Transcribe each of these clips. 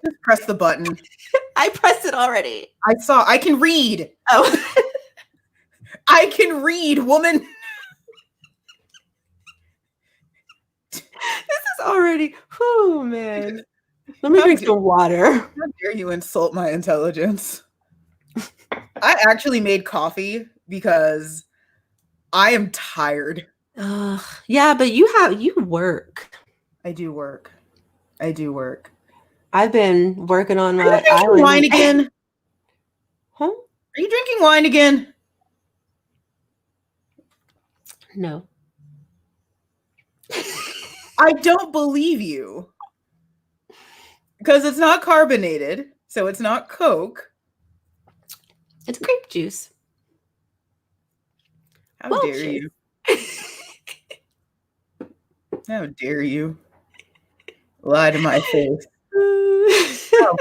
Just press the button. I pressed it already. I can read. Oh. I can read, woman. This is already, whew, man. Let me drink some water. How dare you insult my intelligence? I actually made coffee because I am tired. Yeah, but you work. I do work. I've been working on my island. Wine again? Huh? Are you drinking wine again? No. I don't believe you. Because it's not carbonated, so it's not Coke. It's grape juice. How dare you? How dare you lie to my face? How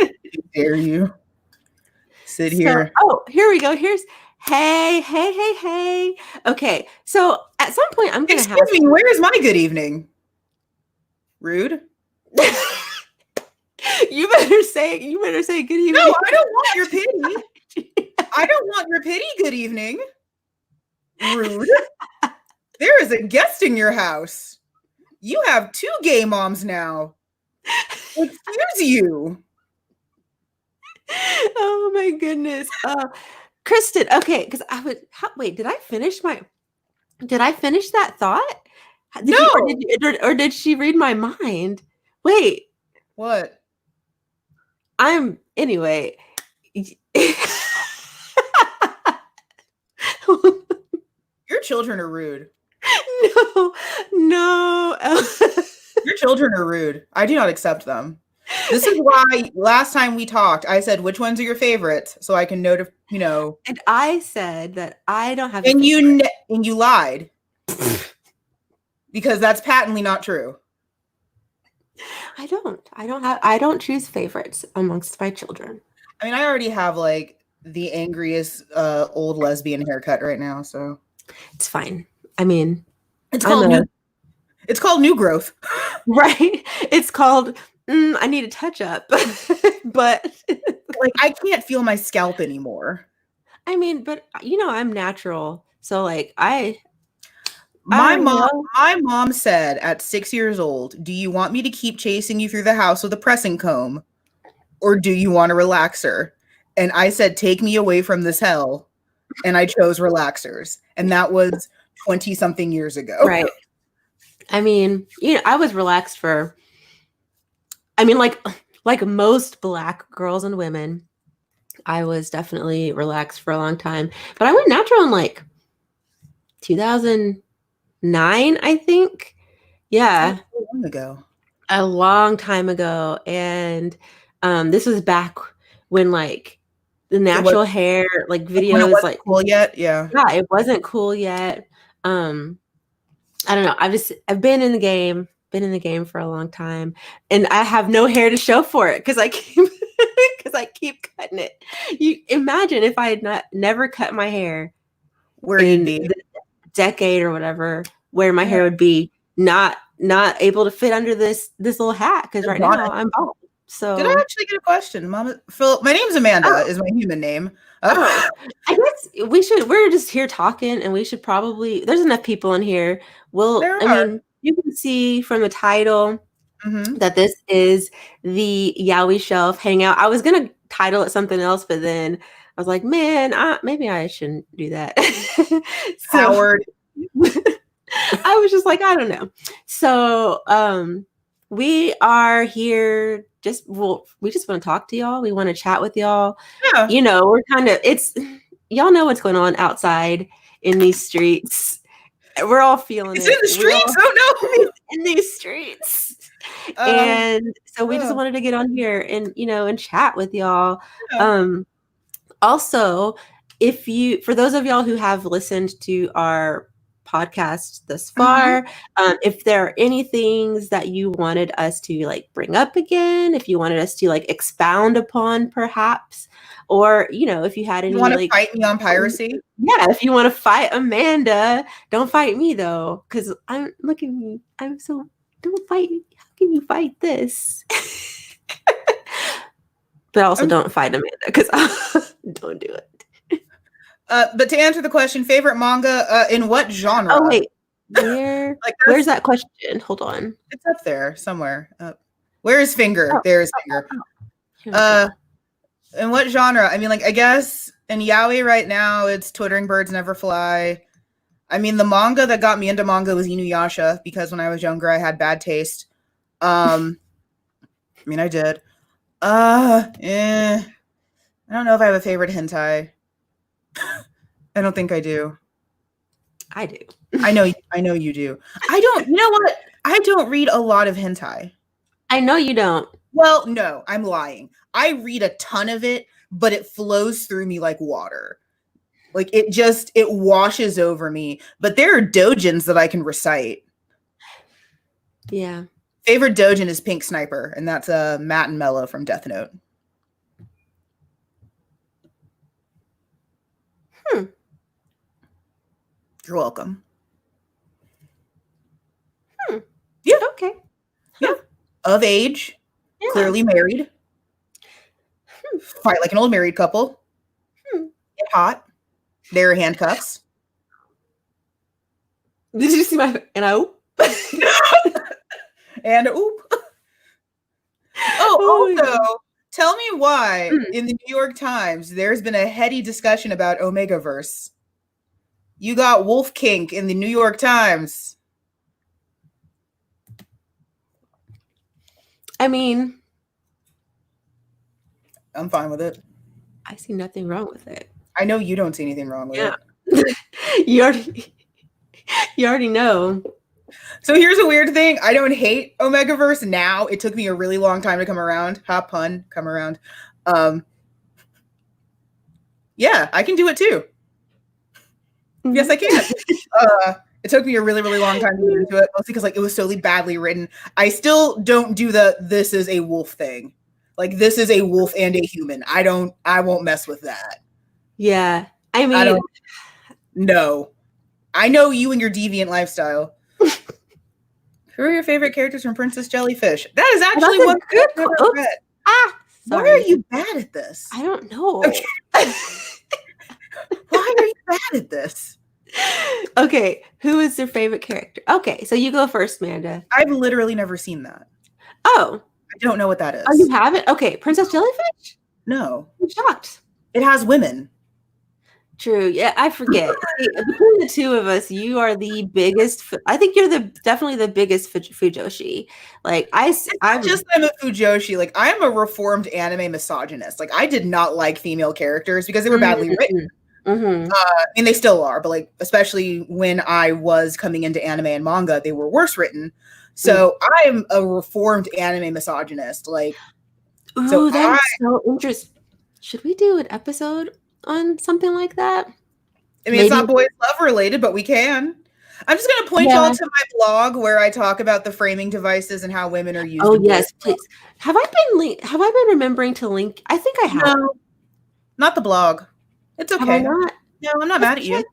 dare you sit here? Oh, here we go. Here's hey. Okay, so at some point I'm gonna Excuse me, where is my good evening? Rude. You better say good evening. No, I don't want your pity. I don't want your pity. Good evening. Rude. There is a guest in your house. You have 2 gay moms now. Excuse you. Oh my goodness. Kristen, okay, because wait, did I finish that thought? Or did she read my mind? Wait. What? Anyway. Your children are rude. No. Your children are rude. I do not accept them. This is why last time we talked, I said, which ones are your favorites? So I can notify, And I said that I don't have. And you lied. Because that's patently not true. I don't choose favorites amongst my children. I mean, I already have like the angriest old lesbian haircut right now, so it's fine. I mean, it's called new growth. Right? It's called I need a touch up. But like I can't feel my scalp anymore. I mean, but I'm natural. So like my mom said at 6 years old, "Do you want me to keep chasing you through the house with a pressing comb? Or do you want a relaxer?" And I said, "Take me away from this hell." And I chose relaxers. And that was 20 something years ago. Right. I mean, I was relaxed for, like most Black girls and women, I was definitely relaxed for a long time. But I went natural in like 2009, I think. Yeah. A long time ago. And this was back when like the natural hair, like videos, like cool yet. Yeah. Yeah, it wasn't cool yet. I don't know. I've been in the game for a long time, and I have no hair to show for it because I keep cutting it. You imagine if I had never cut my hair, where you'd be the decade or whatever, where my hair would be not able to fit under this little hat because right now I'm bald. So did I actually get a question, Mama? Phil, my name's Amanda. Is my human name? I guess we're just here talking, and we should probably. There's enough people in here. Mean, you can see from the title that this is the Yaoi Shelf Hangout. I was gonna title it something else, but then I was like, man, maybe I shouldn't do that. Howard. I was just like, I don't know. So we are here we just want to talk to y'all. We want to chat with y'all. Yeah. We're kind of y'all know what's going on outside in these streets. We're all feeling it's in the streets. Oh no. In these streets. And so we just wanted to get on here and and chat with y'all. Yeah. Also, for those of y'all who have listened to our podcast thus far, if there are any things that you wanted us to like bring up again, if you wanted us to like expound upon perhaps, or if you had any, you want to fight me on piracy, if you want to fight Amanda, don't fight me though, because look at me, I'm so, don't fight me. How can you fight this? But also don't fight Amanda because don't do it. But to answer the question, favorite manga in what genre? Oh wait, where's that question? Hold on. It's up there somewhere. Where is Finger? There's Finger. In what genre? I mean, like, I guess in yaoi right now, it's Twittering Birds Never Fly. I mean, the manga that got me into manga was Inuyasha, because when I was younger, I had bad taste. I mean, I did. I don't know if I have a favorite hentai. I don't think I do. I do. I know you do. I don't, you know what? I don't read a lot of hentai. I know you don't. Well, no, I'm lying. I read a ton of it, but it flows through me like water. Like it washes over me. But there are doujins that I can recite. Yeah. Favorite doujin is Pink Sniper, and that's Matt and Mello from Death Note. You're welcome. Yeah. Okay. Yeah. Of age. Yeah. Clearly married. Fight like an old married couple. Get hot. There are handcuffs. Did you see my and I oop? And oop. Oh, also, tell me why in the New York Times there's been a heady discussion about Omegaverse. You got Wolf Kink in the New York Times. I mean, I'm fine with it. I see nothing wrong with it. I know you don't see anything wrong with it. You already know. So here's a weird thing. I don't hate Omegaverse now. It took me a really long time to come around. Ha, pun, come around. Yeah, I can do it too. Yes, I can. It took me a really, really long time to get into it, mostly because like it was so badly written. I still don't do this is a wolf thing. Like this is a wolf and a human. I won't mess with that. Yeah. I mean, no. I know you and your deviant lifestyle. Who are your favorite characters from Princess Jellyfish? That is actually one good question. Why are you bad at this? I don't know. Okay. Why are you bad at this? Okay, who is your favorite character? Okay, so you go first, Amanda. I've literally never seen that. Oh. I don't know what that is. Oh, you haven't? Okay, Princess Jellyfish? No. I'm shocked. It has women. True. Yeah, I forget. Between the two of us, you are the biggest. I think you're definitely the biggest Fujoshi. Like I'm a Fujoshi. Like I'm a reformed anime misogynist. Like I did not like female characters because they were badly written. Mm-hmm. I mean, they still are, but like especially when I was coming into anime and manga, they were worse written. So I'm a reformed anime misogynist. Like, ooh, that's so interesting. Should we do an episode on something like that? I mean, it's not boys love related, but we can. I'm just going to point y'all to my blog where I talk about the framing devices and how women are used. Oh yes, please. Have I been remembering to link? I think I have. No, not the blog. It's okay. Have I not? No, I'm not mad at you. As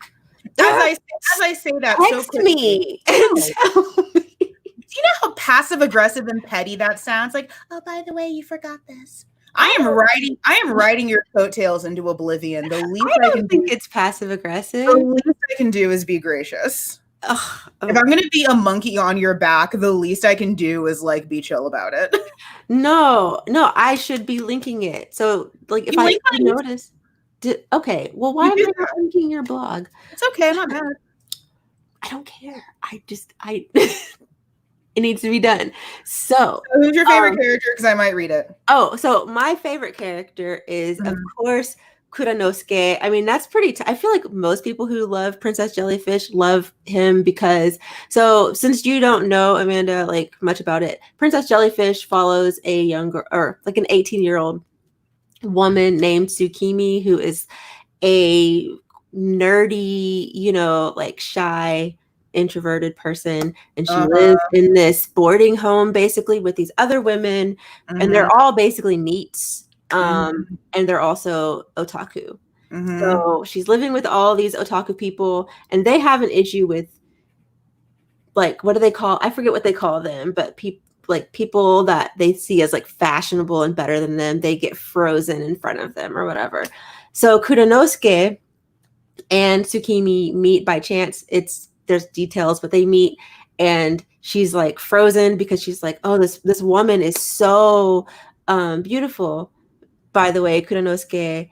I say that, text me. Do you know how passive aggressive and petty that sounds? Like, oh, by the way, you forgot this. I am riding your coattails into oblivion. The least I can think it's passive aggressive. The least I can do is be gracious. If I'm gonna be a monkey on your back, the least I can do is like be chill about it. No, I should be linking it. So like if I notice, okay. Well, why am I not linking your blog? It's okay. I'm not mad. I don't care. It needs to be done. So who's your favorite character? Because I might read it. Oh, so my favorite character is, of course, Kuranosuke. I mean, that's pretty. I feel like most people who love Princess Jellyfish love him because. So, since you don't know, Amanda, like much about it, Princess Jellyfish follows a younger, or like an 18-year-old woman named Tsukimi, who is a nerdy, like shy, introverted person, and she lives in this boarding home basically with these other women, and they're all basically neats, and they're also otaku. So she's living with all these otaku people, and they have an issue with, like, what do they call? I forget what they call them, but people like people that they see as like fashionable and better than them, they get frozen in front of them or whatever. So Kuranosuke and Tsukimi meet by chance. There's details, but they meet and she's like frozen because she's like, oh, this woman is so beautiful. By the way, Kuranosuke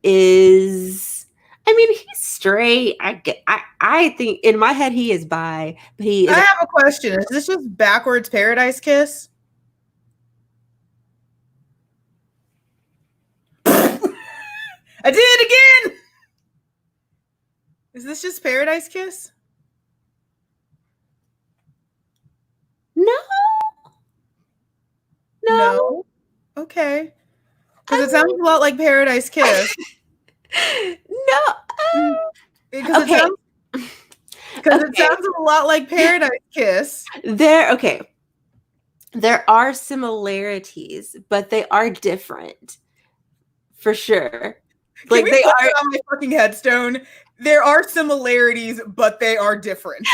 is, I mean, he's straight. I think in my head he is bi, but he is. I have a question. Is this just backwards Paradise Kiss? I did it again. Is this just Paradise Kiss? No. Okay. Because it sounds a lot like Paradise Kiss. No. Because okay. it sounds a lot like Paradise Kiss. There are similarities, but they are different. For sure. Like they are on my fucking headstone. There are similarities, but they are different.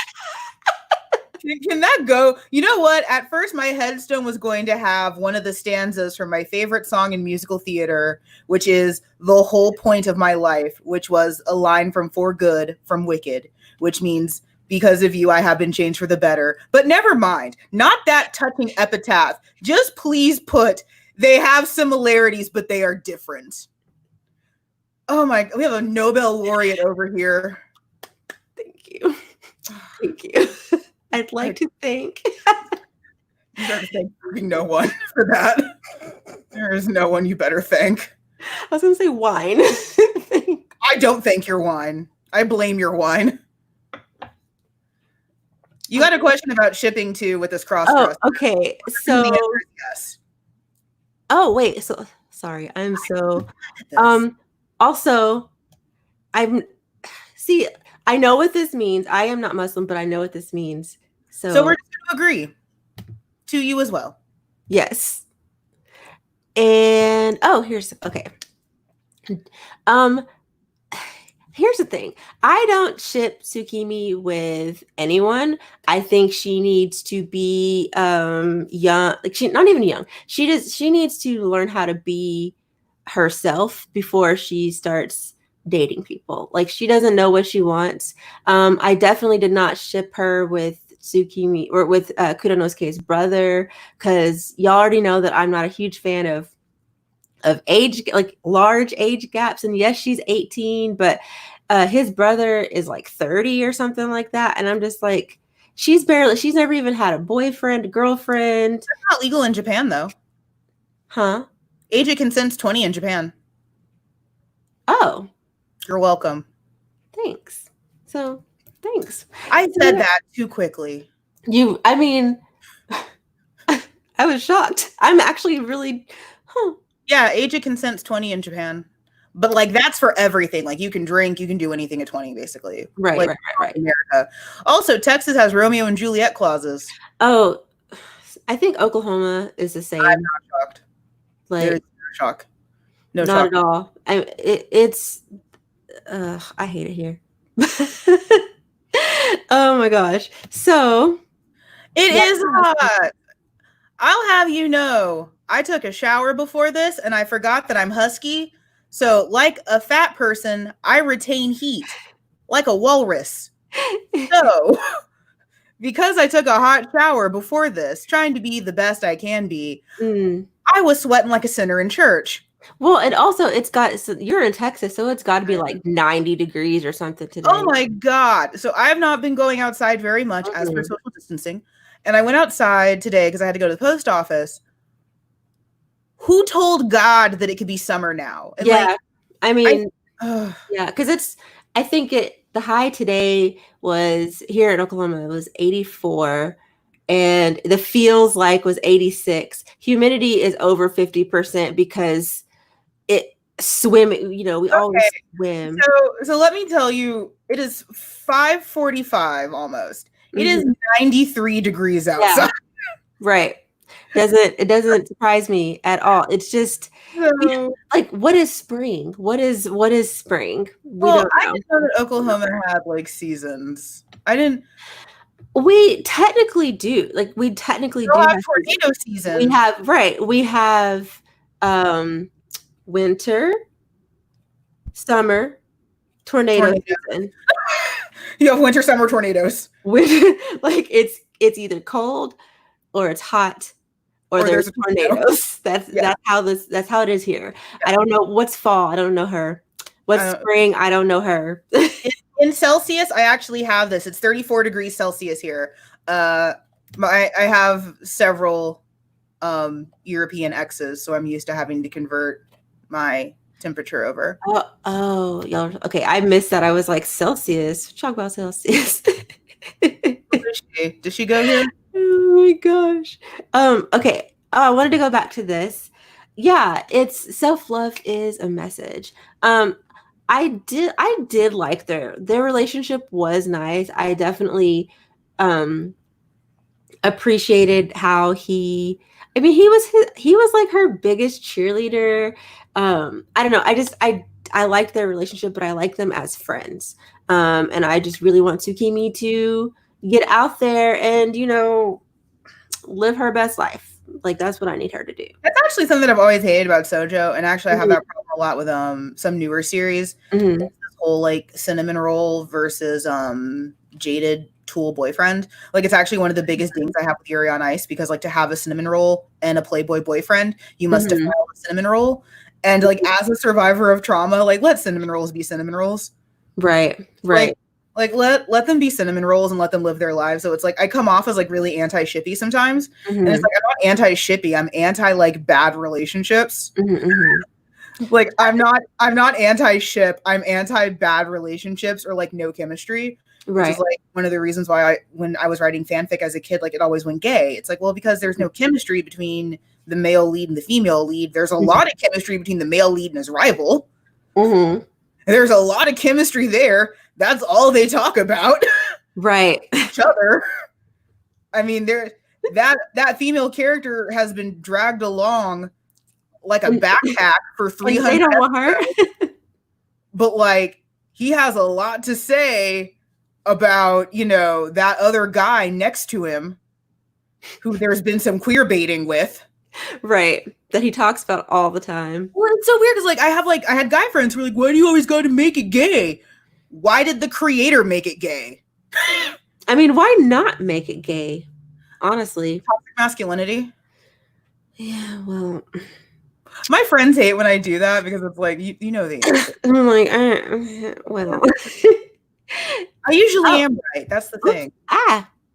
Can that go? You know what? At first, my headstone was going to have one of the stanzas from my favorite song in musical theater, which is "The Whole Point of My Life," which was a line from For Good from Wicked, which means, because of you, I have been changed for the better. But never mind. Not that touching epitaph. Just please put, they have similarities, but they are different. Oh my, we have a Nobel laureate over here. Thank you. Thank you. I'd like to thank. You better thank no one for that. There is no one you better thank. I was going to say wine. I don't thank your wine. I blame your wine. You got a question about shipping too with this cross-dress. Oh, okay. So, yes. Oh, wait. So, sorry. I'm so, also, I know what this means. I am not Muslim, but I know what this means. So we're just going to agree to you as well. Yes. And here's the thing. I don't ship Tsukimi with anyone. I think she needs to be young. Like she not even young. She needs to learn how to be herself before she starts dating people. Like she doesn't know what she wants. I definitely did not ship her with Tsukimi or with Kuranosuke's brother, because y'all already know that I'm not a huge fan of age, like large age gaps. And yes, she's 18, but his brother is like 30 or something like that. And I'm just like, she's never even had a boyfriend, girlfriend. That's not legal in Japan though. Huh? Age of consent's 20 in Japan. Oh. You're welcome. Thanks. So, thanks. I said that too quickly. I mean, I was shocked. I'm actually really, Yeah, age of consent's 20 in Japan. But like that's for everything. Like you can drink, you can do anything at 20 basically. Right, like, right. America. Also, Texas has Romeo and Juliet clauses. Oh, I think Oklahoma is the same. I'm not shocked. Like, there is no shock. No not shock. at all. It's I hate it here. Oh my gosh. So it is hot. I'll have you know, I took a shower before this and I forgot that I'm husky. So like a fat person, I retain heat like a walrus. So because I took a hot shower before this, trying to be the best I can be, I was sweating like a sinner in church. Well, and also you're in Texas, so it's got to be like 90 degrees or something today. Oh my God. So I have not been going outside very much as for social distancing. And I went outside today because I had to go to the post office. Who told God that it could be summer now? And yeah. Yeah, because I think the high today was here in Oklahoma, it was 84. And the feels like was 86. Humidity is over 50% because swimming, we always swim. So let me tell you, it is 5:45 almost. It is 93 degrees outside. Yeah. Right. It doesn't surprise me at all. It's just like, what is spring? What is spring? I didn't know that Oklahoma had like seasons. I didn't. We technically do. Like, we technically They'll do have have tornado season. We have winter, summer, tornado season. You have winter, summer tornadoes. Like, it's either cold or it's hot or there's tornadoes. That's how it is here. Yeah. I don't know what's fall. I don't know her. What's spring? I don't know her. In Celsius, I actually have this. It's 34 degrees Celsius here. I have several European exes, so I'm used to having to convert my temperature over. Oh, y'all. Okay, I missed that. I was like, Celsius. Talk about Celsius. Did she go here? Oh my gosh. Okay. I wanted to go back to this. Yeah, it's self-love is a message. I did like their relationship was nice. I definitely appreciated how he was like her biggest cheerleader. I don't know. I liked their relationship, but I like them as friends. And I just really want Tsukimi to get out there and, live her best life. Like, that's what I need her to do. That's actually something that I've always hated about Sojo, and actually I have that problem a lot with some newer series. This whole like cinnamon roll versus jaded tool boyfriend. Like, it's actually one of the biggest things I have with Yuri on Ice, because like to have a cinnamon roll and a playboy boyfriend, you must defile a cinnamon roll. And like, as a survivor of trauma, like, let cinnamon rolls be cinnamon rolls. Right. Like let them be cinnamon rolls and let them live their lives. So it's like I come off as like really anti-shippy sometimes. And it's like, I'm not anti-shippy, I'm anti like bad relationships. Like, I'm not anti-ship, I'm anti-bad relationships or like no chemistry. Right. Which is like one of the reasons why when I was writing fanfic as a kid, like it always went gay. It's like, well, because there's no chemistry between the male lead and the female lead. There's a lot of chemistry between the male lead and his rival. There's a lot of chemistry there. That's all they talk about. Right. Each other. I mean, that female character has been dragged along like a backpack for 300 they don't want her. But like, he has a lot to say about, that other guy next to him who there's been some queer baiting with. Right. That he talks about all the time. Well, it's so weird because I had guy friends who were like, why do you always got to make it gay? Why did the creator make it gay? I mean, why not make it gay? Honestly. Toxic masculinity. Yeah, well. My friends hate when I do that because it's like, you know the answer. I'm like, well. I usually am right. That's the thing.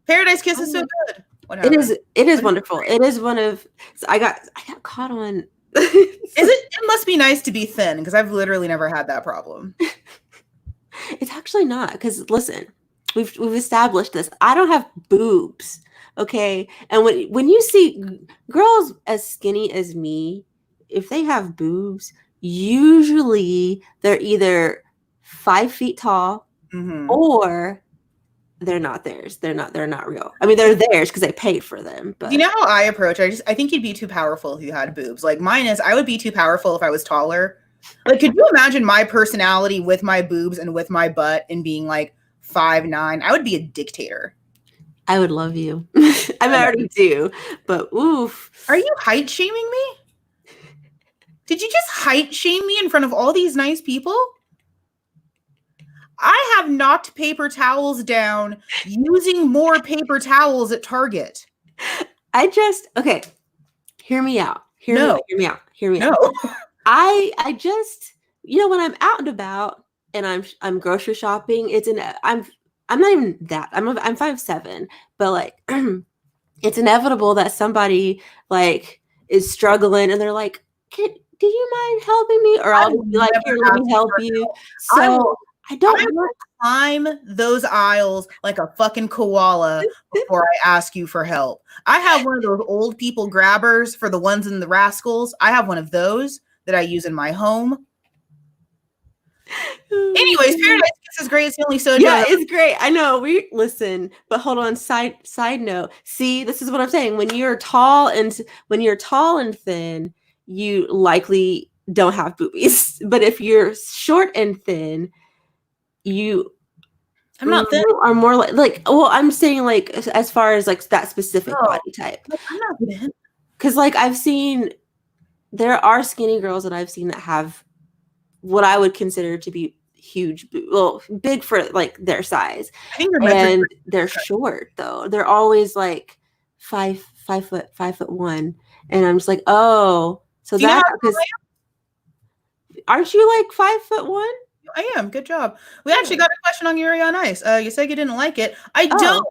Paradise Kiss is so good. It is wonderful. It is one of I got caught on. It must be nice to be thin, because I've literally never had that problem. It's actually not, because listen, we've established this. I don't have boobs, okay? And when you see girls as skinny as me, if they have boobs, usually they're either 5 feet tall or they're not theirs. They're not real. I mean, they're theirs because they paid for them. But you know how I approach? I think you'd be too powerful if you had boobs. Like, mine is, I would be too powerful if I was taller. Like, could you imagine my personality with my boobs and with my butt and being like 5'9"? I would be a dictator. I would love you. I already do, but oof. Are you height shaming me? Did you just height shame me in front of all these nice people? I have knocked paper towels down using more paper towels at Target. Okay. Hear me out. Hear me out. I just, when I'm out and about and I'm grocery shopping, I'm not even that. I'm 5'7", but like it's inevitable that somebody like is struggling and they're like, do you mind helping me? Or I'll just be like, here, let me help you. So I will climb those aisles like a fucking koala before I ask you for help. I have one of those old people grabbers for the ones in the Rascals. I have one of those that I use in my home. Anyways, Paradise Kiss is great. It's the only soju. Yeah, it's great. I know. Listen, but hold on. Side note. See, this is what I'm saying. When you're tall and thin, you likely don't have boobies. But if you're short and thin, you I'm not thin. Or more like well, I'm saying like as far as like that specific body type. I'm not thin. Because like there are skinny girls that I've seen that have what I would consider to be huge, big for like their size. I think and they're short though. They're always like 5'1", and I'm just like, oh, so that because aren't you like 5'1"? I am. Good job. We actually got a question on Yuri on Ice. You said you didn't like it. I don't.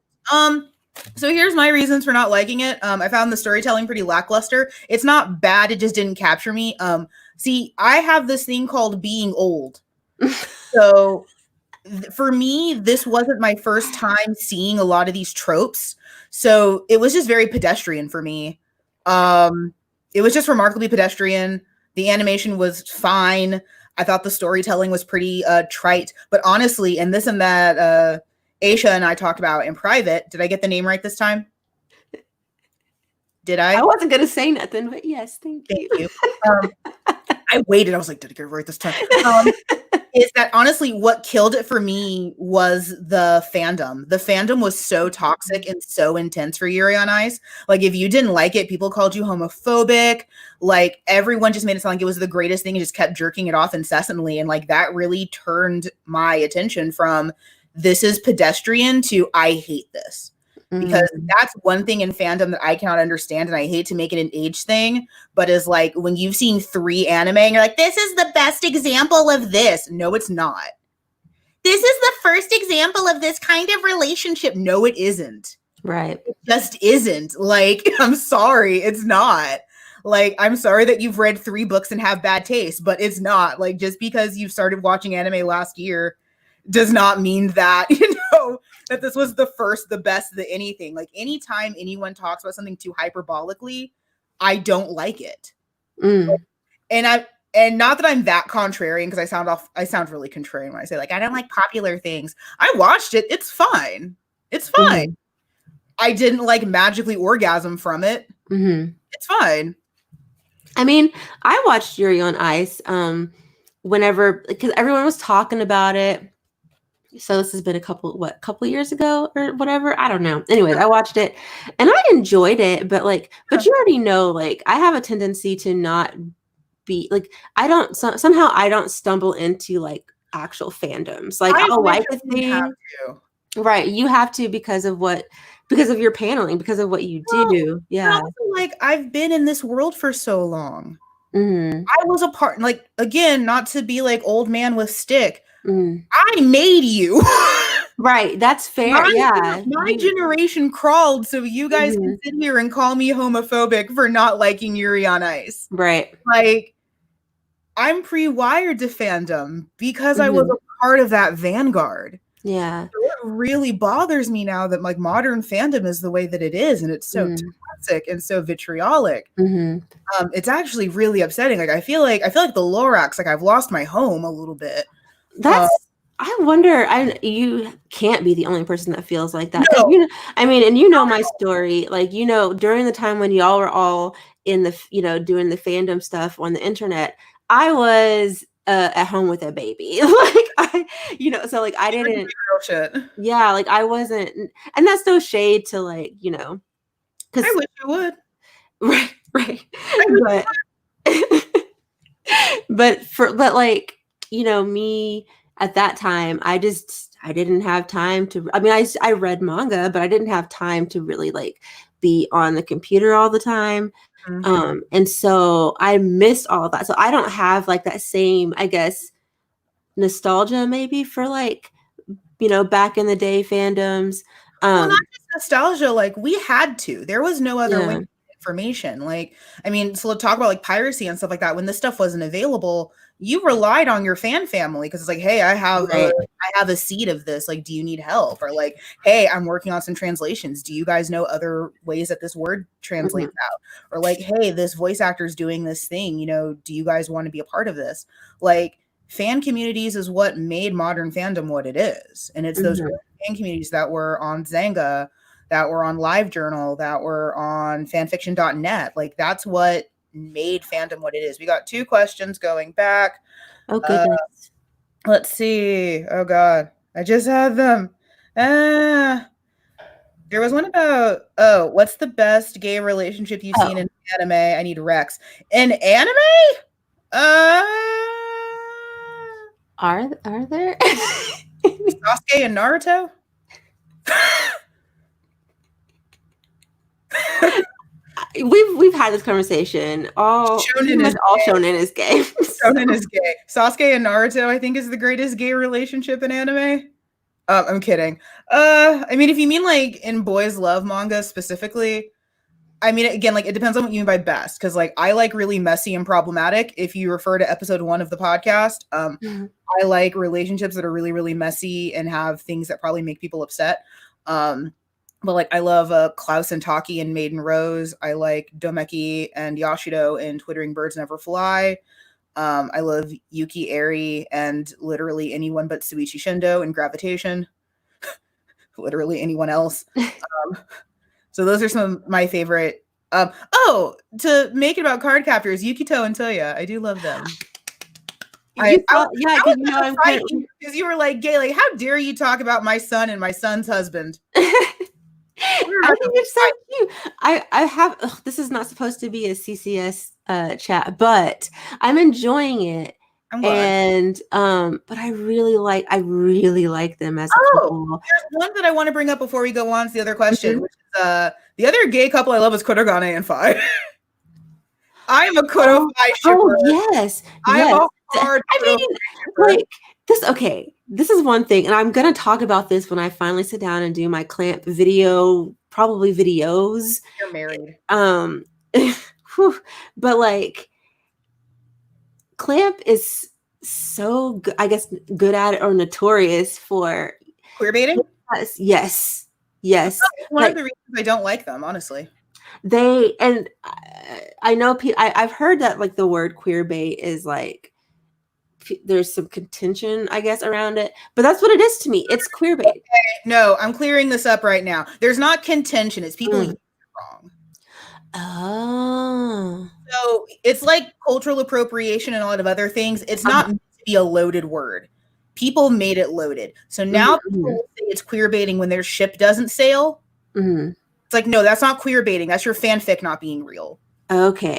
So here's my reasons for not liking it. I found the storytelling pretty lackluster. It's not bad. It just didn't capture me. See, I have this thing called being old. So for me, this wasn't my first time seeing a lot of these tropes. So it was just very pedestrian for me. It was just remarkably pedestrian. The animation was fine. I thought the storytelling was pretty trite. But honestly, and this and that Aisha and I talked about in private. Did I get the name right this time? Did I? I wasn't going to say nothing, but yes, thank you. I waited. I was like, did I get it right this time? Is that honestly what killed it for me was the fandom. The fandom was so toxic and so intense for Yuri on Ice. Like, if you didn't like it, people called you homophobic. Like, everyone just made it sound like it was the greatest thing and just kept jerking it off incessantly. And like, that really turned my attention from this is pedestrian to I hate this. Because that's one thing in fandom that I cannot understand, and I hate to make it an age thing, but is like when you've seen 3 anime and you're like, this is the best example of this. No, it's not. This is the first example of this kind of relationship. No, it isn't. Right. It just isn't. Like, I'm sorry, it's not. Like, I'm sorry that you've read 3 books and have bad taste, but it's not. Like, just because you started watching anime last year does not mean that, that this was the first, the best, the anything. Like, anytime anyone talks about something too hyperbolically, I don't like it. And not that I'm that contrarian, because I sound really contrarian when I say like I don't like popular things. I watched it. It's fine. It's fine. I didn't like magically orgasm from it. It's fine. I mean, I watched Yuri on Ice whenever, because everyone was talking about it. So this has been a couple years ago or whatever. I don't know. Anyways, I watched it and I enjoyed it, but you already know, like, I have a tendency to not be like, somehow I don't stumble into like actual fandoms. Like, I'll like a thing. Right. You have to because of your paneling, because of what you do. Yeah. Also, like, I've been in this world for so long. I was a part, like, again, not to be like old man with stick. I made you. Right. That's fair. My generation crawled so you guys can sit here and call me homophobic for not liking Yuri on Ice. Right. Like, I'm pre-wired to fandom because I was a part of that vanguard. Yeah. So it really bothers me now that like modern fandom is the way that it is, and it's so toxic and so vitriolic. It's actually really upsetting. Like, I feel like the Lorax, like, I've lost my home a little bit. I wonder. You can't be the only person that feels like that. No. My story. Like, during the time when y'all were all in the, doing the fandom stuff on the internet, I was at home with a baby. So like I didn't. Yeah, like I wasn't, and that's no shade to like, because I wish you would. Right. But like, me at that time, I didn't have time to, I read manga, but I didn't have time to really like be on the computer all the time. And so I missed all of that. So I don't have like that same, I guess, nostalgia maybe for like, back in the day fandoms. Well, not just nostalgia, like we had to. There was no other way to get information. Like, so let's talk about like piracy and stuff like that. When this stuff wasn't available, you relied on your fan family because it's like, hey, I have a seed of this. Like, do you need help? Or like, hey, I'm working on some translations. Do you guys know other ways that this word translates out? Or like, hey, this voice actor is doing this thing. Do you guys want to be a part of this? Like, fan communities is what made modern fandom what it is. And it's those fan communities that were on Zanga, that were on LiveJournal, that were on fanfiction.net. Like, that's what made fandom what it is. We got 2 questions going back. Oh, goodness. Let's see. Oh, God. I just had them. There was one about, what's the best gay relationship you've seen in anime? I need Rex. In anime? Uh, Are there? Sasuke and Naruto? We've had this conversation. Pretty much all shonen is gay. Shonen is gay. Sasuke and Naruto, I think, is the greatest gay relationship in anime. I'm kidding. I mean, if you mean like in boys love manga specifically, I mean, again, like it depends on what you mean by best. Because like I like really messy and problematic. If you refer to episode 1 of the podcast, I like relationships that are really, really messy and have things that probably make people upset. But like I love Klaus and Taki and Maiden Rose. I like Domeki and Yashido in Twittering Birds Never Fly. I love Yuki Eri and literally anyone but Suichi Shindo in Gravitation. Literally anyone else. So those are some of my favorite. To make it about card captors, Yukito and Toya. I do love them. Because you were like, gay, like, how dare you talk about my son and my son's husband? I think it's so cute. I have this is not supposed to be a CCS chat, but I'm enjoying it. And but I really like them as a couple. There's one that I want to bring up before we go on to the other question, which is the other gay couple I love is Kurogane and Fi. I am a Kuro Fi shipper. Oh yes. I'm a hard like this. Okay, this is one thing, and I'm gonna talk about this when I finally sit down and do my clamp video, probably videos. You're married. But like clamp is so good, I guess, good at it or notorious for queer baiting. Yes. It's one of the reasons I don't like them, honestly. I know I've heard that like the word queer bait is like there's some contention, I guess, around it, but that's what it is to me. It's queer bait. Okay, no, I'm clearing this up right now. There's not contention. It's people using it wrong. Oh. So it's like cultural appropriation and a lot of other things. It's not meant to be a loaded word. People made it loaded. So now people will say it's queer baiting when their ship doesn't sail. It's like, no, that's not queer baiting. That's your fanfic not being real. Okay.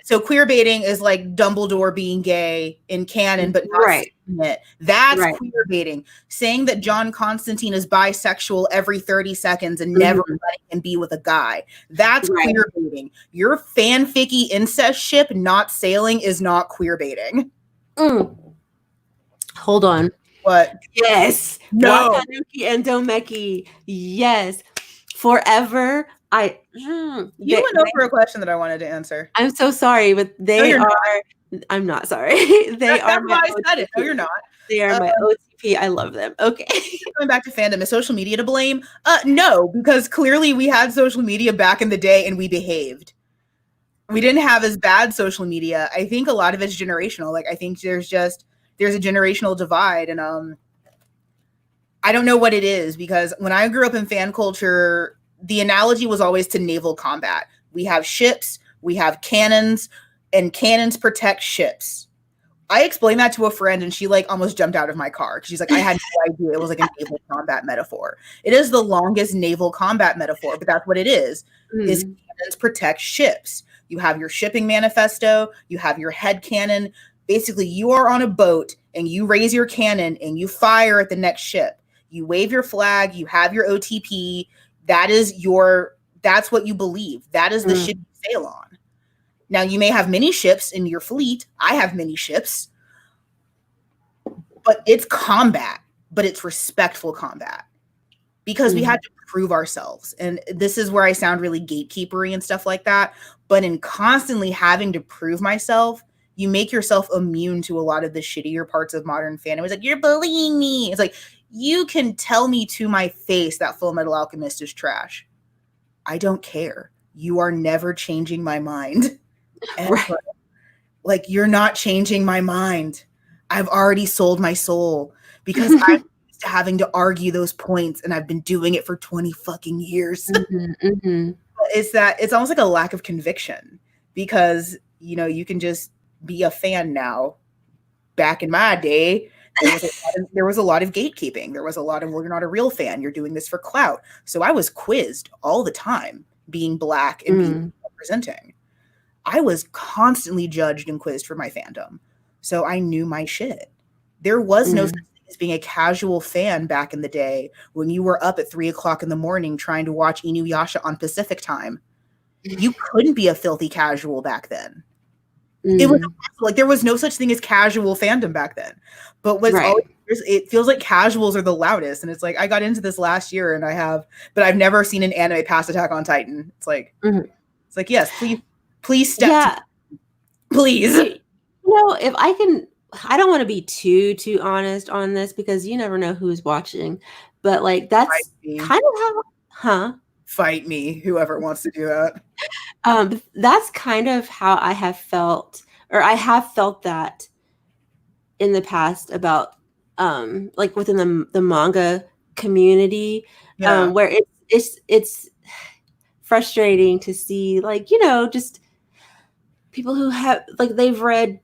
So queer baiting is like Dumbledore being gay in canon, but not saying it. That's queer baiting. Saying that John Constantine is bisexual every 30 seconds and never letting him be with a guy. That's queer baiting. Your fanficky incest ship not sailing is not queer baiting. Hold on. What? Yes. No. Watanuki and Domeki. Yes. Forever. You went over a question that I wanted to answer. I'm so sorry, but they are. I'm not sorry. They are. Why I said it. No, you're not. They are my OTP. I love them. Okay. Going back to fandom, is social media to blame? No, because clearly we had social media back in the day and we behaved. We didn't have as bad social media. I think a lot of it's generational. Like I think there's a generational divide, and I don't know what it is, because when I grew up in fan culture, the analogy was always to naval combat. We have ships, we have cannons, and cannons protect ships. I explained that to a friend and she like almost jumped out of my car. She's like, I had no idea it was like a naval combat metaphor. It is the longest naval combat metaphor, but that's what it is cannons protect ships. You have your shipping manifesto, you have your head cannon. Basically, you are on a boat and you raise your cannon and you fire at the next ship. You wave your flag, you have your OTP. That's what you believe. That is the ship you sail on. Now, you may have many ships in your fleet. I have many ships. But it's combat, but it's respectful combat. Because we had to prove ourselves. And this is where I sound really gatekeepery and stuff like that. But in constantly having to prove myself, you make yourself immune to a lot of the shittier parts of modern fandom. It's like, you're bullying me. It's like, you can tell me to my face that Full Metal Alchemist is trash. I don't care. You are never changing my mind. Like, you're not changing my mind. I've already sold my soul because I'm used to having to argue those points, and I've been doing it for 20 fucking years. It's almost like a lack of conviction, because, you can just be a fan now. Back in my day, there was a lot of gatekeeping. There was a lot of, well, you're not a real fan. You're doing this for clout. So I was quizzed all the time, being Black and being representing. I was constantly judged and quizzed for my fandom. So I knew my shit. There was no such thing as being a casual fan back in the day when you were up at 3:00 in the morning trying to watch Inuyasha on Pacific time. You couldn't be a filthy casual back then. It was like there was no such thing as casual fandom back then. But it feels like casuals are the loudest. And it's like I got into this last year and but I've never seen an anime past Attack on Titan. It's like yes, please step please. If I can, I don't want to be too honest on this because you never know who's watching. But like that's kind of how fight me, whoever wants to do that. That's kind of how I have felt, or I have felt that in the past about like within the manga community, where it's frustrating to see, like, just people who have, like, they've read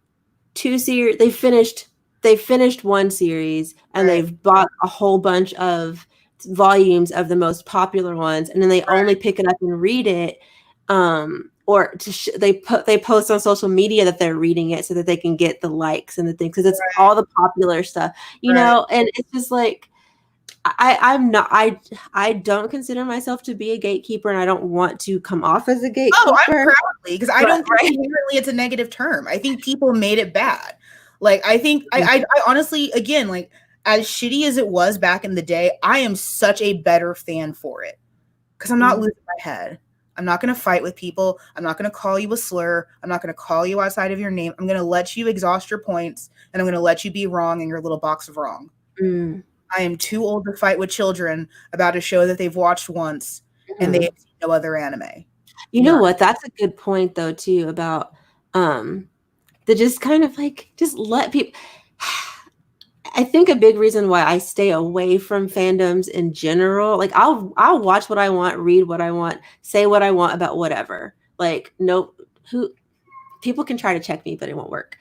2 series, they've finished 1 series and they've bought a whole bunch of volumes of the most popular ones, and then they only pick it up and read it, or they post on social media that they're reading it so that they can get the likes and the things, because it's all the popular stuff, and it's just like I don't consider myself to be a gatekeeper, and I don't want to come off as a gatekeeper. Oh, I'm proudly, because I don't think inherently it's a negative term. I think people made it bad. Like, I think I honestly, again, like, as shitty as it was back in the day, I am such a better fan for it because I'm not losing my head. I'm not going to fight with people. I'm not going to call you a slur. I'm not going to call you outside of your name. I'm going to let you exhaust your points, and I'm going to let you be wrong in your little box of wrong. I am too old to fight with children about a show that they've watched once and they have seen no other anime. You know what? That's a good point, though, too, about the just kind of like, just let people. I think a big reason why I stay away from fandoms in general, like I'll watch what I want, read what I want, say what I want about whatever. Like, people can try to check me, but it won't work.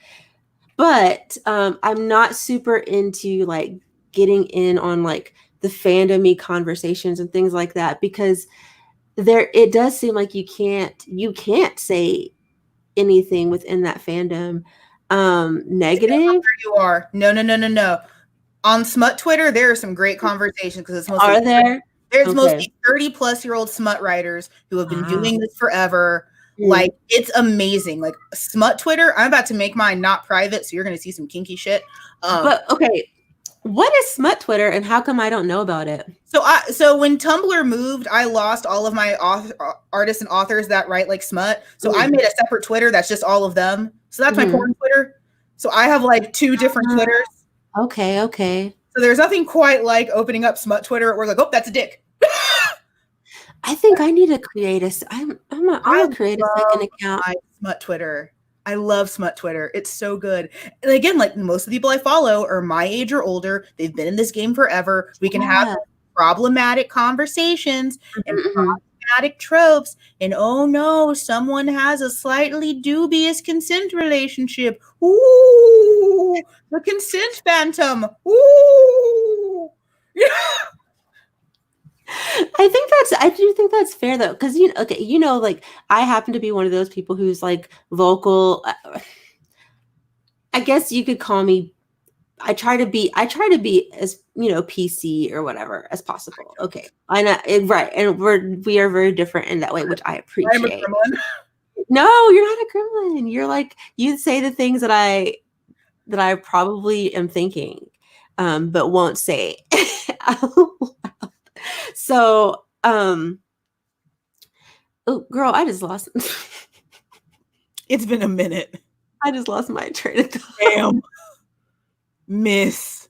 But I'm not super into like getting in on like the fandom-y conversations and things like that, because it does seem like you can't say anything within that fandom negative. You are no. On smut Twitter, there are some great conversations because it's mostly there's mostly 30-plus-year-old smut writers who have been doing this forever. Like, it's amazing. Like, smut Twitter, I'm about to make mine not private, so you're going to see some kinky shit. But okay, what is smut Twitter, and how come I don't know about it? So when Tumblr moved, I lost all of my artists and authors that write like smut. So I made a separate Twitter that's just all of them. So that's my porn Twitter. So I have like 2 different Twitters. Okay. So there's nothing quite like opening up smut Twitter where like, oh, that's a dick. I think I need to create I'm gonna create a second account. My smut Twitter. I love smut Twitter. It's so good. And again, like, most of the people I follow are my age or older. They've been in this game forever. We can have problematic conversations and problematic tropes. And oh no, someone has a slightly dubious consent relationship. Ooh, the consent phantom. Ooh. I do think that's fair though, because like, I happen to be one of those people who's like vocal. I guess you could call me. I try to be as PC or whatever as possible. Okay, I know, right, and we are very different in that way, which I appreciate. I'm a gremlin. No, you're not a gremlin. You're like, you say the things that I probably am thinking, but won't say. So, oh girl, I just lost. It's been a minute. I just lost my train of thought. Damn. Miss,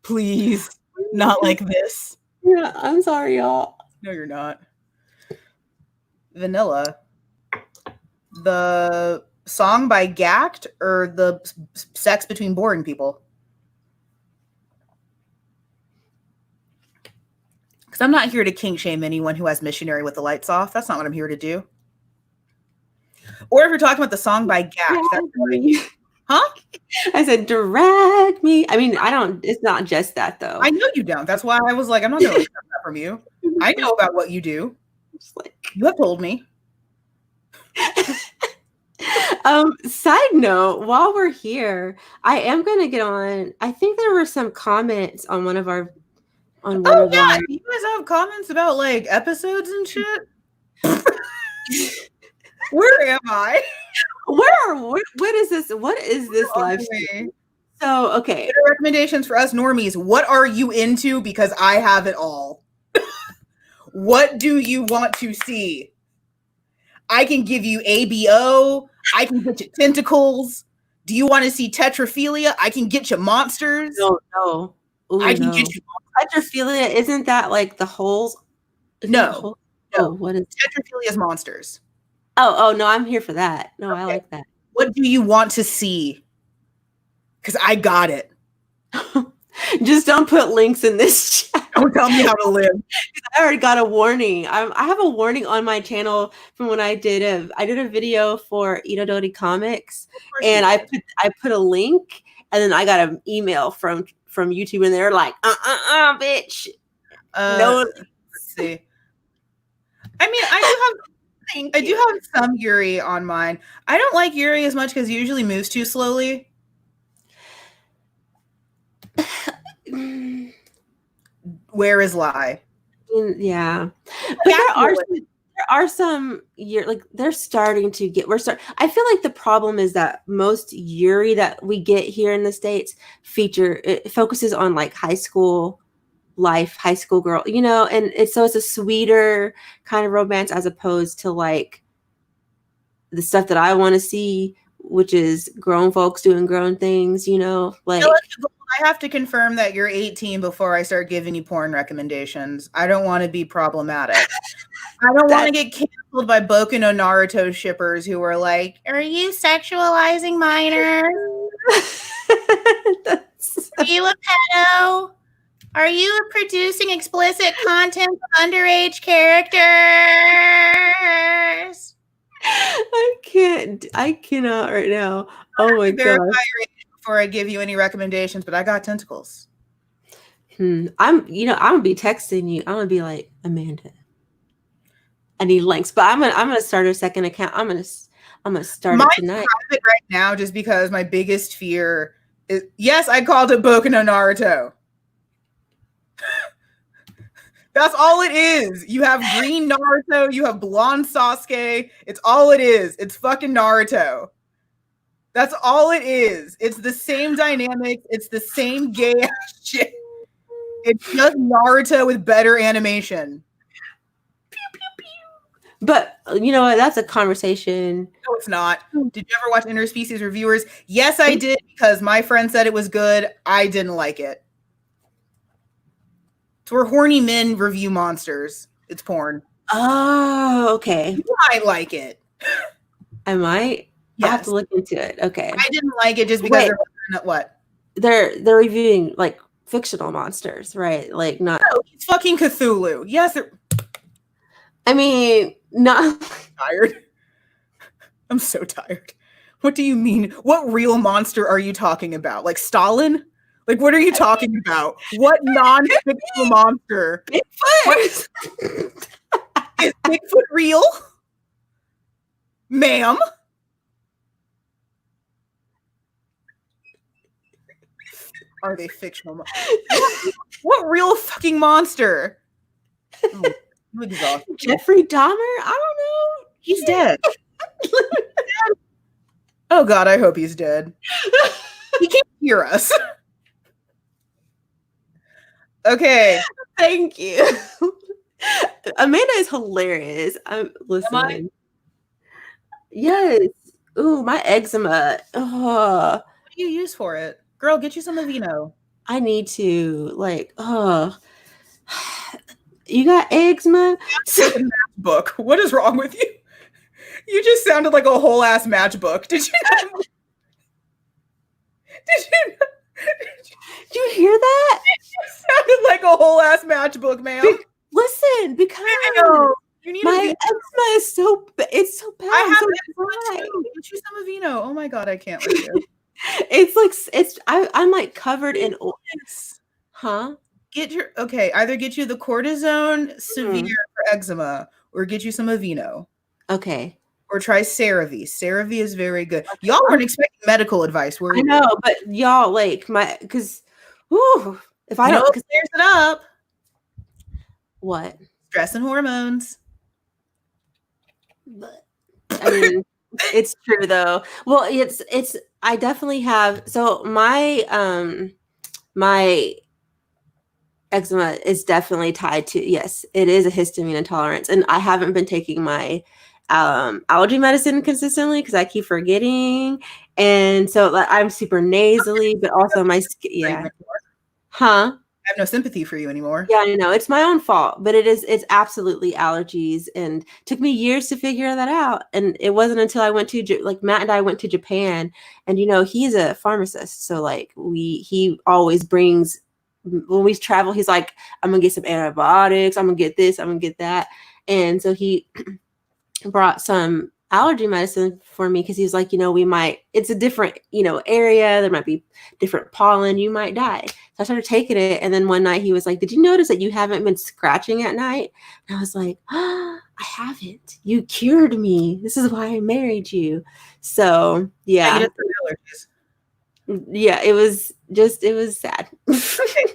please, not like this. Yeah, I'm sorry, y'all. No, you're not. Vanilla. The song by Gact or the sex between boring people? Because I'm not here to kink shame anyone who has Missionary with the lights off. That's not what I'm here to do. Or if you're talking about the song by Gact. Huh? I said, drag me. I mean, it's not just that though. I know you don't. That's why I was like, I'm not going to accept that from you. I know about what you do. You have told me. Side note, while we're here, I am going to get on. I think there were some comments on one of our. You guys have comments about like episodes and shit. Where am I? What is this? What is this live stream? So, okay. Recommendations for us normies. What are you into? Because I have it all. What do you want to see? I can give you ABO. I can get you tentacles. Do you want to see tetrophilia? I can get you monsters. No. Ooh, I can get you tetrophilia. Isn't that like the holes? No. What is tetrophilia? Is monsters. Oh no, I'm here for that. No, okay. I like that. What do you want to see? Because I got it. Just don't put links in this chat. Don't tell me how to live. I already got a warning. I have a warning on my channel from when I did a video for Itadori Comics, and I put a link, and then I got an email from YouTube, and they're like, bitch. No. Let's see. I mean, I do have some Yuri on mine. I don't like Yuri as much because he usually moves too slowly. Where is Lie? Yeah, but there are some they're starting to get. I feel like the problem is that most Yuri that we get here in the States it focuses on like high school life, high school girl, and it's a sweeter kind of romance as opposed to like the stuff that I want to see, which is grown folks doing grown things, like. I have to confirm that you're 18 before I start giving you porn recommendations. I don't want to be problematic. I don't want to get canceled by Boku no Naruto shippers who are like, "Are you sexualizing minors? Are you a pedo? Are you producing explicit content for underage characters?" I cannot right now. Oh my god. Before I give you any recommendations, but I got tentacles. I'm gonna be texting you. I'm gonna be like, Amanda, I need links, but I'm gonna start a second account. I'm gonna start it tonight. Private right now, just because my biggest fear is, yes, I called it Boku no Naruto. That's all it is. You have green Naruto, you have blonde Sasuke. It's all it is. It's fucking Naruto. That's all it is. It's the same dynamics. It's the same gay ass shit. It's just Naruto with better animation. But you know what? That's a conversation. No, it's not. Did you ever watch Interspecies Reviewers? Yes, I did, because my friend said it was good. I didn't like it. It's where horny men review monsters. It's porn. Oh, okay. You might like it. I might. Yes. I have to look into it. Okay. I didn't like it just because they're reviewing like fictional monsters, right? Like not. No, it's fucking Cthulhu. Yes. I mean, not tired. I'm so tired. What do you mean? What real monster are you talking about? Like Stalin? Like, what are you talking about? What non-fictional monster? Bigfoot. Is Bigfoot real? Ma'am? Are they fictional? What real fucking monster? Oh, I'm exhausted. Jeffrey Dahmer? I don't know. He's dead. Oh God, I hope he's dead. He can't hear us. Okay. Thank you. Amanda is hilarious. I'm listening. Yes. Ooh, my eczema. Oh. What do you use for it? Girl, get you some Aveeno. I need to, you got eczema? Matchbook. What is wrong with you? You just sounded like a whole ass matchbook. Did you know? Did you hear that? You sounded like a whole ass matchbook, ma'am. Listen, because my eczema is so bad. I have eczema too. Get you some Aveeno. Oh my God, I can't with you. It's like I'm like covered in oil. Huh? Either get you the cortisone severe Mhm. for eczema or get you some Aveeno. Okay. Or try CeraVe. CeraVe is very good. Y'all I'm weren't expecting medical advice, were I you? know, but y'all, like, because, if I You know don't, what because clears it up? what? Stress and hormones. But, I mean, it's true though. Well, I definitely have, so my eczema is definitely tied to, yes, it is a histamine intolerance. And I haven't been taking my allergy medicine consistently because I keep forgetting. And so like, I'm super nasally, but also my skin, yeah. Huh? I have no sympathy for you anymore. Yeah, I know. It's my own fault, but it's absolutely allergies, and took me years to figure that out. And it wasn't until I went to like Matt and I went to Japan, and he's a pharmacist, so like he always brings, when we travel, he's like, I'm gonna get some antibiotics, I'm gonna get this, I'm gonna get that. And so he brought some allergy medicine for me because he was like, it's a different, area. There might be different pollen. You might die. So I started taking it. And then one night he was like, did you notice that you haven't been scratching at night? And I was like, I haven't. You cured me. This is why I married you. So Yeah, you yeah. just have allergies. Yeah, it was sad. Okay.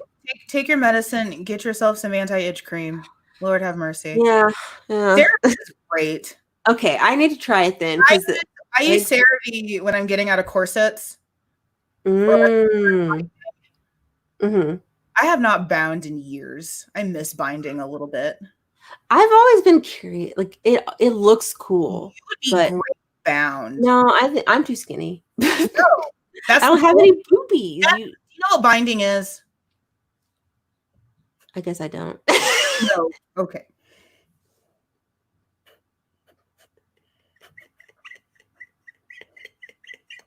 Take your medicine, get yourself some anti-itch cream. Lord have mercy. Yeah. CeraVe is great. Okay, I need to try it then. I use CeraVe when I'm getting out of corsets. Mm. Mm-hmm. I have not bound in years. I miss binding a little bit. I've always been curious. Like it looks cool, You would be but great bound. no, I think I'm too skinny. No, I don't have any boobies. You know what binding is? I guess I don't. No. Okay.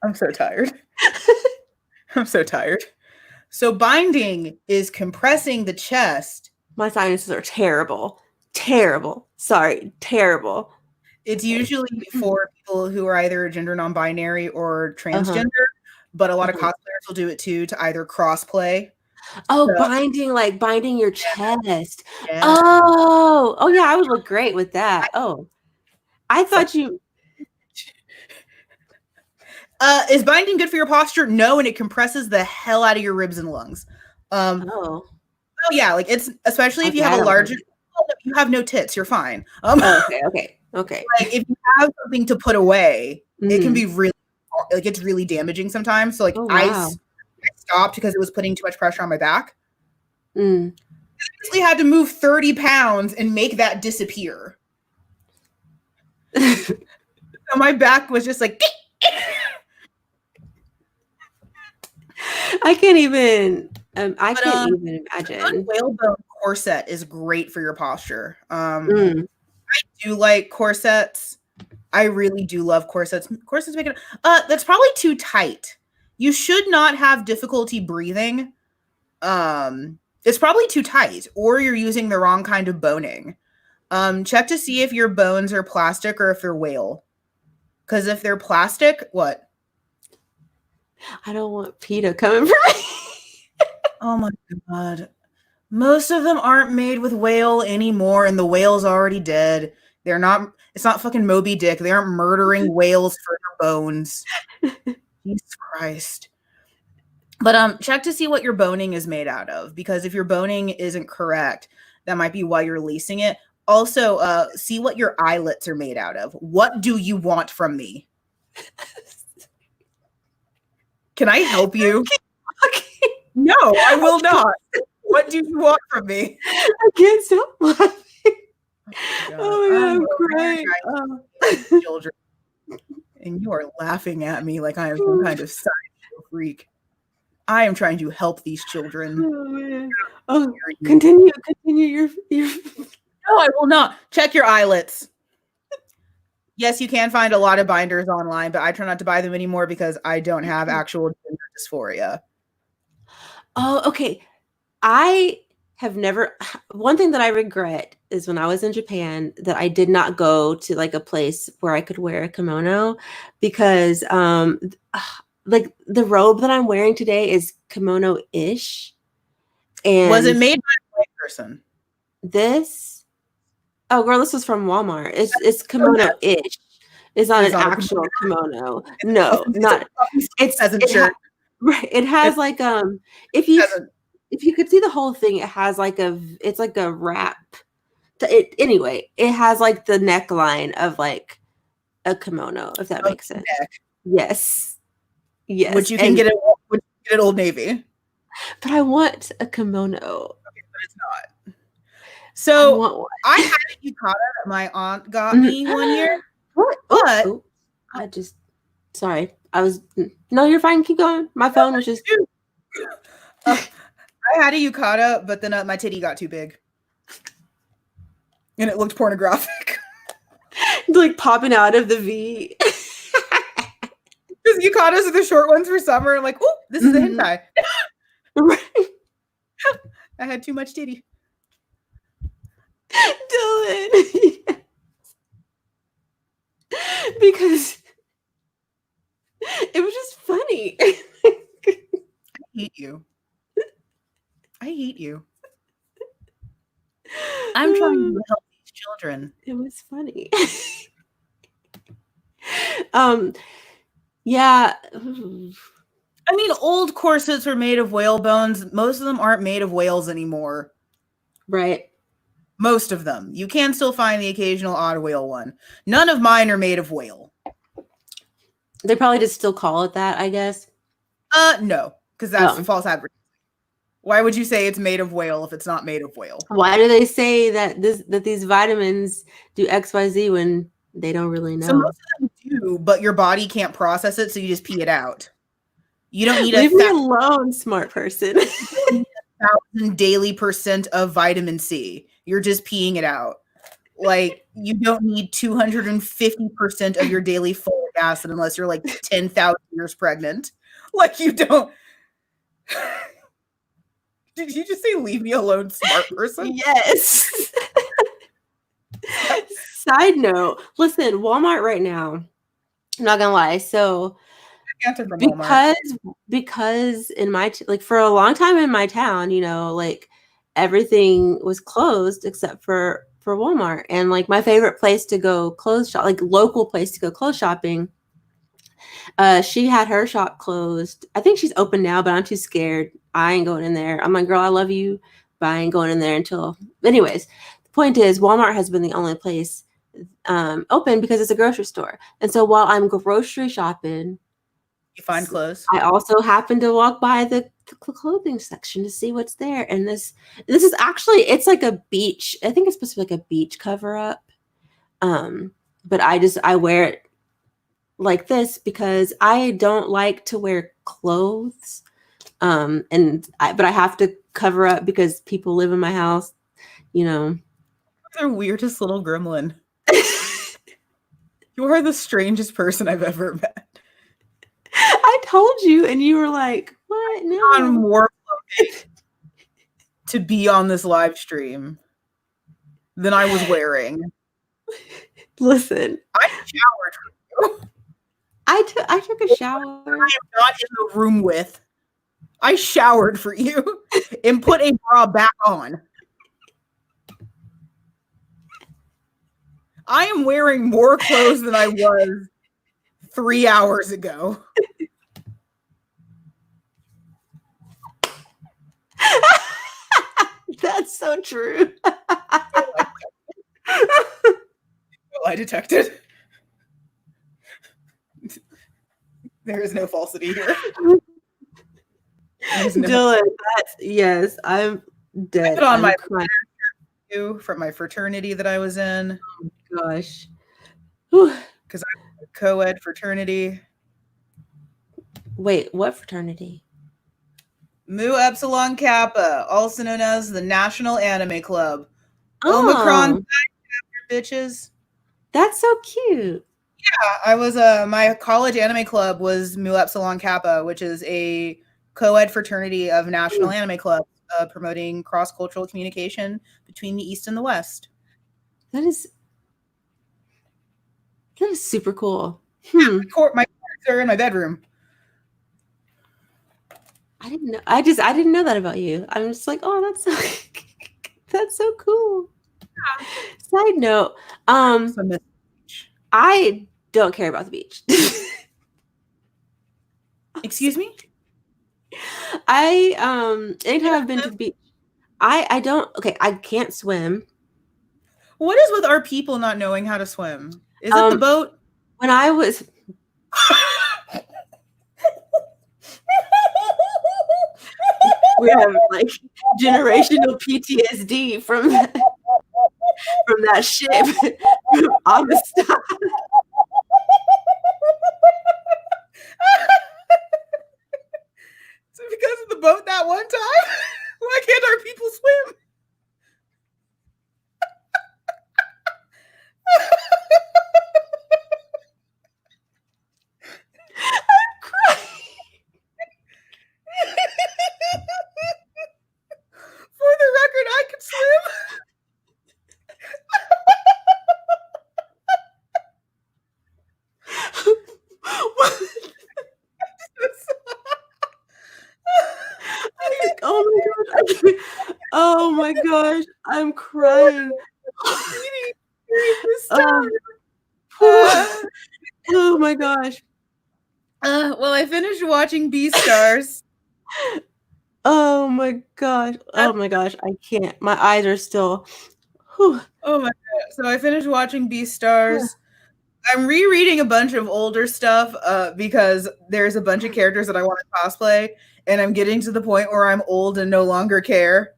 I'm so tired. I'm so tired. So binding is compressing the chest. My sinuses are terrible. Terrible. Sorry, terrible. It's usually for people who are either gender non-binary or transgender, but a lot of cosplayers will do it too to either crossplay. Oh, so, binding your chest. Yeah. Oh, yeah, I would look great with that. Oh, I thought you. Is binding good for your posture? No, and it compresses the hell out of your ribs and lungs. Oh yeah, like it's especially if you have a larger. You have no tits, you're fine. Okay. Like if you have something to put away, it can be really like it's really damaging sometimes. So like I stopped because it was putting too much pressure on my back. I basically had to move 30 pounds and make that disappear. So my back was just like. I can't even imagine. Whalebone corset is great for your posture. I do like corsets. I really do love corsets. Corsets make it. That's probably too tight. You should not have difficulty breathing. It's probably too tight, or you're using the wrong kind of boning. Check to see if your bones are plastic or if they're whale. Because if they're plastic, what? I don't want PETA coming for me. Oh my god. Most of them aren't made with whale anymore, and the whale's already dead. It's not fucking Moby Dick. They aren't murdering whales for their bones. Jesus Christ. But check to see what your boning is made out of, because if your boning isn't correct, that might be why you're leasing it. Also, see what your eyelets are made out of. What do you want from me? Can I help you? Okay. No, I will not. What do you want from me? I can't stop laughing. Oh my God, I'm crying. Children. And you are laughing at me like I am some kind of sideshow freak. I am trying to help these children. Oh man. Oh, continue your. No, I will not. Check your eyelets. Yes, you can find a lot of binders online, but I try not to buy them anymore because I don't have actual gender dysphoria. Oh, okay. I have never. One thing that I regret is when I was in Japan that I did not go to like a place where I could wear a kimono, because like the robe that I'm wearing today is kimono-ish. And was it made by a white person? This, oh girl, this was from Walmart. It's kimono-ish. It's not an actual kimono. No, not it's peasant shirt. Right. It has like if you could see the whole thing, it has like it's like a wrap. Anyway, it has like the neckline of like a kimono, if that makes sense. Neck. Yes. Yes. Which you can get at Old Navy. But I want a kimono. Okay, but it's not. So I had a yukata that my aunt got me one year. What? But sorry. No, you're fine. Keep going. My phone was just. I had a yukata, but then my titty got too big. And it looked pornographic. Like popping out of the V. Because yukatas are the short ones for summer. I'm like, oh, this is a hentai. Right. I had too much titty. Dylan. Because it was just funny. I hate you. I hate you. I'm trying to help these children. It was funny. Yeah. I mean, old corsets were made of whale bones. Most of them aren't made of whales anymore. Right. Most of them. You can still find the occasional odd whale one. None of mine are made of whale. They probably just still call it that, I guess. No, because that's false advertising. Why would you say it's made of whale if it's not made of whale? Why do they say that these vitamins do XYZ when they don't really know? So most of them do, but your body can't process it, so you just pee it out. You don't need Leave me alone, smart person. 1,000 daily % of vitamin C. You're just peeing it out. Like, you don't need 250% of your daily folic acid unless you're like 10,000 years pregnant. Like, you don't. Did you just say leave me alone, smart person? Yes. Side note, listen, Walmart right now, I'm not gonna lie. So because in my like for a long time in my town, you know, like everything was closed except for Walmart. And like my favorite place to go clothes shop, like local place to go clothes shopping, she had her shop closed. I think she's open now, but I'm too scared. I ain't going in there. I'm like, girl, I love you, but I ain't going in there until. Anyways, the point is, Walmart has been the only place open because it's a grocery store. And so while I'm grocery shopping, you find clothes. I also happen to walk by the clothing section to see what's there. And this is actually, it's like a beach. I think it's supposed to be like a beach cover up. But I wear it like this because I don't like to wear clothes. But I have to cover up because people live in my house, you know. You're the weirdest little gremlin. You are the strangest person I've ever met. I told you, and you were like, what? No. I'm more to be on this live stream than I was wearing. Listen. I showered for you. I took a shower. I am not in the room with. I showered for you and put a bra back on. I am wearing more clothes than I was 3 hours ago. That's so true. I detected. There is no falsity here. Dylan, yes, I'm dead. I put on my from my fraternity that I was in. Oh my gosh. Because I'm a co-ed fraternity. Wait, what fraternity? Mu Epsilon Kappa, also known as the National Anime Club. Omicron bitches. That's so cute. Yeah, I was my college anime club was Mu Epsilon Kappa, which is a co-ed fraternity of national anime clubs promoting cross-cultural communication between the East and the West. That is super cool. Yeah, my cards are in my bedroom. I didn't know. I didn't know that about you. I'm just like, oh, that's so that's so cool. Yeah. Side note, I don't care about the beach. Excuse me? Anytime I've been to the beach, I don't, okay, I can't swim. What is with our people not knowing how to swim? Is it the boat? When I was we have like generational PTSD from that ship on the stop. So because of the boat that one time? Why can't our people swim? I'm crying. For the record, I could swim. Oh my gosh, I'm crying. Oh my gosh. Well, I finished watching Beastars. Oh my gosh. Oh my gosh. I can't. My eyes are still. Whew. Oh my god. So I finished watching Beastars. I'm rereading a bunch of older stuff because there's a bunch of characters that I want to cosplay, and I'm getting to the point where I'm old and no longer care.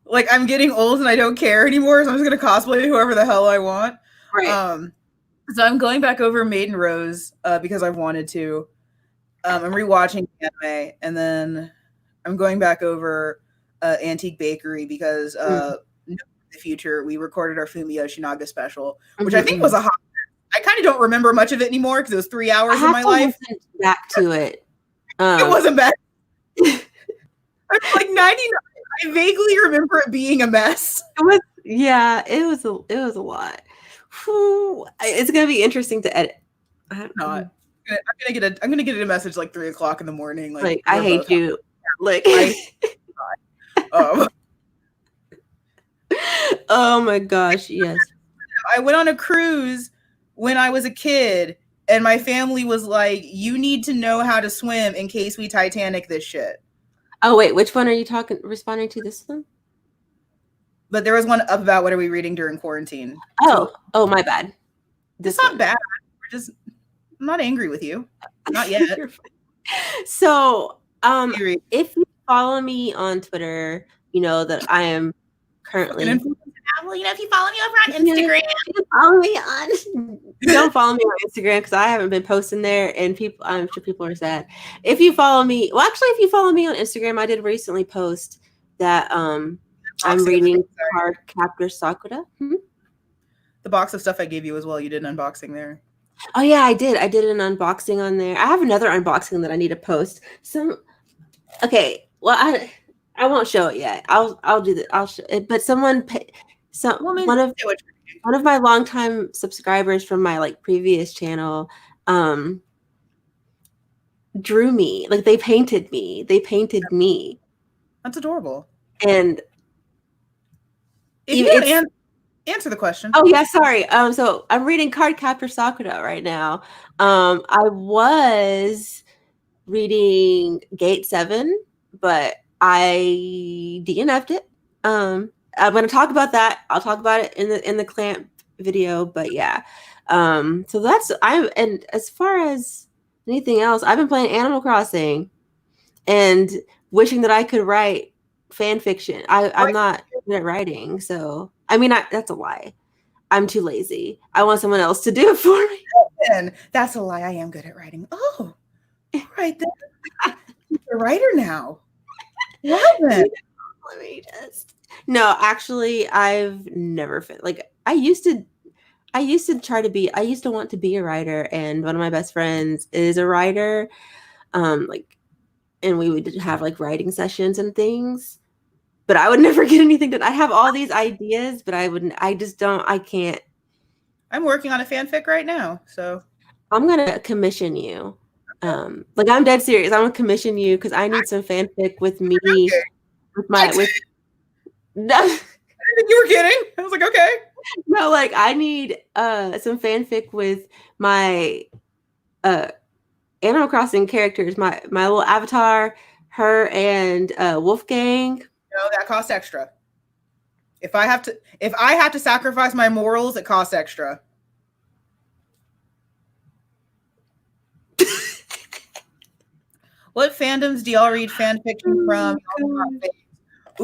Like, I'm getting old and I don't care anymore, so I'm just gonna cosplay whoever the hell I want. Right. So I'm going back over Maiden Rose because I've wanted to. I'm rewatching anime, and then I'm going back over Antique Bakery because in the future we recorded our Fumi Yoshinaga special, which I think was a hot. I kind of don't remember much of it anymore because it was 3 hours of my life. Back to it. It wasn't bad. I'm like 99. I vaguely remember it being a mess. It was, yeah, it was a lot. Whew. It's gonna be interesting to edit. I'm gonna get a message like 3 o'clock in the morning. Like I hate you. Like oh my gosh, yes. I went on a cruise when I was a kid, and my family was like, "You need to know how to swim in case we Titanic this shit." Oh wait, which one are you responding to? This one? But there was one up about what are we reading during quarantine. Oh, my bad. This is not bad. I'm not angry with you. Not yet. So, if you follow me on Twitter, you know that I am currently. Well, if you follow me over on Instagram, don't follow me on Instagram because I haven't been posting there, and I'm sure people are sad. If you follow me, if you follow me on Instagram, I did recently post that I'm reading Card Captor Sakura. The box of stuff I gave you as well. You did an unboxing there. Oh yeah, I did. I did an unboxing on there. I have another unboxing that I need to post. Okay. Well, I won't show it yet. I'll do that. I'll show it. But someone one of my longtime subscribers from my previous channel drew me. Like they painted me. That's adorable. And if you don't answer the question. Oh yeah, sorry. So I'm reading Card Captor Sakura right now. I was reading Gate 7, but I DNF'd it. I'm going to talk about that. I'll talk about it in the clamp video, but yeah. So and as far as anything else, I've been playing Animal Crossing and wishing that I could write fan fiction. I'm not good at writing, so I mean that's a lie. I'm too lazy. I want someone else to do it for me. And that's a lie. I am good at writing. Oh, all right then. You're a writer now. Why then? Let me just. No, actually, I've never I used to want to be a writer, and one of my best friends is a writer. And we would have writing sessions and things. But I would never get anything done. I have all these ideas, but I can't. I'm working on a fanfic right now, so I'm gonna commission you. Like I'm dead serious. I'm gonna commission you because I need some fanfic with me with no. I didn't think you were kidding. I was like, okay. No, like I need some fanfic with my Animal Crossing characters, my little avatar, her and Wolfgang. No, that costs extra. If I have to sacrifice my morals, it costs extra. What fandoms do y'all read fan fiction from?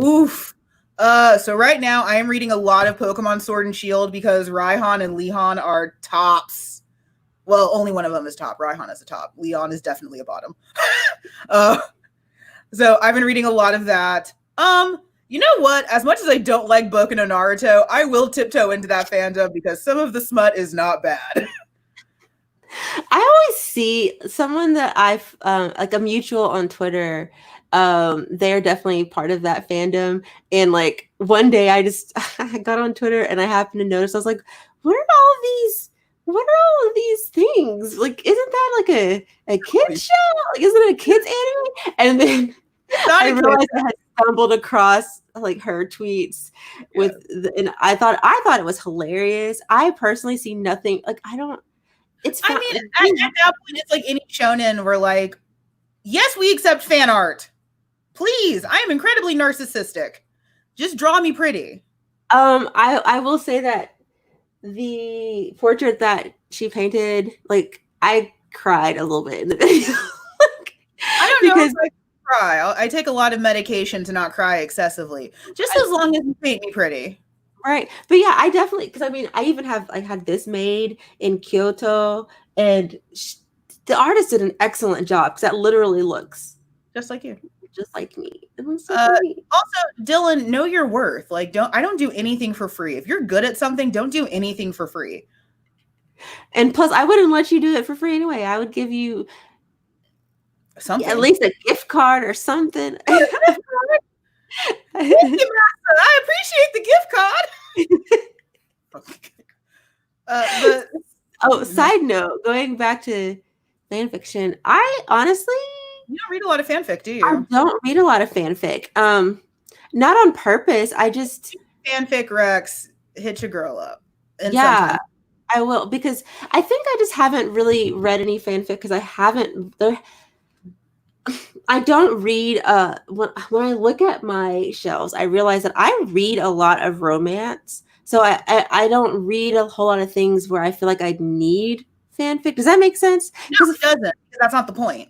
Oof. So right now I am reading a lot of Pokemon Sword and Shield because Raihan and Leon are tops. Well, only one of them is top. Raihan is a top. Leon is definitely a bottom. So I've been reading a lot of that. You know what? As much as I don't like Boku no Naruto, I will tiptoe into that fandom because some of the smut is not bad. I always see someone that I've like a mutual on Twitter. They're definitely part of that fandom. And like one day I got on Twitter and I happened to notice, I was like, what are all of these things? Like, isn't that like a kid's show? Like, isn't it a kid's anime? And then I realized I had stumbled across like her tweets and I thought it was hilarious. I personally see nothing like it's fine. I mean, at that point, it's like any shonen where like, yes, we accept fan art. Please, I am incredibly narcissistic. Just draw me pretty. I will say that the portrait that she painted, like I cried a little bit in the video. I don't know if I cry. I take a lot of medication to not cry excessively. Just as long as you paint me pretty. Right. But yeah, I definitely, because I mean, I had this made in Kyoto and the artist did an excellent job because that literally looks just like you. Just like me. It looks so pretty. Also, Dylan, know your worth. Like, I don't do anything for free. If you're good at something, don't do anything for free. And plus, I wouldn't let you do it for free anyway. I would give you something, at least a gift card or something. Thank you, Master. I appreciate the gift card. Side note, going back to fan fiction, I honestly, you don't read a lot of fanfic, do you? I don't read a lot of fanfic. Not on purpose. I just fanfic Rex hit your girl up. And yeah, sometimes I will, because I think I just haven't really read any fanfic because I don't read when I look at my shelves, I realize that I read a lot of romance. So I don't read a whole lot of things where I feel like I need fanfic. Does that make sense? No, it doesn't. That's not the point.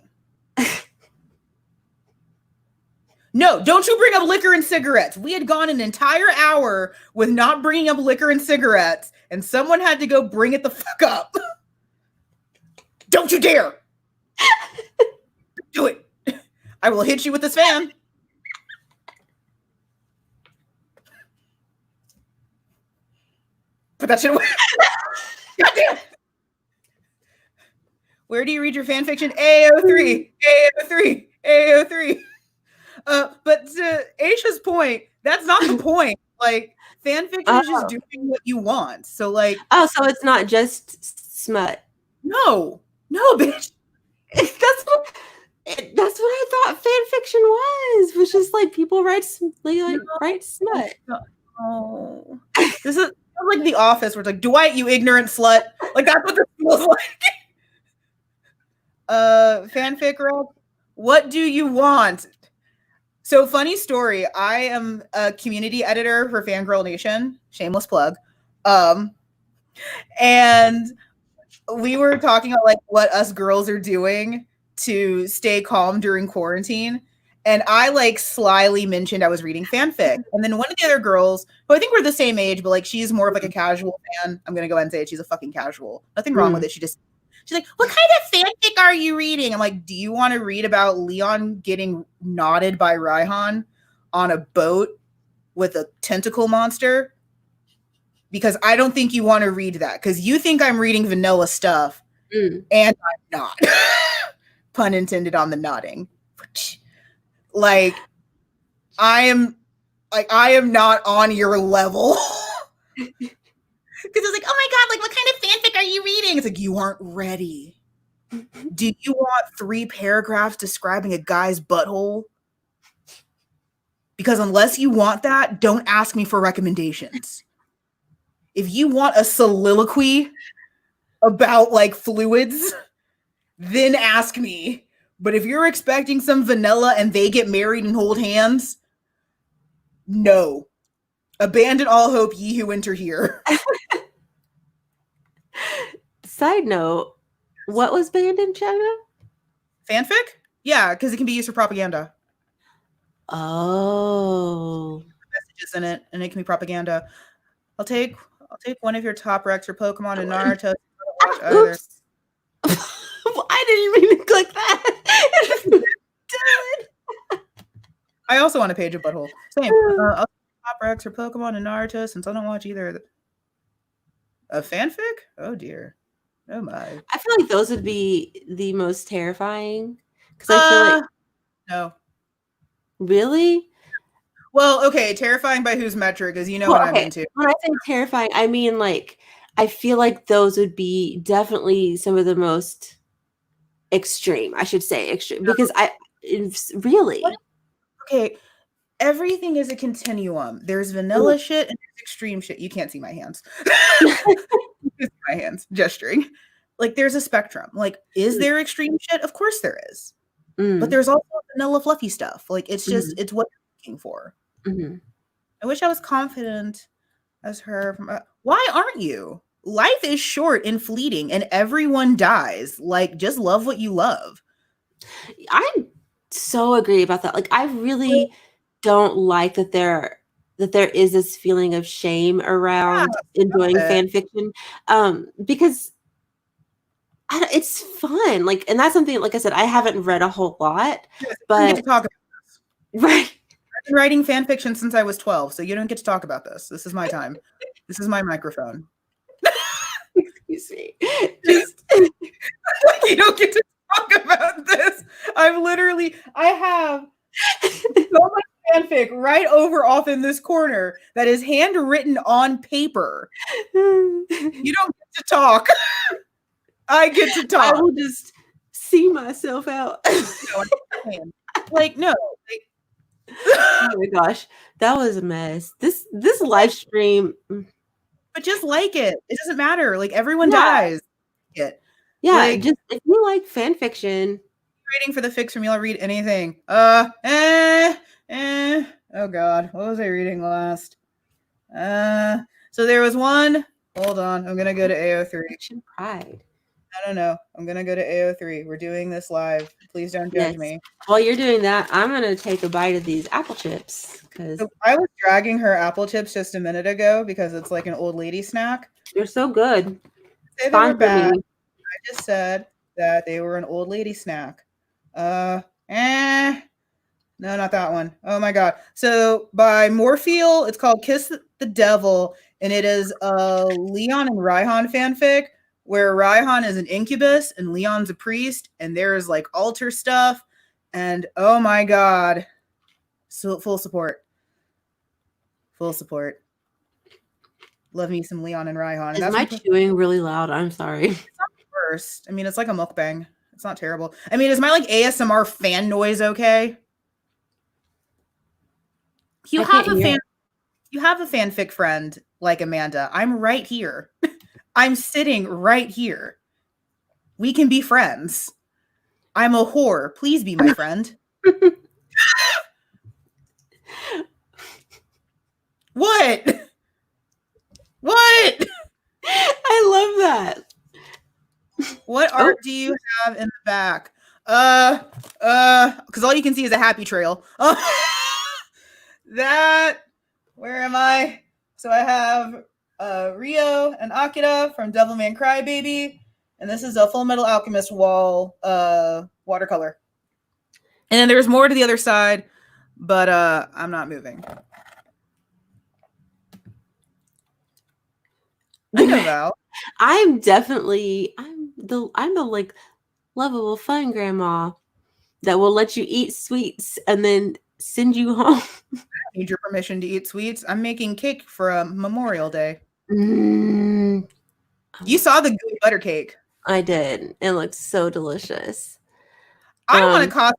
No, don't you bring up liquor and cigarettes. We had gone an entire hour with not bringing up liquor and cigarettes, and someone had to go bring it the fuck up. Don't you dare. Do it. I will hit you with this fan. Put that shit away. Goddamn. Where do you read your fan fiction? AO3. AO3. AO3. But to Aisha's point, that's not the point. Like, fan fiction is just doing what you want. So like, so it's not just smut. No, bitch. That's what I thought fan fiction was just like people write smut. Oh, this is like The Office, where it's like, Dwight, you ignorant slut. Like that's what this feels like. Fanfic, Rob. What do you want? So funny story. I am a community editor for Fangirl Nation. Shameless plug. And we were talking about like what us girls are doing to stay calm during quarantine. And I like slyly mentioned I was reading fanfic. And then one of the other girls, who I think we're the same age, but like she's more of like a casual fan. I'm gonna go ahead and say it. She's a fucking casual. Nothing wrong with it. She's like, what kind of fanfic are you reading? I'm like, do you want to read about Leon getting knotted by Raihan on a boat with a tentacle monster? Because I don't think you want to read that. Because you think I'm reading vanilla stuff. And I'm not. Pun intended on the nodding. Like, I am not on your level. Because it's like, oh my God, like, what kind of fanfic are you reading? It's like, you aren't ready. Do you want 3 paragraphs describing a guy's butthole? Because unless you want that, don't ask me for recommendations. If you want a soliloquy about like fluids, then ask me. But if you're expecting some vanilla and they get married and hold hands, no. Abandon all hope, ye who enter here. Side note, what was banned in China? Fanfic? Yeah, because it can be used for propaganda. Oh. Messages in it, and it can be propaganda. I'll take one of your top recs or Pokemon and Naruto. Oops. I didn't mean to click that. I also want a page of butthole. Same. I'll top recs or Pokemon and Naruto since I don't watch either. A fanfic? Oh dear. Oh my. I feel like those would be the most terrifying because I feel like no. Really? Well, okay, terrifying by whose metric? Because you know what I'm into. When I say terrifying, I mean like I feel like those would be definitely some of the most extreme. I should say extreme because it's really okay. Everything is a continuum. There's vanilla shit and there's extreme shit. You can't see my hands. My hands gesturing. Like there's a spectrum. Like, is there extreme shit? Of course there is. But there's also vanilla fluffy stuff. Like it's just it's what you're looking for. I wish I was confident as her. Why aren't you? Life is short and fleeting, and everyone dies. Like, just love what you love. I so agree about that. Like, I really don't like that there is this feeling of shame around enjoying fan fiction, because it's fun. Like, and that's something. Like I said, I haven't read a whole lot, but we get to talk about this. Right. I've been writing fan fiction since I was 12, so you don't get to talk about this. This is my time. This is my microphone. Excuse me. You don't get to talk about this. I have so much fanfic right over off in this corner that is handwritten on paper. You don't get to talk. I get to talk. I will just see myself out. Like, no. Oh my gosh, that was a mess. This live stream. But just like it. It doesn't matter. Like everyone dies. Yeah, like, just if you like fan fiction. Waiting for the fix from you, I'll read anything. Oh god, what was I reading last? So there was one. Hold on, I'm gonna go to AO3. Pride. I don't know. I'm gonna go to AO3. We're doing this live. Please don't judge me. While you're doing that, I'm gonna take a bite of these apple chips because I was dragging her apple chips just a minute ago because it's like an old lady snack. They're so good. Say they were bad. I just said that they were an old lady snack. No, not that one. Oh my god. So by Morpheal, it's called Kiss the Devil, and it is a Leon and Raihan fanfic where Raihan is an incubus and Leon's a priest, and there's like altar stuff, and oh my god. So full support. Full support. Love me some Leon and Raihan. Is my chewing really loud? I'm sorry. It's not the worst. I mean, it's like a mukbang. It's not terrible. I mean, is my like ASMR fan noise okay? You have a fanfic friend like Amanda. I'm right here. I'm sitting right here. We can be friends. I'm a whore. Please be my friend. What? What? I love that. What art do you have in the back? Because all you can see is a happy trail. Where am I? So I have Rio and Akira from Devilman Crybaby, and this is a Full Metal Alchemist wall watercolor. And then there's more to the other side, but I'm not moving. I know Val. I'm the like lovable fun grandma that will let you eat sweets and then send you home. I need your permission to eat sweets. I'm making cake for Memorial Day. You saw the gooey butter cake. I did. It looked so delicious. I want to cosplay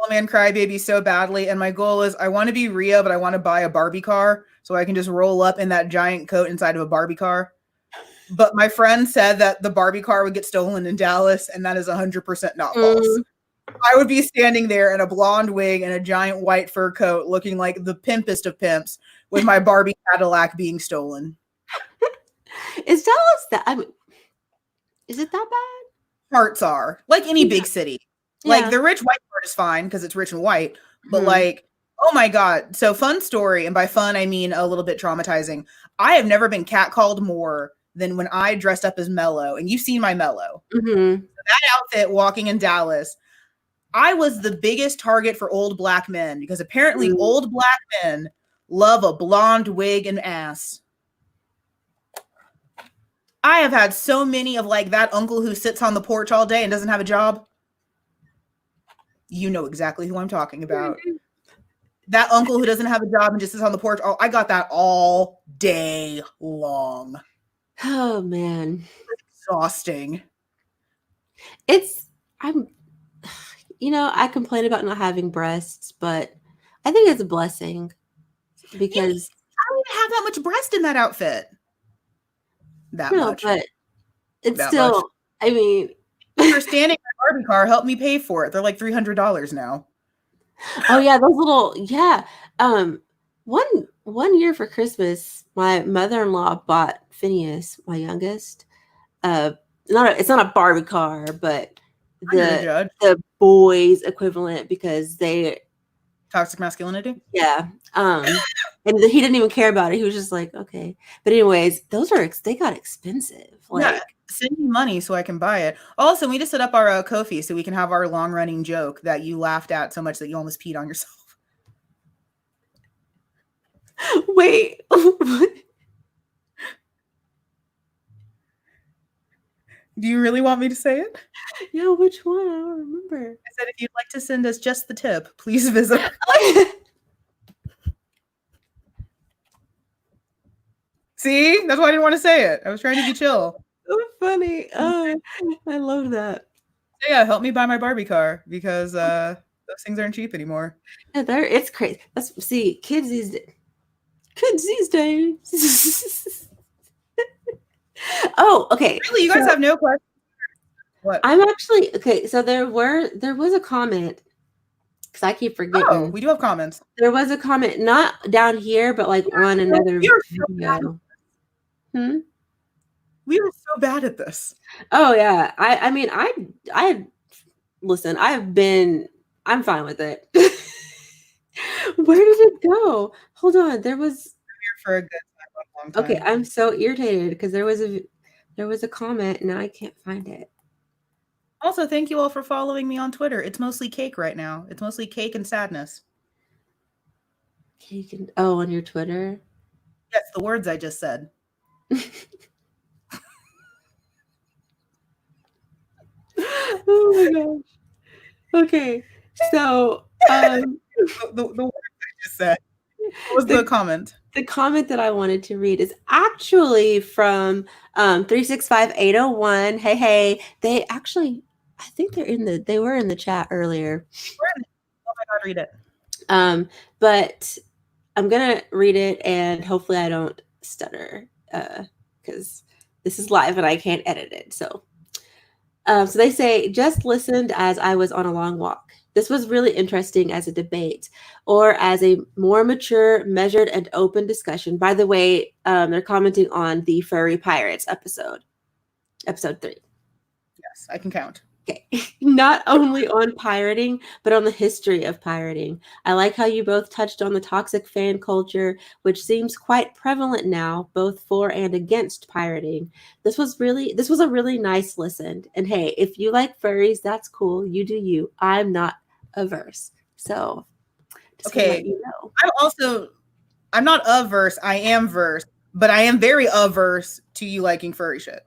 Devilman Crybaby so badly, and my goal is I want to be Rhea, but I want to buy a Barbie car so I can just roll up in that giant coat inside of a Barbie car. But my friend said that the Barbie car would get stolen in Dallas, and that is 100% not false. I would be standing there in a blonde wig and a giant white fur coat looking like the pimpest of pimps with my Barbie Cadillac being stolen. Is Dallas that? I mean, is it that bad? Parts are. Like any big city. Like the rich white part is fine because it's rich and white. But like, oh my God. So fun story. And by fun, I mean a little bit traumatizing. I have never been catcalled more than when I dressed up as Mello. And you've seen my Mello. So that outfit walking in Dallas, I was the biggest target for old black men because apparently old black men love a blonde wig and ass. I have had so many of like that uncle who sits on the porch all day and doesn't have a job. You know exactly who I'm talking about. That uncle who doesn't have a job and just sits on the porch. Oh, I got that all day long. Oh man. It's exhausting. I complain about not having breasts, but I think it's a blessing because I don't even have that much breast in that outfit. Much. But it's that still much. I mean, you're standing in a Barbie car, help me pay for it. They're like $300 now. Oh yeah, those little one year for Christmas, my mother-in-law bought Phineas, my youngest. It's not a Barbie car, but the boys equivalent because they toxic masculinity. Yeah. And he didn't even care about it. He was just like, okay. But anyways, they got expensive. Like, send me money so I can buy it. Also, we need to set up our Ko-fi so we can have our long running joke that you laughed at so much that you almost peed on yourself. Wait. Do you really want me to say it? Yeah, which one? I don't remember. I said, if you'd like to send us just the tip, please visit. See? That's why I didn't want to say it. I was trying to be chill. So funny. Oh, I love that. So yeah, help me buy my Barbie car because those things aren't cheap anymore. Yeah, it's crazy. Kids these days. Oh, okay. Really, you guys have no questions? What? I'm actually okay. So there was a comment because I keep forgetting. Oh, we do have comments. There was a comment, not down here, but like on another video. We were so bad at this. Oh yeah. I mean, listen, I'm fine with it. Where did it go? Hold on. There was for a good long time. Okay, I'm so irritated because there was a comment and now I can't find it. Also, thank you all for following me on Twitter. It's mostly cake right now. It's mostly cake and sadness. Cake and on your Twitter? Yes, the words I just said. Oh my gosh. Okay. So the words I just said. What was the comment? The comment that I wanted to read is actually from 365801. Hey. They actually, I think they were in the chat earlier. Oh my God, read it. But I'm gonna read it and hopefully I don't stutter because this is live and I can't edit it. So they say, just listened as I was on a long walk. This was really interesting as a debate or as a more mature, measured, and open discussion. By the way, they're commenting on the Furry Pirates episode 3. Yes, I can count. Okay. Not only on pirating, but on the history of pirating. I like how you both touched on the toxic fan culture, which seems quite prevalent now, both for and against pirating. This was a really nice listen. And hey, if you like furries, that's cool. You do you. I'm not averse. So just okay. let you know. I'm not averse. I am verse, but I am very averse to you liking furry shit.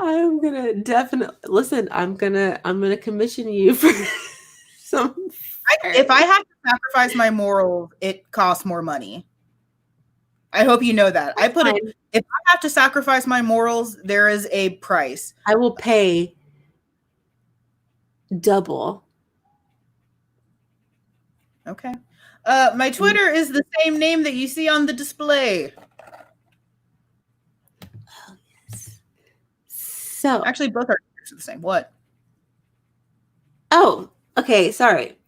I'm gonna definitely listen. I'm gonna commission you for some. If I have to sacrifice my morals, it costs more money. I hope you know that. That's fine. If I have to sacrifice my morals, there is a price. I will pay double. Okay. My Twitter is the same name that you see on the display. Oh, yes. So actually, both are the same. What? Oh, okay. Sorry.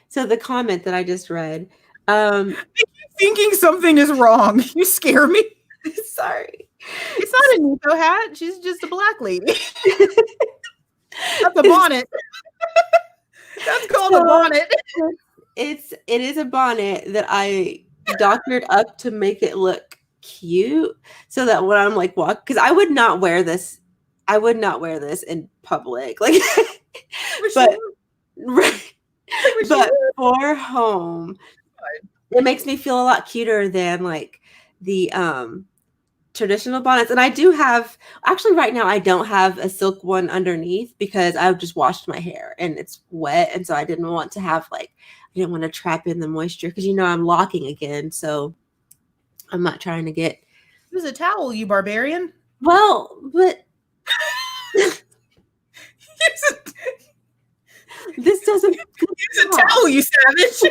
So the comment that I just read. I keep thinking something is wrong. You scare me. Sorry. It's not a Nico hat. She's just a black lady. That's a bonnet. That's called a bonnet. It is a bonnet that I doctored up to make it look cute, so that when I'm like because I would not wear this. I would not wear this in public, like. But right, but for home, it makes me feel a lot cuter than like the traditional bonnets. And I do have, actually right now I don't have a silk one underneath because I've just washed my hair and it's wet, and so I didn't want to have I didn't want to trap in the moisture because I'm locking again, so I'm not trying to get. Use a towel, you barbarian. Well, but this doesn't use a towel, you savage.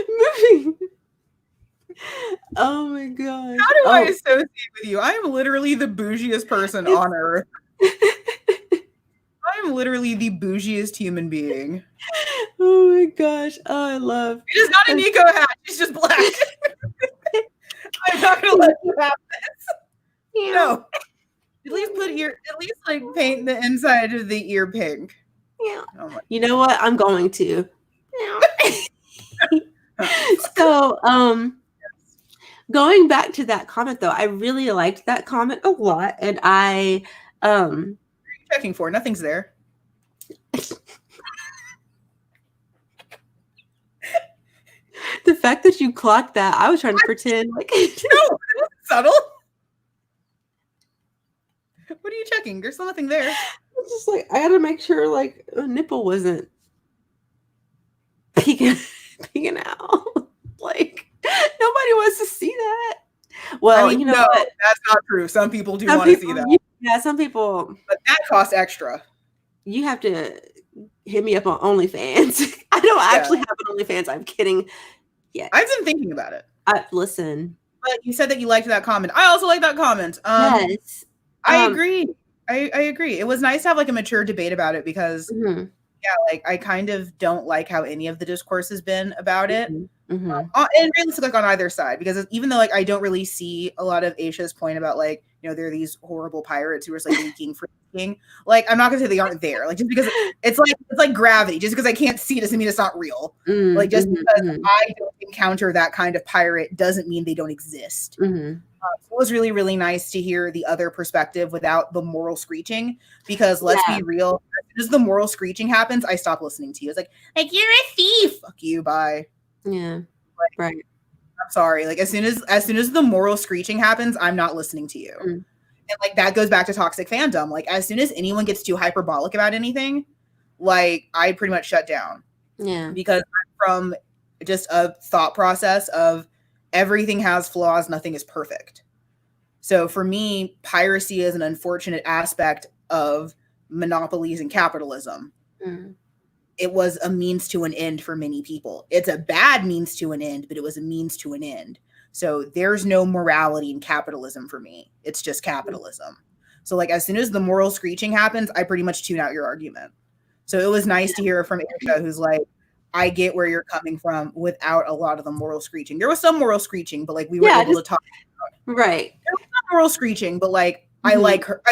Moving. Oh my gosh. How do I associate with you? I am literally the bougiest person on earth. I am literally the bougiest human being. Oh my gosh. Oh, I love. It is not a Nico hat. She's just black. I'm not gonna let you have this. Yeah. No. At least paint the inside of the ear pink. Yeah. Oh, you know what? I'm going to. So, going back to that comment though, I really liked that comment a lot, and I what are you checking for? Nothing's there. The fact that you clocked that, I was trying to pretend like no, it wasn't subtle. What are you checking? There's nothing there. It's just I had to make sure a nipple wasn't peeking out. Nobody wants to see that. Well, I mean, no, what? That's not true. Some people do want to see that. Yeah, some people. But that costs extra. You have to hit me up on OnlyFans. I don't actually have an OnlyFans. I'm kidding. Yeah, I've been thinking about it. Listen. But you said that you liked that comment. I also like that comment. Yes. I agree. I agree. It was nice to have a mature debate about it because, I kind of don't like how any of the discourse has been about it. And realistically, on either side, because even though I don't really see a lot of Aisha's point about there are these horrible pirates who are leaking for leaking. I'm not gonna say they aren't there. Just because it's like gravity. Just because I can't see it doesn't mean it's not real. Just because I don't encounter that kind of pirate doesn't mean they don't exist. So it was really, really nice to hear the other perspective without the moral screeching. Because let's be real, as soon as the moral screeching happens, I stop listening to you. It's like you're a thief. Fuck you. Bye. Yeah. Right. I'm sorry. As soon as the moral screeching happens, I'm not listening to you. And that goes back to toxic fandom. As soon as anyone gets too hyperbolic about anything, I pretty much shut down. Yeah. Because I'm from just a thought process of everything has flaws, nothing is perfect. So for me, piracy is an unfortunate aspect of monopolies and capitalism. It was a means to an end for many people. It's a bad means to an end, but it was a means to an end. So there's no morality in capitalism for me. It's just capitalism. So as soon as the moral screeching happens, I pretty much tune out your argument. So it was nice to hear from Erica, who's I get where you're coming from without a lot of the moral screeching. There was some moral screeching, but we were able to talk about it. Right. There was some moral screeching, but I like her,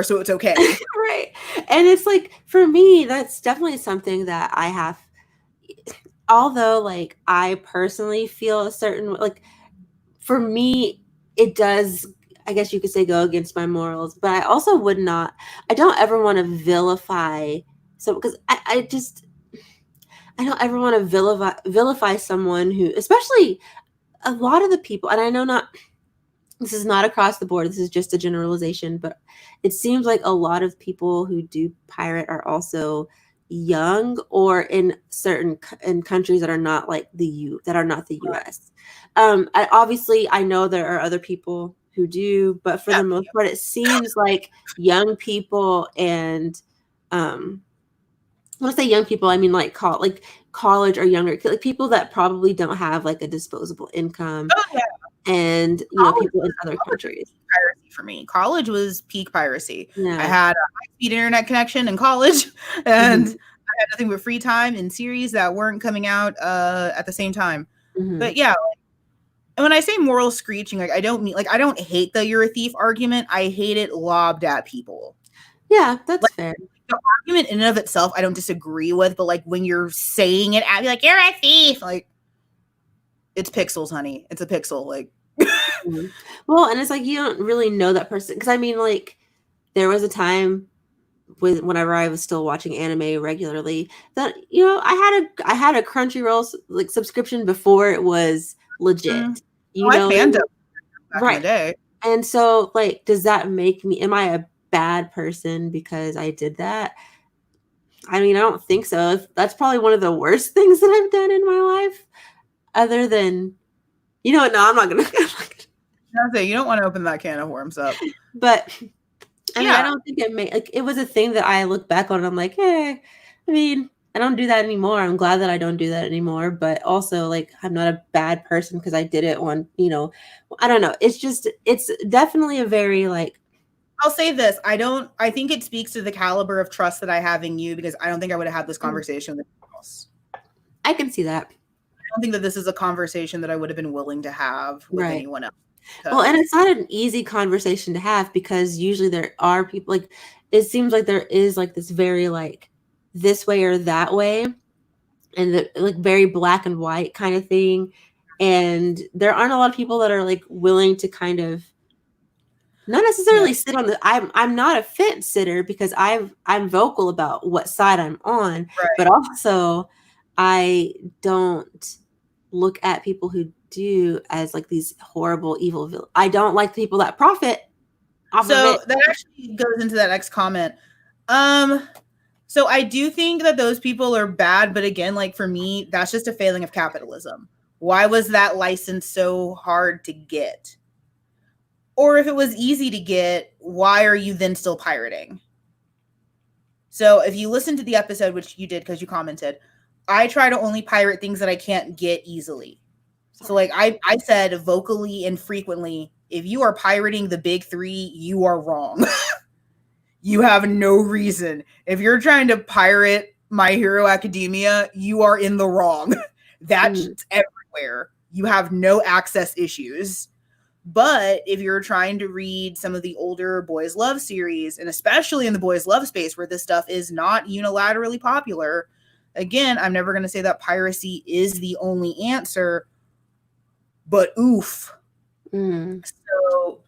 so it's okay. Right. And it's for me, that's definitely something that I have, although I personally feel a certain, for me, it does, I guess you could say, go against my morals, but I also I don't ever want to vilify. So, because I don't ever want to vilify someone who, especially a lot of the people, and I know this is not across the board, this is just a generalization, but it seems like a lot of people who do pirate are also young or in in countries that are not like the US. Obviously I know there are other people who do, but for the most part it seems like young people and when I say young people, I mean like college or younger, like people that probably don't have like a disposable income, Oh yeah. and people in other countries. Piracy for me. College was peak piracy. Yeah. I had a high-speed internet connection in college, and I had nothing but free time and series that weren't coming out at the same time. But yeah, and when I say moral screeching, like I don't mean like I don't hate the "you're a thief" argument. I hate it lobbed at people. Yeah, that's fair. The argument in and of itself, I don't disagree with, but like when you're saying it at me, like you're a thief, like it's pixels, honey. It's a pixel, like. Well, and it's like you don't really know that person, because I mean, like there was a time whenever I was still watching anime regularly that I had a Crunchyroll like subscription before it was legit. I fandom back in the day. And so like, does that make me? Am I a bad person because I did that? I mean, I don't think so. That's probably one of the worst things that I've done in my life, other than, no, I'm not gonna. You don't want to open that can of worms up. But I mean, I don't think it was a thing that I look back on and I'm like, hey, I mean, I don't do that anymore. I'm glad that I don't do that anymore. But also, like, I'm not a bad person because I did it on, I don't know. It's definitely a very like. I'll say this. I think it speaks to the caliber of trust that I have in you, because I don't think I would have had this conversation with anyone else. I can see that. I don't think that this is a conversation that I would have been willing to have with anyone else. Well, and it's not an easy conversation to have, because usually there are people, like, it seems like there is like this very like this way or that way, and like very black and white kind of thing. And there aren't a lot of people that are like willing to kind of not necessarily sit on the. I'm not a fence sitter, because I'm vocal about what side I'm on, but also I don't look at people who do as like these horrible evil villains. I don't like people that profit off of it. That actually goes into that next comment. So I do think that those people are bad, but again, like for me, that's just a failing of capitalism. Why was that license so hard to get? Or if it was easy to get, why are you then still pirating? So if you listen to the episode, which you did because you commented, I try to only pirate things that I can't get easily. So like I said vocally and frequently, if you are pirating the big three, you are wrong. You have no reason. If you're trying to pirate My Hero Academia, you are in the wrong. That's everywhere. You have no access issues. But if you're trying to read some of the older boys love series, and especially in the boys love space where this stuff is not unilaterally popular, again, I'm never going to say that piracy is the only answer, but oof. So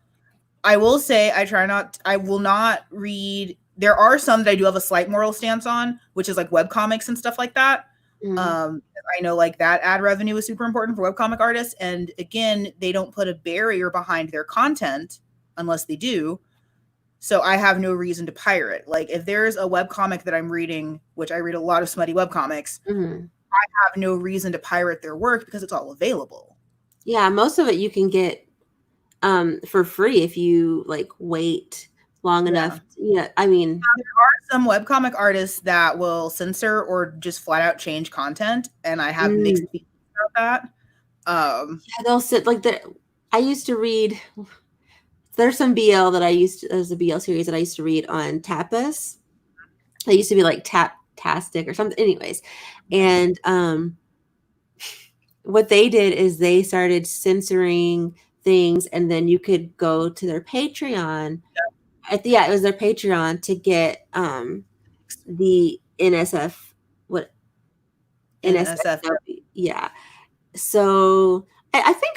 I will say I will not read. There are some that I do have a slight moral stance on, which is like webcomics and stuff like that. I know like that ad revenue is super important for webcomic artists. And again, they don't put a barrier behind their content unless they do. So I have no reason to pirate. Like if there's a webcomic that I'm reading, which I read a lot of smutty webcomics, I have no reason to pirate their work because it's all available. Yeah, most of it you can get for free if you like wait long enough. Yeah, I mean, there are some webcomic artists that will censor or just flat out change content, and I have mixed feelings about that. Yeah, they'll sit like there. I used to read. There's some BL that there's a BL series that I used to read on Tapas. They used to be like Taptastic or something. Anyways, and what they did is they started censoring things, and then you could go to their Patreon. It was their Patreon to get the NSF NSF. Yeah. So I think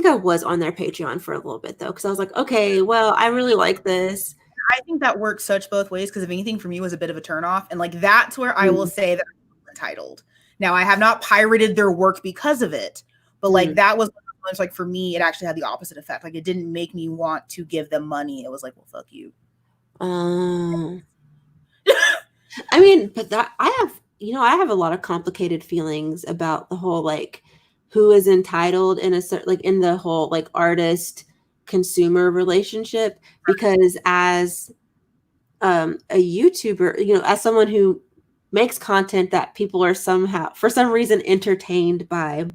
I was on their Patreon for a little bit though, because I was like, okay, well, I really like this. I think that works such both ways, because if anything for me was a bit of a turnoff, and like that's where I will say that I'm entitled. Now I have not pirated their work because of it, but like that was like for me, it actually had the opposite effect. Like it didn't make me want to give them money. It was like, well, fuck you. I mean, but that I have a lot of complicated feelings about the whole like who is entitled in a certain like in the whole like artist consumer relationship because as a YouTuber, as someone who makes content that people are somehow for some reason entertained by,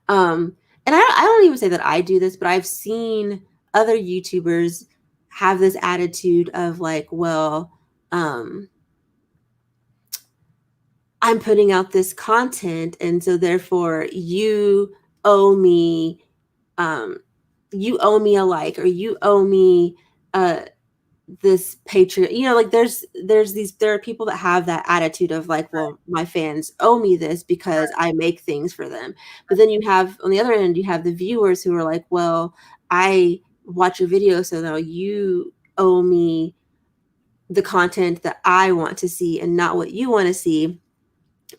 and I don't even say that I do this, but I've seen other YouTubers have this attitude of like, well, I'm putting out this content, and so therefore owe me, you owe me a like, or you owe me this Patreon. Like there are people that have that attitude of like, well, my fans owe me this because I make things for them. But then you have on the other end, you have the viewers who are like, well, I watch your video, so now you owe me the content that I want to see and not what you want to see.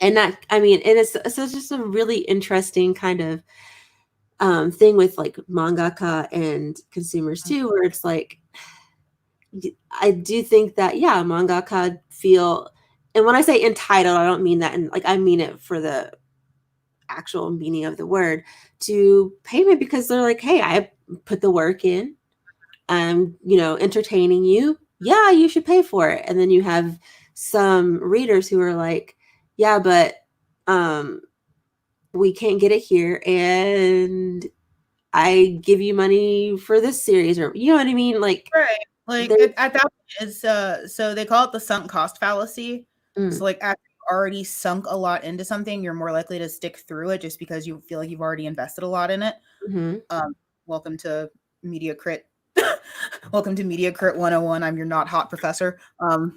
And that, I mean, and it's just a really interesting kind of thing with like mangaka and consumers too, where it's like, I do think that, yeah, mangaka feel, and when I say entitled, I don't mean that, and like I mean it for the actual meaning of the word, to payment because they're like, hey, I put the work in, I'm entertaining you, yeah, you should pay for it. And then you have some readers who are like, yeah, but we can't get it here, and I give you money for this series, or you know what I mean, like right. Like at that point, it's so they call it the sunk cost fallacy. So like after you've already sunk a lot into something, you're more likely to stick through it just because you feel like you've already invested a lot in it. Welcome to Media Crit. Welcome to Media Crit 101. I'm your not hot professor. I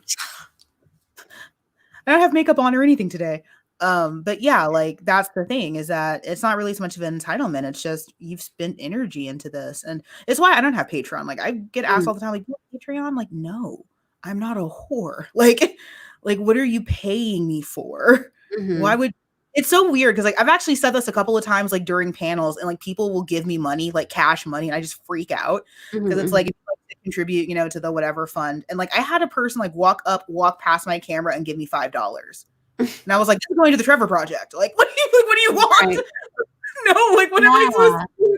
don't have makeup on or anything today. But yeah, like that's the thing, is that it's not really so much of an entitlement. It's just you've spent energy into this. And it's why I don't have Patreon. Like I get asked all the time, like, Patreon? I'm like, no, I'm not a whore. Like what are you paying me for? Why would it's so weird because like I've actually said this a couple of times like during panels, and like people will give me money, like cash money, and I just freak out because it's like, if you like to contribute, to the whatever fund. And like I had a person like walk past my camera and give me $5. And I was like, this is going to the Trevor Project. Like, what do you want? Right. No, like what am I supposed to do?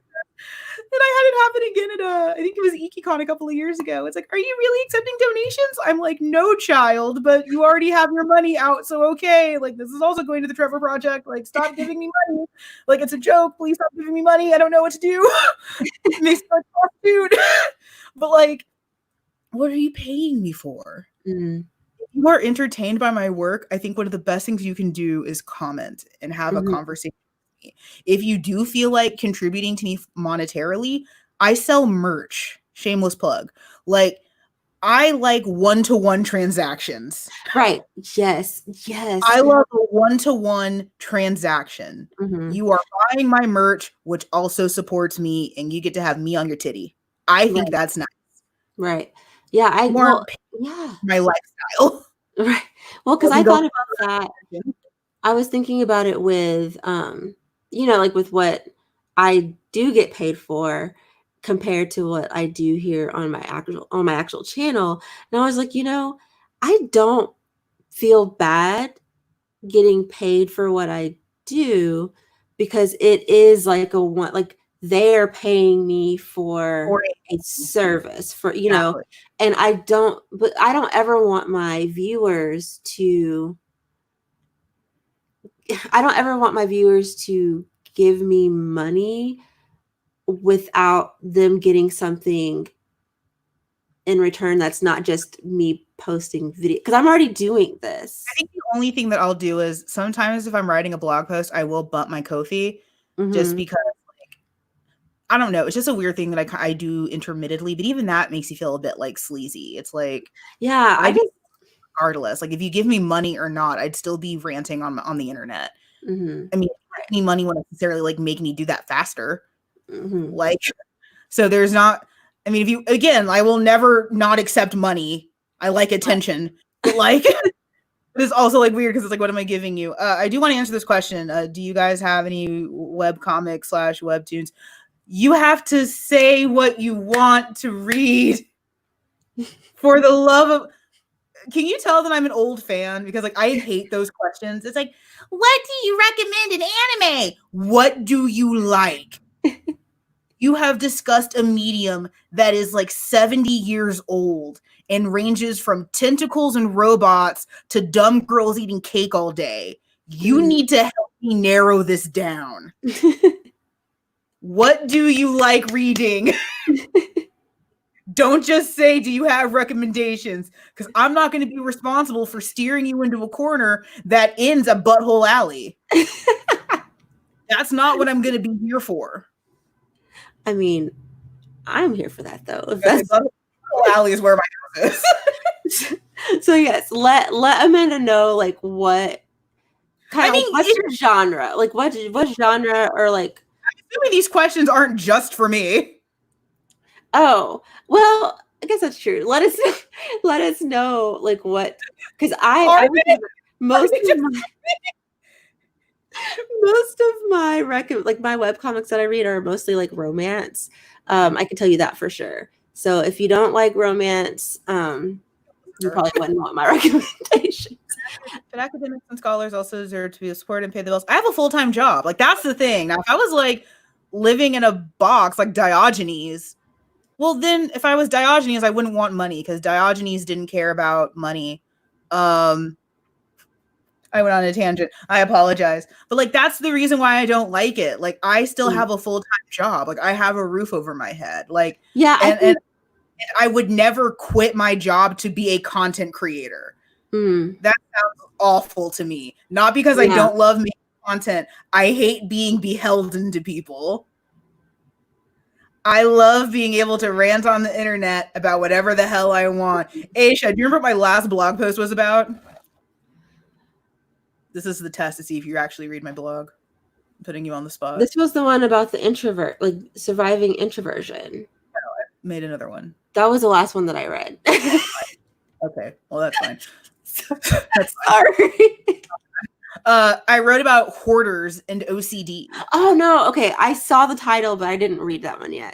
And I had it happen again at I think it was IkiCon a couple of years ago. It's like, are you really accepting donations? I'm like, no, child, but you already have your money out, so okay. Like, this is also going to the Trevor Project. Like, stop giving me money. Like, it's a joke. Please stop giving me money. I don't know what to do. It makes me like prostitute. But like, what are you paying me for? If you are entertained by my work, I think one of the best things you can do is comment and have a conversation. If you do feel like contributing to me monetarily, I sell merch. Shameless plug. Like, I like one-to-one transactions. Right. Yes. I love a one-to-one transaction. You are buying my merch, which also supports me, and you get to have me on your titty. I think that's nice. Right. Yeah. My lifestyle. Right. Well, because I thought about that. I was thinking about it with like with what I do get paid for compared to what I do here on my actual channel. And I was like, I don't feel bad getting paid for what I do because it is like they're paying me for a service for, and I don't ever want my viewers to give me money without them getting something in return that's not just me posting video, because I'm already doing this. I think the only thing that I'll do is sometimes if I'm writing a blog post, I will bump my Ko-fi just because, like, I don't know. It's just a weird thing that I do intermittently, but even that makes you feel a bit like sleazy. It's like, yeah, I guess regardless, like if you give me money or not, I'd still be ranting on the internet. I mean, any money won't necessarily like make me do that faster. Like, so there's not. I mean, I will never not accept money. I like attention, but like, it's also like weird because it's like, what am I giving you? I do want to answer this question. Do you guys have any web comics / webtoons? You have to say what you want to read. For the love of can you tell that I'm an old fan? Because like I hate those questions. It's like, what do you recommend in anime? What do you like? You have discussed a medium that is like 70 years old and ranges from tentacles and robots to dumb girls eating cake all day. You need to help me narrow this down. What do you like reading? Don't just say, do you have recommendations? Because I'm not going to be responsible for steering you into a corner that ends a Butthole Alley. That's not what I'm going to be here for. I mean, I'm here for that though. If that's Butthole Alley is where my house is. So yes, let Amanda know like what kind of what's your genre? Like what genre or like I'm assuming these questions aren't just for me. Oh, well, I guess that's true. Let us know like what because I most of my like my webcomics that I read are mostly like romance. I can tell you that for sure. So if you don't like romance, you probably wouldn't want my recommendations. But academics and scholars also deserve to be supported and pay the bills. I have a full-time job. Like that's the thing. Now, if I was like living in a box like Diogenes, well, then if I was Diogenes, I wouldn't want money because Diogenes didn't care about money. I went on a tangent. I apologize. But like that's the reason why I don't like it. Like I still have a full-time job. Like I have a roof over my head. Like yeah, and I would never quit my job to be a content creator. That sounds awful to me. Not because I don't love making content. I hate being beholden to people. I love being able to rant on the internet about whatever the hell I want. Aisha, do you remember what my last blog post was about? This is the test to see if you actually read my blog. I'm putting you on the spot. This was the one about the introvert, like surviving introversion. Oh, I made another one. That was the last one that I read. Okay, well that's fine. That's sorry. I wrote about hoarders and OCD. Oh no, okay. I saw the title, but I didn't read that one yet.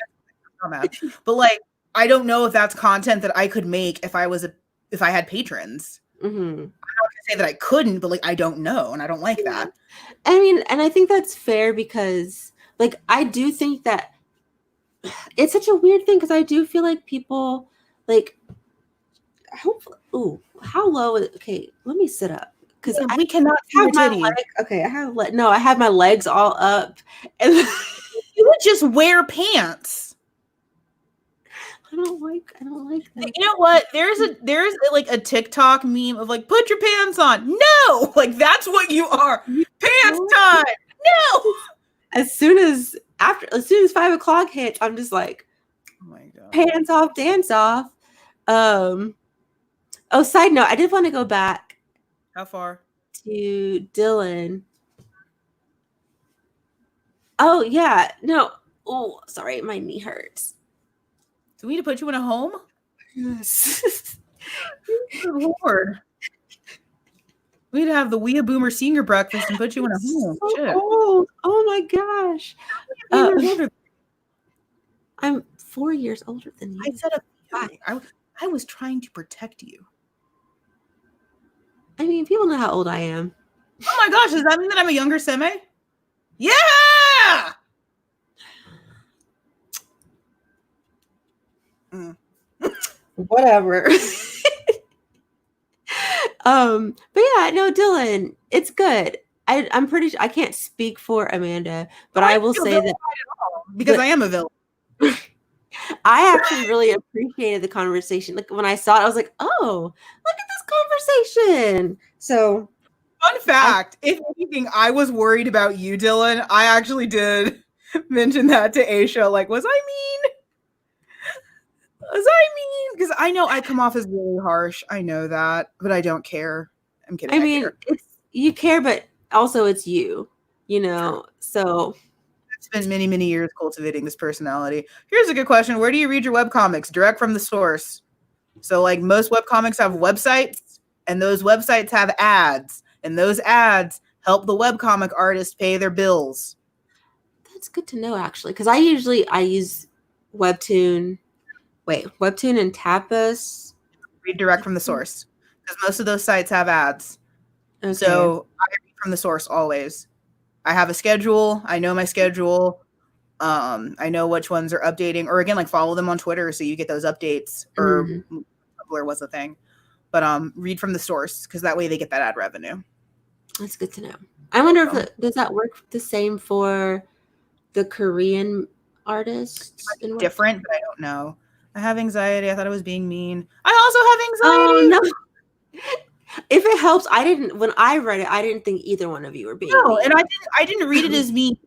But like, I don't know if that's content that I could make if I had patrons. I'm not gonna say that I couldn't, but like I don't know, and I don't like that. I mean, and I think that's fair because like I do think that it's such a weird thing because I do feel like people like hopefully how low is okay, let me sit up. Because we cannot have my leg. Okay, I have my legs all up, and you would just wear pants. I don't like that. You know what? There's like a TikTok meme of like put your pants on. No, like that's what you are. Pants time. No. As soon as 5 o'clock hits, I'm just like, oh my god, pants off, dance off. Oh, side note, I did want to go back. How far? To Dylan. Oh yeah, no. Oh, sorry, my knee hurts. Do we need to put you in a home? Yes. Good Lord. We'd have the Wea Boomer senior breakfast and put you in a home. So shit. Old. Oh my gosh. I'm 4 years older than you. I said I was trying to protect you. I mean, people know how old I am. Oh my gosh, does that mean that I'm a younger semi? Yeah! Whatever. But yeah, no, Dylan, it's good. I'm pretty sure I can't speak for Amanda, but I will say that because I am a villain. I actually really appreciated the conversation. Like when I saw it, I was like, "Oh, look at this conversation!" So, fun fact: if anything, I was worried about you, Dylan. I actually did mention that to Aisha. Like, was I mean? Because I know I come off as really harsh. I know that, but I don't care. I'm kidding. I mean, you care, but also it's you. You know, so. Spent many, many years cultivating this personality. Here's a good question. Where do you read your webcomics? Direct from the source. So like most webcomics have websites and those websites have ads and those ads help the webcomic artist pay their bills. That's good to know actually. Cause I use Webtoon and Tapas. Read direct from the source. because most of those sites have ads. Okay. So I read from the source always. I have a schedule. I know my schedule. I know which ones are updating, or again, like follow them on Twitter so you get those updates. Or Tumblr was a thing, but read from the source because that way they get that ad revenue. That's good to know. I wonder if does that work the same for the Korean artists? Different, but I don't know. I have anxiety. I thought I was being mean. I also have anxiety. Oh no. If it helps, when I read it, I didn't think either one of you were being mean. And I didn't read it as mean.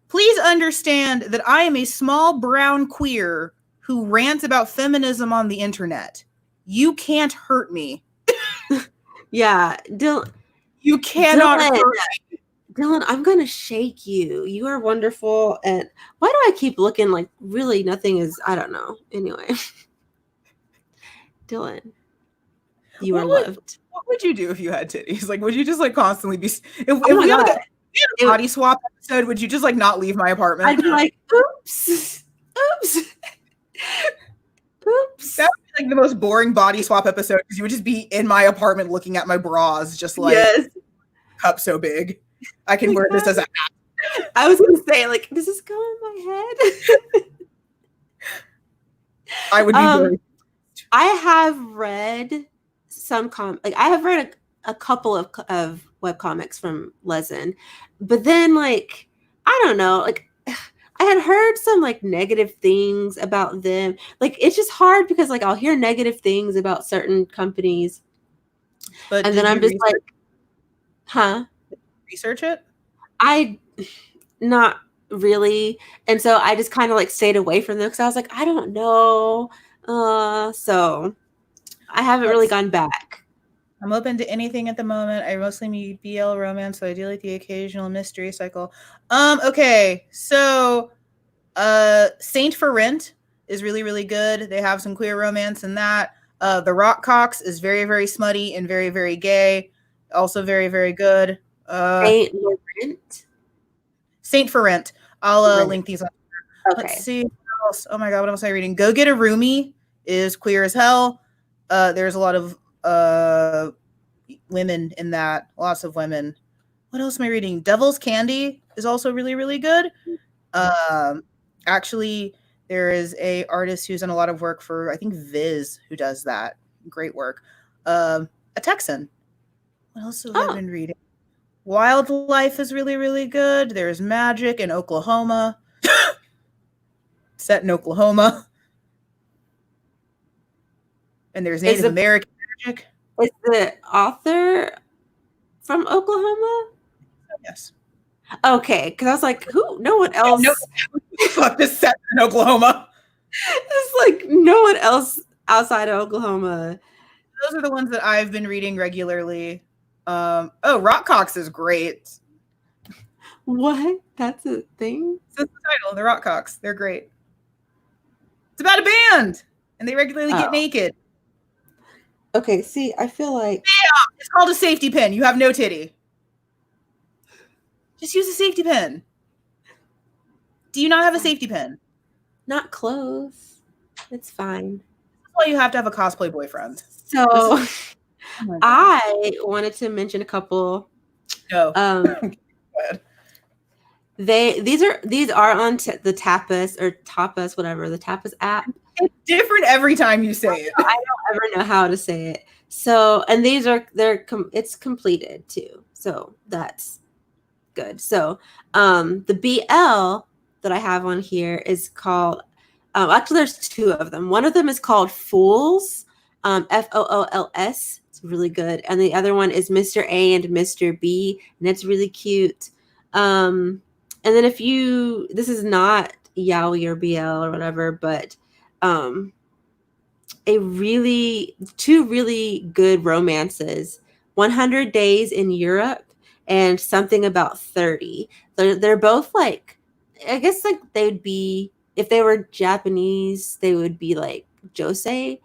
Please understand that I am a small brown queer who rants about feminism on the internet. You can't hurt me. Yeah, you cannot hurt me. Dylan, I'm gonna shake you. You are wonderful. And why do I keep looking like really nothing is? I don't know. Anyway, Dylan, you are loved. What would you do if you had titties? Like, would you just like constantly be? If we had a body swap episode, would you just like not leave my apartment? I'd be like, oops, oops, oops. That would be like the most boring body swap episode because you would just be in my apartment looking at my bras, just like cup so big. I can wear this as a hat. I was gonna say, like, does this go in my head? I would be very. I have read some I have read a couple of webcomics from Lezen, but then like I don't know, like I had heard some like negative things about them. Like it's just hard because like I'll hear negative things about certain companies, but and then I'm just like, huh? Research it? Not really, and so I just kind of like stayed away from them because I was like, I don't know. So I haven't really gone back. I'm open to anything at the moment. I mostly read BL romance, so I do like the occasional mystery cycle. Okay, so Saint for Rent is really, really good. They have some queer romance in that. The Rock Cox is very, very smutty and very, very gay. Also very, very good. Saint for Rent? Saint for Rent. I'll link these on. Okay. Let's see what else. Oh my god, what else am I reading? Go Get a Roomie is queer as hell. There's a lot of women in that. Lots of women. What else am I reading? Devil's Candy is also really, really good. Actually, there is a artist who's done a lot of work for, I think, Viz, who does that. Great work. A Texan. What else have I been reading? Wildlife is really, really good. There's Magic in Oklahoma. Set in Oklahoma. And there's Native American magic. Is the author from Oklahoma? Yes. Okay, because I was like, who? No one else. No, fuck this set in Oklahoma. It's like no one else outside of Oklahoma. Those are the ones that I've been reading regularly. Rock Cox is great. What? That's a thing? That's the title, the Rock Cox. They're great. It's about a band, and they regularly get naked. Okay, see, I feel like... Damn, it's called a safety pin. You have no titty. Just use a safety pin. Do you not have a safety pin? Not close. It's fine. That's why you have to have a cosplay boyfriend. So... I wanted to mention a couple. No. Go ahead. These are on the Tapas or Tapas, whatever, the Tapas app. It's different every time you say it. I don't ever know how to say it. So, and it's completed too. So that's good. So, the BL that I have on here is called, actually there's two of them. One of them is called Fools, Fools. It's really good. And the other one is Mr. A and Mr. B, and it's really cute. And then this is not yaoi or BL or whatever, but two really good romances, 100 Days in Europe and Something About 30. They're both like, I guess like they'd be, if they were Japanese, they would be like josei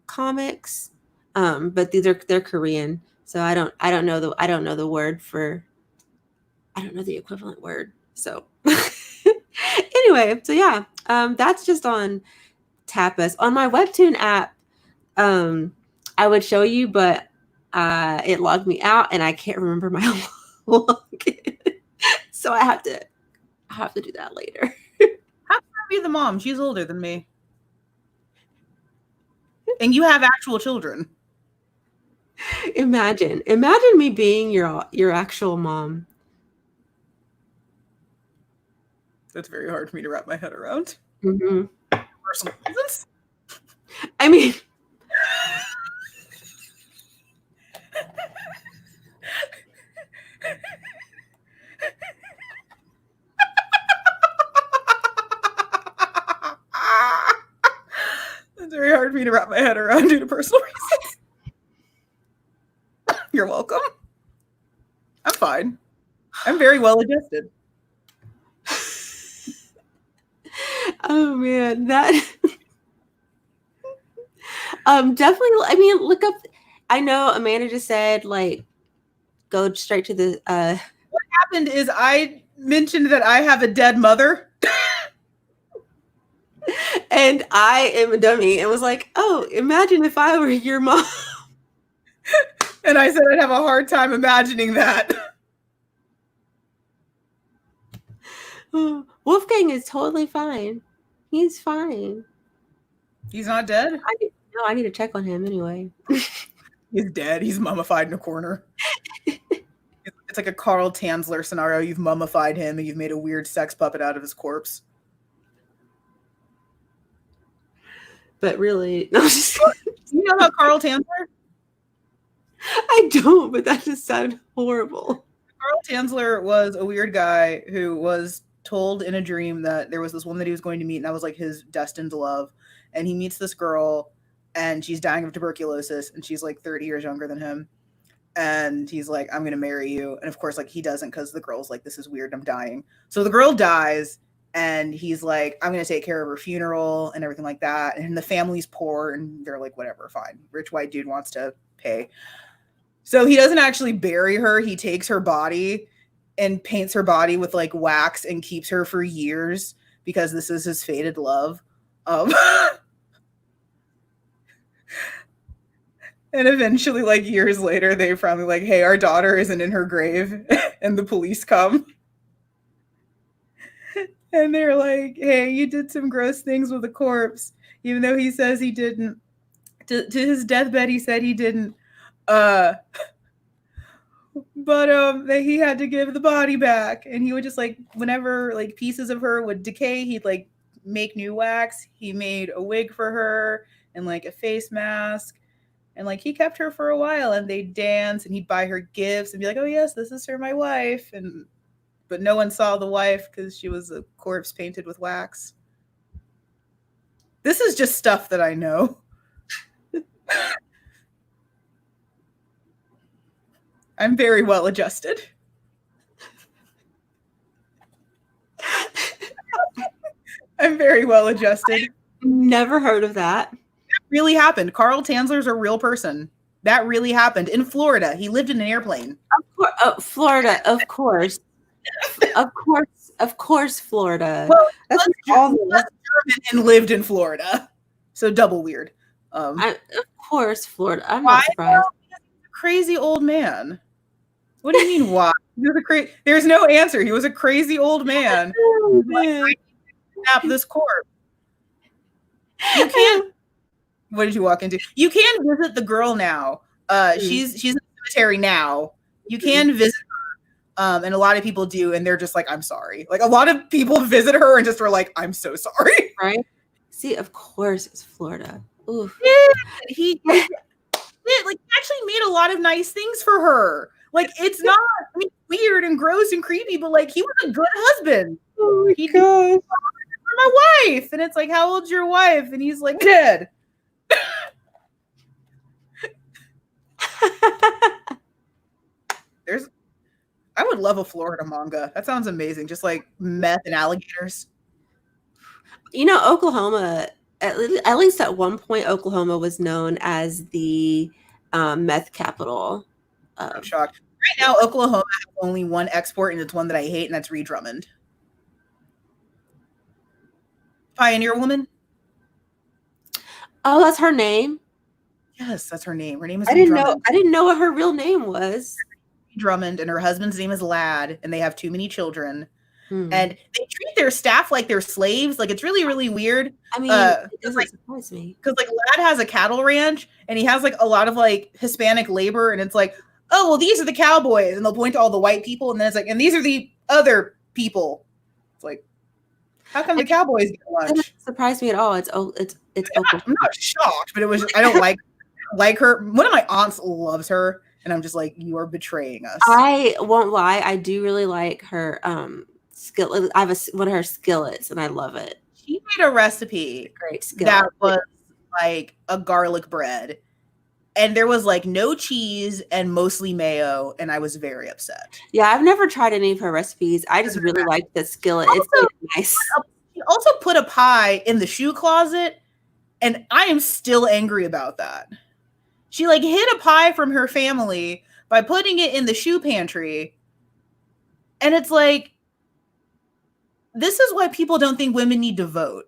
comics. But they're Korean. So I don't know the word for, I don't know the equivalent word. So anyway, so yeah, that's just on Tapas. On my Webtoon app, I I would show you, but it logged me out, and I can't remember my login. So I have to do that later. How can I be the mom? She's older than me. And you have actual children. Imagine me being your actual mom. That's very hard for me to wrap my head around. Mm-hmm. Personal reasons. I mean, it's very hard for me to wrap my head around due to personal reasons. You're welcome. I'm fine. I'm very well adjusted. oh man, that definitely. I mean, look up. I know Amanda just said like go straight to the. What happened is I mentioned that I have a dead mother. And I am a dummy and was like, oh, imagine if I were your mom. And I said I'd have a hard time imagining that. Wolfgang is totally fine. He's fine. He's not dead? I need to check on him anyway. He's dead. He's mummified in a corner. It's like a Carl Tanzler scenario. You've mummified him and you've made a weird sex puppet out of his corpse. But really, no. You know about Carl Tanzler? I don't, but that just sounded horrible. Carl Tanzler was a weird guy who was told in a dream that there was this woman that he was going to meet, and that was like his destined love. And he meets this girl, and she's dying of tuberculosis, and she's like 30 years younger than him. And he's like, I'm going to marry you. And of course, like he doesn't, because the girl's like, this is weird, I'm dying. So the girl dies, and he's like, I'm going to take care of her funeral and everything like that. And the family's poor, and they're like, whatever, fine. Rich white dude wants to pay. So he doesn't actually bury her. He takes her body and paints her body with like wax and keeps her for years because this is his fated love. And eventually, like years later, they finally like, hey, our daughter isn't in her grave. And the police come. And they're like, hey, you did some gross things with a corpse, even though he says he didn't. To his deathbed, he said he didn't. But he had to give the body back, and he would just like whenever like pieces of her would decay, he'd like make new wax. He made a wig for her and like a face mask, and like he kept her for a while, and they'd dance, and he'd buy her gifts and be like, oh yes, this is for my wife, but no one saw the wife because she was a corpse painted with wax. This is just stuff that I know. I'm very well adjusted. I'm very well adjusted. Never heard of that. That really happened. Carl Tanzler's a real person. That really happened in Florida. He lived in an airplane. Of course, Florida, of course. Of course, Florida. Well, that's all German and lived in Florida. So double weird. Of course, Florida. I'm not surprised. Crazy old man. What do you mean why? There's no answer. He was a crazy old man. Oh, man. Like, I this corpse. You can't. What did you walk into? You can visit the girl now. She's in the cemetery now. You can visit her. And a lot of people do, and they're just like, I'm sorry. Like a lot of people visit her and just are like, I'm so sorry. Right? See, of course it's Florida. Oof. Yeah, he actually made a lot of nice things for her. Like it's not weird and gross and creepy, but like he was a good husband. Oh my God. For my wife. And it's like, how old's your wife? And he's like, dead. I would love a Florida manga. That sounds amazing. Just like meth and alligators. You know, Oklahoma, at least at one point, Oklahoma was known as the meth capital. I'm shocked. Right now, Oklahoma has only one export, and it's one that I hate, and that's Ree Drummond. Pioneer Woman. Oh, that's her name? Yes, that's her name. Her name is I Ree didn't know. Drummond. I didn't know what her real name was. Drummond, and her husband's name is Ladd, and they have too many children. Hmm. And they treat their staff like they're slaves. Like, it's really, really weird. I mean, it doesn't surprise me. Because, like, Ladd has a cattle ranch, and he has, like, a lot of, like, Hispanic labor, and it's like, oh, well, these are the cowboys, and they'll point to all the white people, and then it's like, and these are the other people. It's like, how come the cowboys get lunch? It doesn't surprise me at all. It's I'm not shocked, but it was, I don't like her. One of my aunts loves her, and I'm just like, you are betraying us. I won't lie. I do really like her skillet. I have one of her skillets, and I love it. She made a recipe Great skillet that was like a garlic bread, and there was like no cheese and mostly mayo, and I was very upset. Yeah, I've never tried any of her recipes. I just really like the skillet. Also, it's really nice. She also put a pie in the shoe closet, and I am still angry about that. She like hid a pie from her family by putting it in the shoe pantry. And it's like, this is why people don't think women need to vote.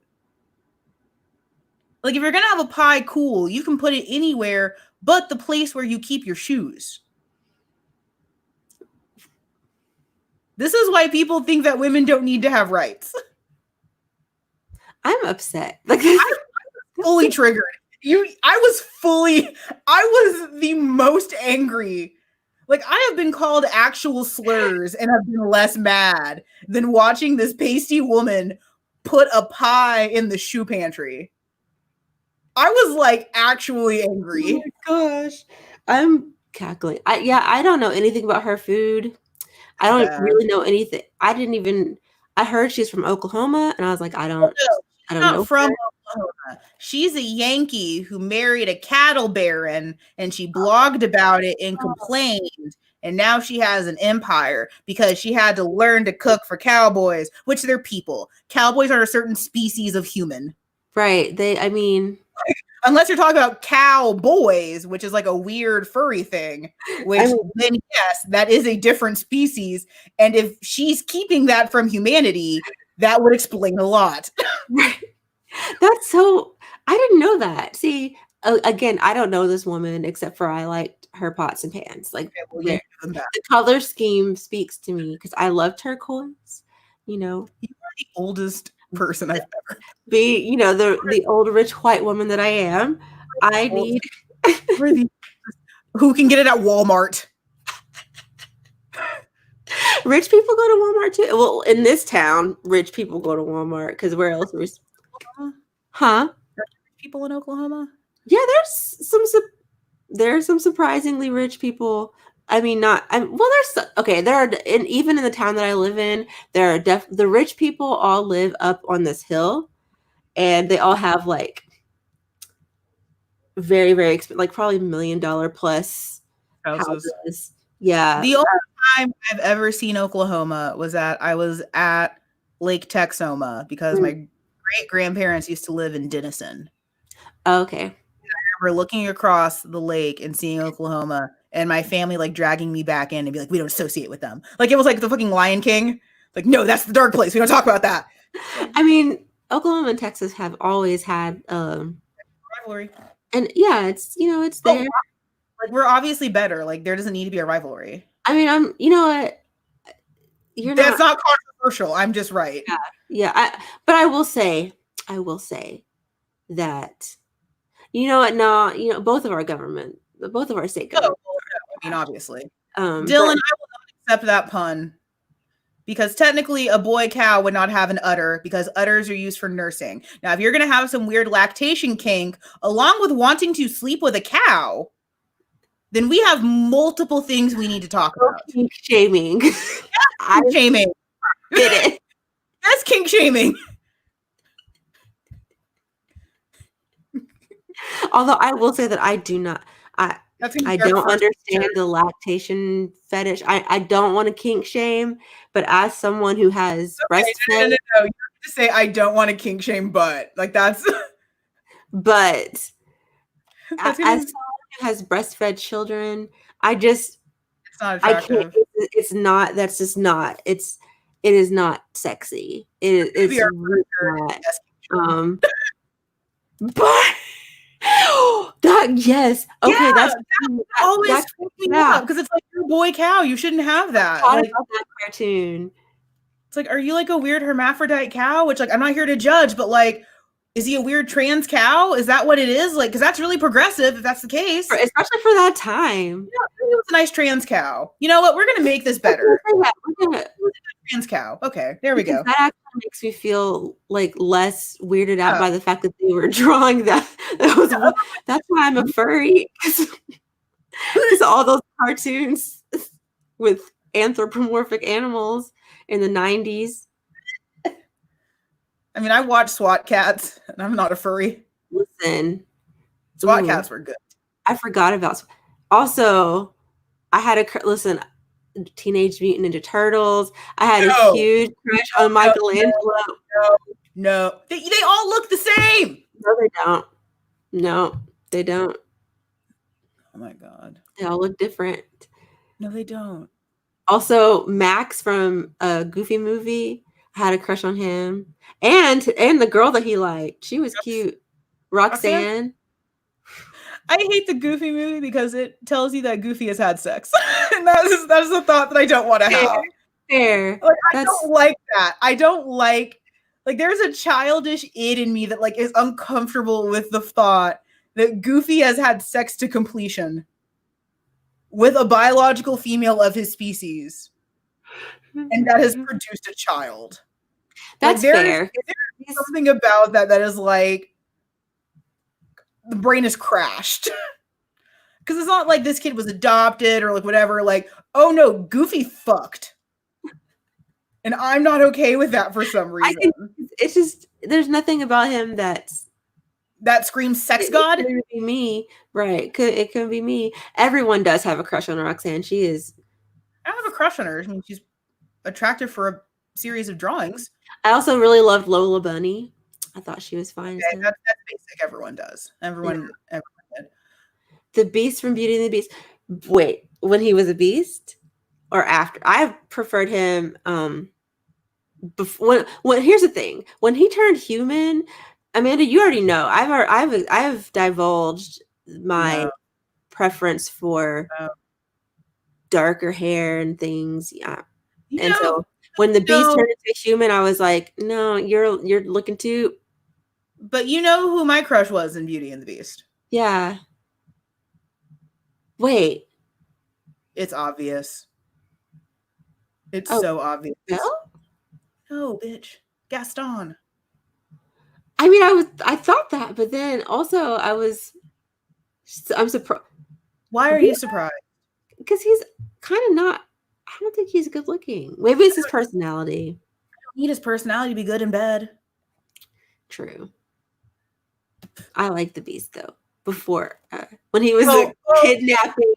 Like, if you're going to have a pie, cool, you can put it anywhere but the place where you keep your shoes. This is why people think that women don't need to have rights. I'm upset. Like, I'm fully triggered. I was the most angry. Like, I have been called actual slurs and have been less mad than watching this pasty woman put a pie in the shoe pantry. I was like actually angry. Oh my gosh. I'm cackling. I don't know anything about her food. I don't really know anything. I heard she's from Oklahoma, and I was like, I don't know. From Oklahoma. She's a Yankee who married a cattle baron, and she blogged about it and complained. And now she has an empire because she had to learn to cook for cowboys, which they're people. Cowboys are a certain species of human. Right. Unless you're talking about cowboys, which is like a weird furry thing, which then yes, that is a different species. And if she's keeping that from humanity, that would explain a lot. That's so, I didn't know that. See, again, I don't know this woman except for I liked her pots and pans. Like, the color scheme speaks to me because I love turquoise. You know, you are the oldest person I've ever be. The old rich white woman that I am. I need who can get it at Walmart. Rich people go to Walmart too. Well, in this town, rich people go to Walmart because where else? Huh? People in Oklahoma? Yeah, there's some surprisingly rich people. I mean, there are, and even in the town that I live in, there are the rich people all live up on this hill, and they all have like very, very expensive, like probably $1 million plus houses. Yeah. The only time I've ever seen Oklahoma was I was at Lake Texoma because my great grandparents used to live in Denison. Okay. I remember looking across the lake and seeing Oklahoma, and my family like dragging me back in and be like, we don't associate with them. Like, it was like the fucking Lion King. Like, no, that's the dark place. We don't talk about that. I mean, Oklahoma and Texas have always had rivalry. And yeah, it's it's there. Like, we're obviously better. Like, there doesn't need to be a rivalry. I mean, you know what? That's not controversial. I'm just right. Yeah. But I will say that, you know what? No, both of our state governments. I mean, obviously. Dylan, I will not accept that pun because technically a boy cow would not have an udder because udders are used for nursing. Now, if you're going to have some weird lactation kink along with wanting to sleep with a cow, then we have multiple things we need to talk about. Kink shaming. Kink shaming. Get it. That's kink shaming. Although I will say that I do not. I don't understand the lactation fetish. I don't want to kink shame, but as someone who has breastfed, no, you have to say I don't want to kink shame, but like that's. But as someone who has breastfed children, it's not attractive. It's not. That's just not. It is not sexy. It's really not. But That yes. Okay, Yeah, that's that that always that freaked me yeah. out because it's like, you're a boy cow, you shouldn't have that. Thought Like, about that cartoon. it's like, are you like a weird hermaphrodite cow? Which, like, I'm not here to judge, but like, is he a weird trans cow? Is that what it is? Like, because that's really progressive if that's the case. Especially for that time. Yeah, it was a nice trans cow. You know what? We're gonna make this better. We're gonna Trans cow. Okay, there we because go. that actually makes me feel, like, less weirded out Yeah. by the fact that they were drawing that. That was Yeah. that's why I'm a furry, 'cause all those cartoons with anthropomorphic animals in the 90s. I mean, I watched SWAT Cats, and I'm not a furry. Listen. SWAT Ooh, Cats were good. I forgot about also, I had a listen, Teenage Mutant Ninja Turtles. I had a No. huge crush on No, Michelangelo. no. They all look the same. No, they don't. No, they don't. Oh my god. They all look different. No, they don't. Also, Max from a Goofy movie, I had a crush on him. And the girl that he liked, she was cute. Roxanne. I hate the Goofy movie because it tells you that Goofy has had sex. And that is the thought that I don't want to have. Fair. Like, I don't like that. I don't like there's a childish id in me that like is uncomfortable with the thought that Goofy has had sex to completion with a biological female of his species and that has produced a child. That's fair. There's something about that is like the brain is crashed. Because it's not like this kid was adopted or like whatever. Like, oh no, Goofy fucked. And I'm not okay with that for some reason. It's just, there's nothing about him that screams sex god. It could be me, right? It could be me. Everyone does have a crush on Roxanne. She is. I don't have a crush on her. I mean, she's attractive for a series of drawings. I also really loved Lola Bunny. I thought she was fine. Okay, that's basic. Everyone does. Everyone did. The Beast from Beauty and the Beast. Wait, when he was a beast or after? I preferred him. Before, when here's the thing: when he turned human, Amanda, you already know. I've divulged my preference for darker hair and things. Yeah, so when the beast turned into a human, I was like, no, you're looking too. But you know who my crush was in Beauty and the Beast? Yeah. Wait. It's obvious. It's so obvious. No, bitch. Gaston. I mean, I thought that, but then also I'm surprised. Why are you surprised? Because he's kind of not. I don't think he's good looking. Maybe it's his personality. I don't need his personality to be good in bed. True. I like the Beast though. Before when he was kidnapping.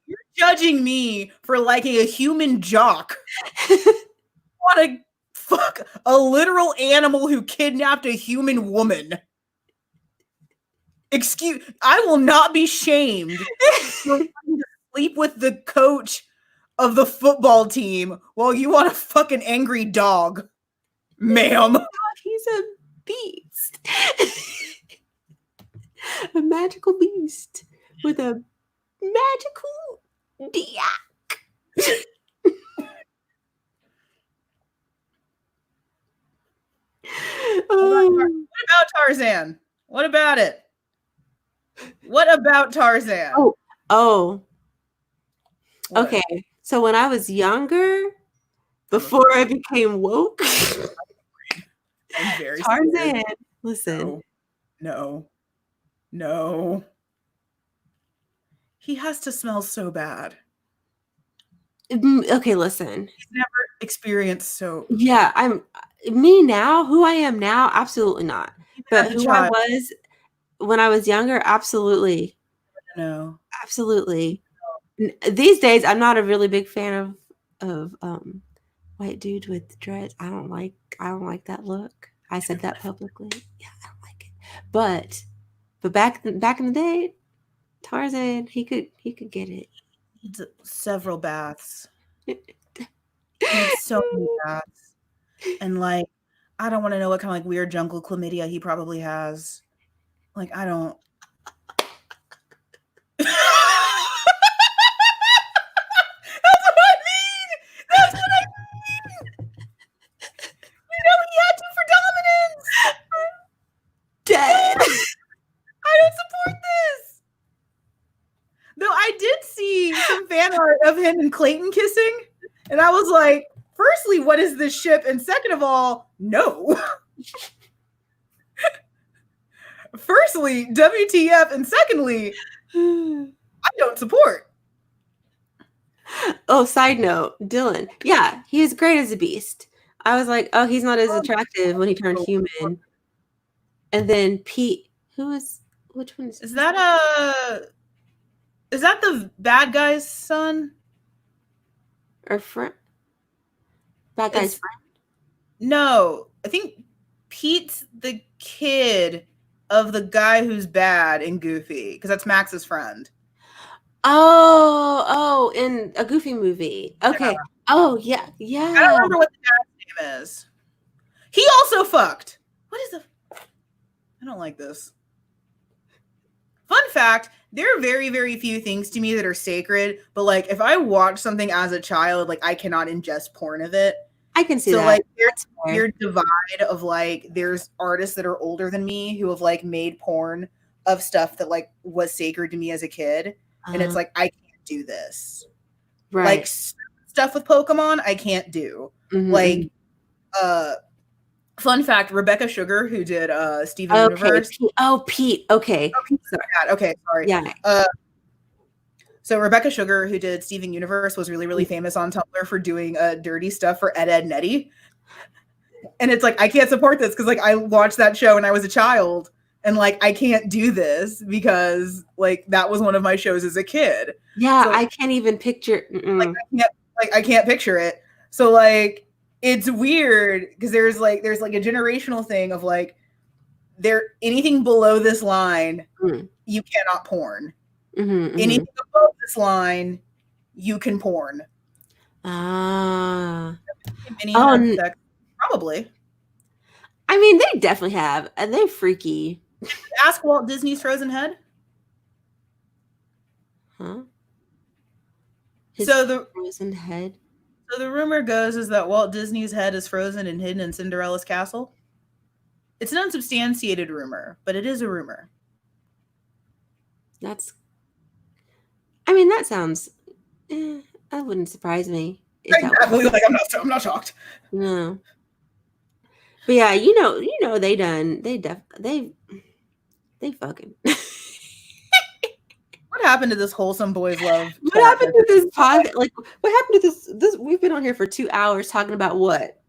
You're judging me for liking a human jock. What a fuck a literal animal who kidnapped a human woman. I will not be shamed for wanting to sleep with the coach of the football team while you want a fucking angry dog, ma'am. He's a beast. A magical beast with a magical diak. What about Tarzan? What about it? What about Tarzan? Oh. Okay. So when I was younger, before I became woke, I'm very Tarzan. scared. Listen. No. He has to smell so bad. Okay, listen. He's never experienced soap. Yeah, who I am now, absolutely not. But who I was when I was younger, absolutely. No. Absolutely. These days, I'm not a really big fan of white dude with dreads. I don't like that look. I said that publicly. Yeah, I don't like it. But back in the day, Tarzan, he could get it. He needs several baths. He needs so many baths. And like, I don't want to know what kind of like weird jungle chlamydia he probably has. Like, I don't of him and Clayton kissing. And I was like, firstly, what is this ship? And second of all, no. Firstly, WTF. And secondly, I don't support. Oh, side note, Dylan. Yeah, he is great as a beast. I was like, oh, he's not as attractive when he turned human. And then Pete, which one is that the bad guy's son? Or friend? Bad guy's friend? No, I think Pete's the kid of the guy who's bad in Goofy, because that's Max's friend. Oh, in a Goofy movie. Okay. Yeah. Oh, yeah. I don't remember what the dad's name is. He also fucked. What is I don't like this. Fun fact, there are very, very few things to me that are sacred, but like if I watch something as a child, like I cannot ingest porn of it. I can see that. So like there's a weird divide of like there's artists that are older than me who have like made porn of stuff that like was sacred to me as a kid. And it's like, I can't do this. Right. Like stuff with Pokemon, I can't do. Mm-hmm. Like, fun fact, Rebecca Sugar, who did Steven Universe. Pete. Okay. Sorry. Okay, sorry. Yeah. So Rebecca Sugar, who did Steven Universe, was really, really famous on Tumblr for doing dirty stuff for Ed, Edd n Eddy. And it's like, I can't support this because like I watched that show when I was a child. And like, I can't do this because like that was one of my shows as a kid. Yeah, so, I can't even picture. I can't picture it. So like, it's weird because there's like a generational thing of like, anything below this line, you cannot porn. Mm-hmm, anything above this line, you can porn. Probably. I mean, they definitely have, and they're freaky. Ask Walt Disney's frozen head. Huh? Frozen head. So the rumor goes is that Walt Disney's head is frozen and hidden in Cinderella's castle. It's an unsubstantiated rumor, but it is a rumor. That sounds. That wouldn't surprise me. Exactly. Like I'm not shocked. No. But yeah, you know, they fucking. What happened to this wholesome boys love? What happened to this pod? Like, what happened to this? We've been on here for 2 hours talking about what?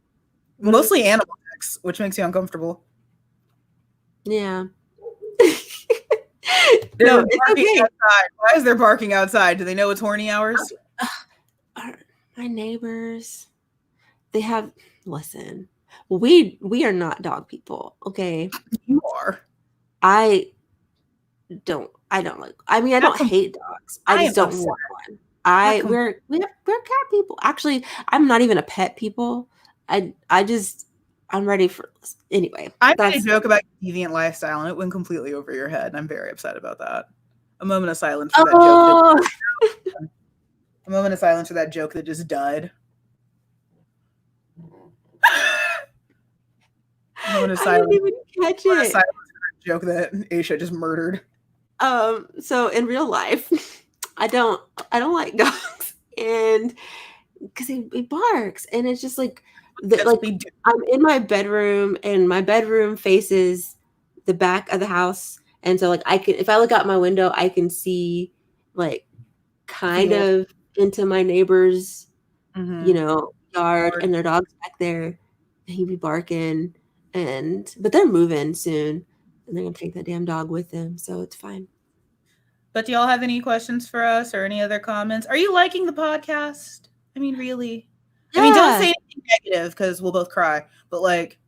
Mostly animal sex, which makes you uncomfortable. Yeah. No, it's okay. Outside. Why is there barking outside? Do they know it's horny hours? My neighbors, they have. Listen. We are not dog people, okay? You are. I don't like. I mean, I don't hate dogs. I just don't want one. We're cat people. Actually, I'm not even a pet people. I'm ready for anyway. I made a joke about deviant lifestyle, and it went completely over your head. And I'm very upset about that. A moment of silence for that joke. A moment of silence for that joke that just died. I didn't even catch it. Joke that Aisha just murdered. So in real life, I don't like dogs, and because he barks, and it's just like I'm in my bedroom, and my bedroom faces the back of the house, and so like if I look out my window, I can see like kind of into my neighbor's, yard, and their dog's back there, and he'd be barking. But they're moving soon, and they're gonna take that damn dog with them, so it's fine. But do y'all have any questions for us or any other comments? Are you liking the podcast? I mean, really? Yeah. I mean, don't say anything negative because we'll both cry. But like,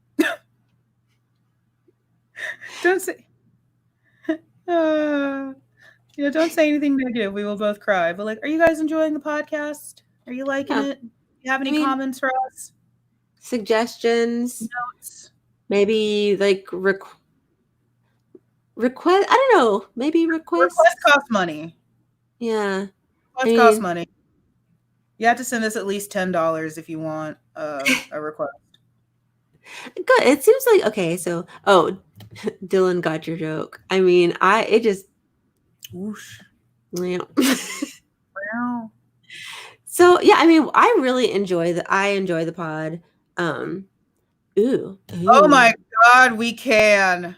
don't say, don't say anything negative. We will both cry. But like, are you guys enjoying the podcast? Are you liking it? Do you have any comments for us? Suggestions? Notes? Maybe like request. I don't know. Maybe request. Request costs money. Yeah. Request costs money. You have to send us at least $10 if you want a request. Good. It seems like okay. So, Dylan got your joke. I mean, it just. Whoosh. Yeah. So yeah, I mean, I really enjoy the pod. Oh my Ooh. God, we can.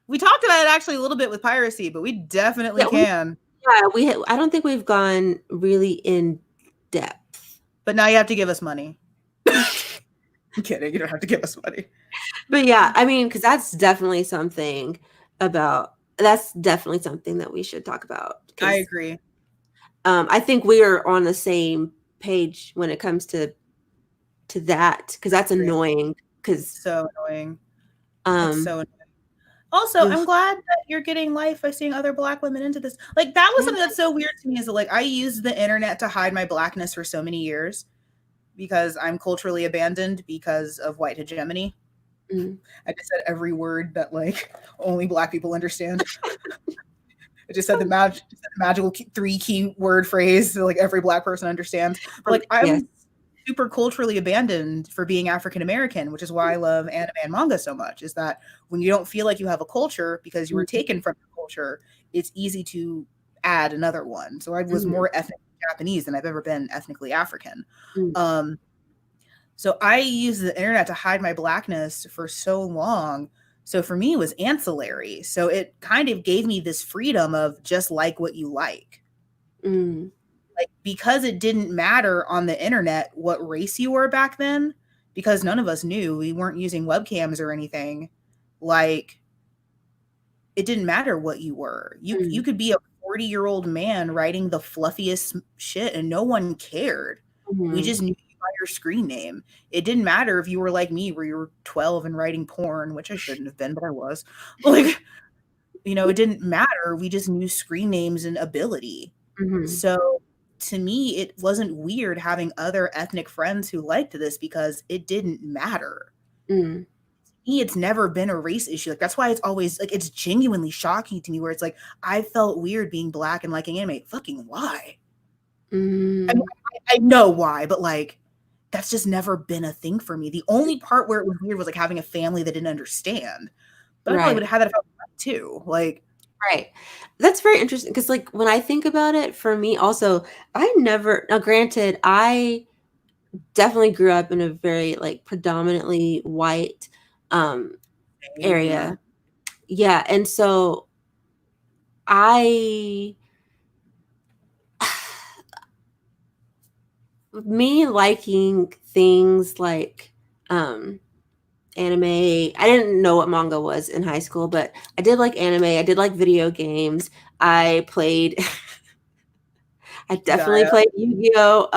We talked about it actually a little bit with piracy, but we definitely Yeah, can. I don't think we've gone really in depth. But now you have to give us money. I'm kidding. You don't have to give us money. But yeah, I mean, because that's definitely something that we should talk about. I Because agree. I think we are on the same page when it comes to that, because that's annoying. Because So annoying. It's um, so annoying. Also, I'm oof, glad that you're getting life by seeing other Black women into this. Like, that was yeah, something that's so weird to me is that, like, I used the internet to hide my Blackness for so many years because I'm culturally abandoned because of white hegemony. mm, I just said every word that, like, only Black people understand. I just said the magical three key word phrase that, like, every Black person understands. But, like, yes, I'm super culturally abandoned for being African American, which is why I love anime and manga so much, is that when you don't feel like you have a culture because you were mm, taken from your culture, it's easy to add another one. So I was mm, more ethnically Japanese than I've ever been ethnically African. mm, Um, so I used the internet to hide my Blackness for so long. So for me, it was ancillary. So it kind of gave me this freedom of just like what you like. mm, Like, because it didn't matter on the internet what race you were back then, because none of us knew, we weren't using webcams or anything. Like, it didn't matter what you were. You mm, could be a 40-year-old man writing the fluffiest shit and no one cared. We mm, just knew you by your screen name. It didn't matter if you were like me where you were 12 and writing porn, which I shouldn't have been, but I was. Like, it didn't matter. We just knew screen names and ability. mhm, So to me, it wasn't weird having other ethnic friends who liked this because it didn't matter. mm, Me, it's never been a race issue. Like, that's why it's always like it's genuinely shocking to me where it's like I felt weird being Black and liking anime. Fucking why? I mean, mm, I know why, but like that's just never been a thing for me. The only part where it was weird was like having a family that didn't understand. But I probably would right. have had that if I was Black too. Like, Right. That's very interesting because, like, when I think about it, for me also, I never now granted, I definitely grew up in a very, like, predominantly white, um, yeah. area. Yeah, and so I me liking things like, anime, I didn't know what manga was in high school, but I did like anime, I did like video games, I played I definitely Gaia. played Yu-Gi-Oh!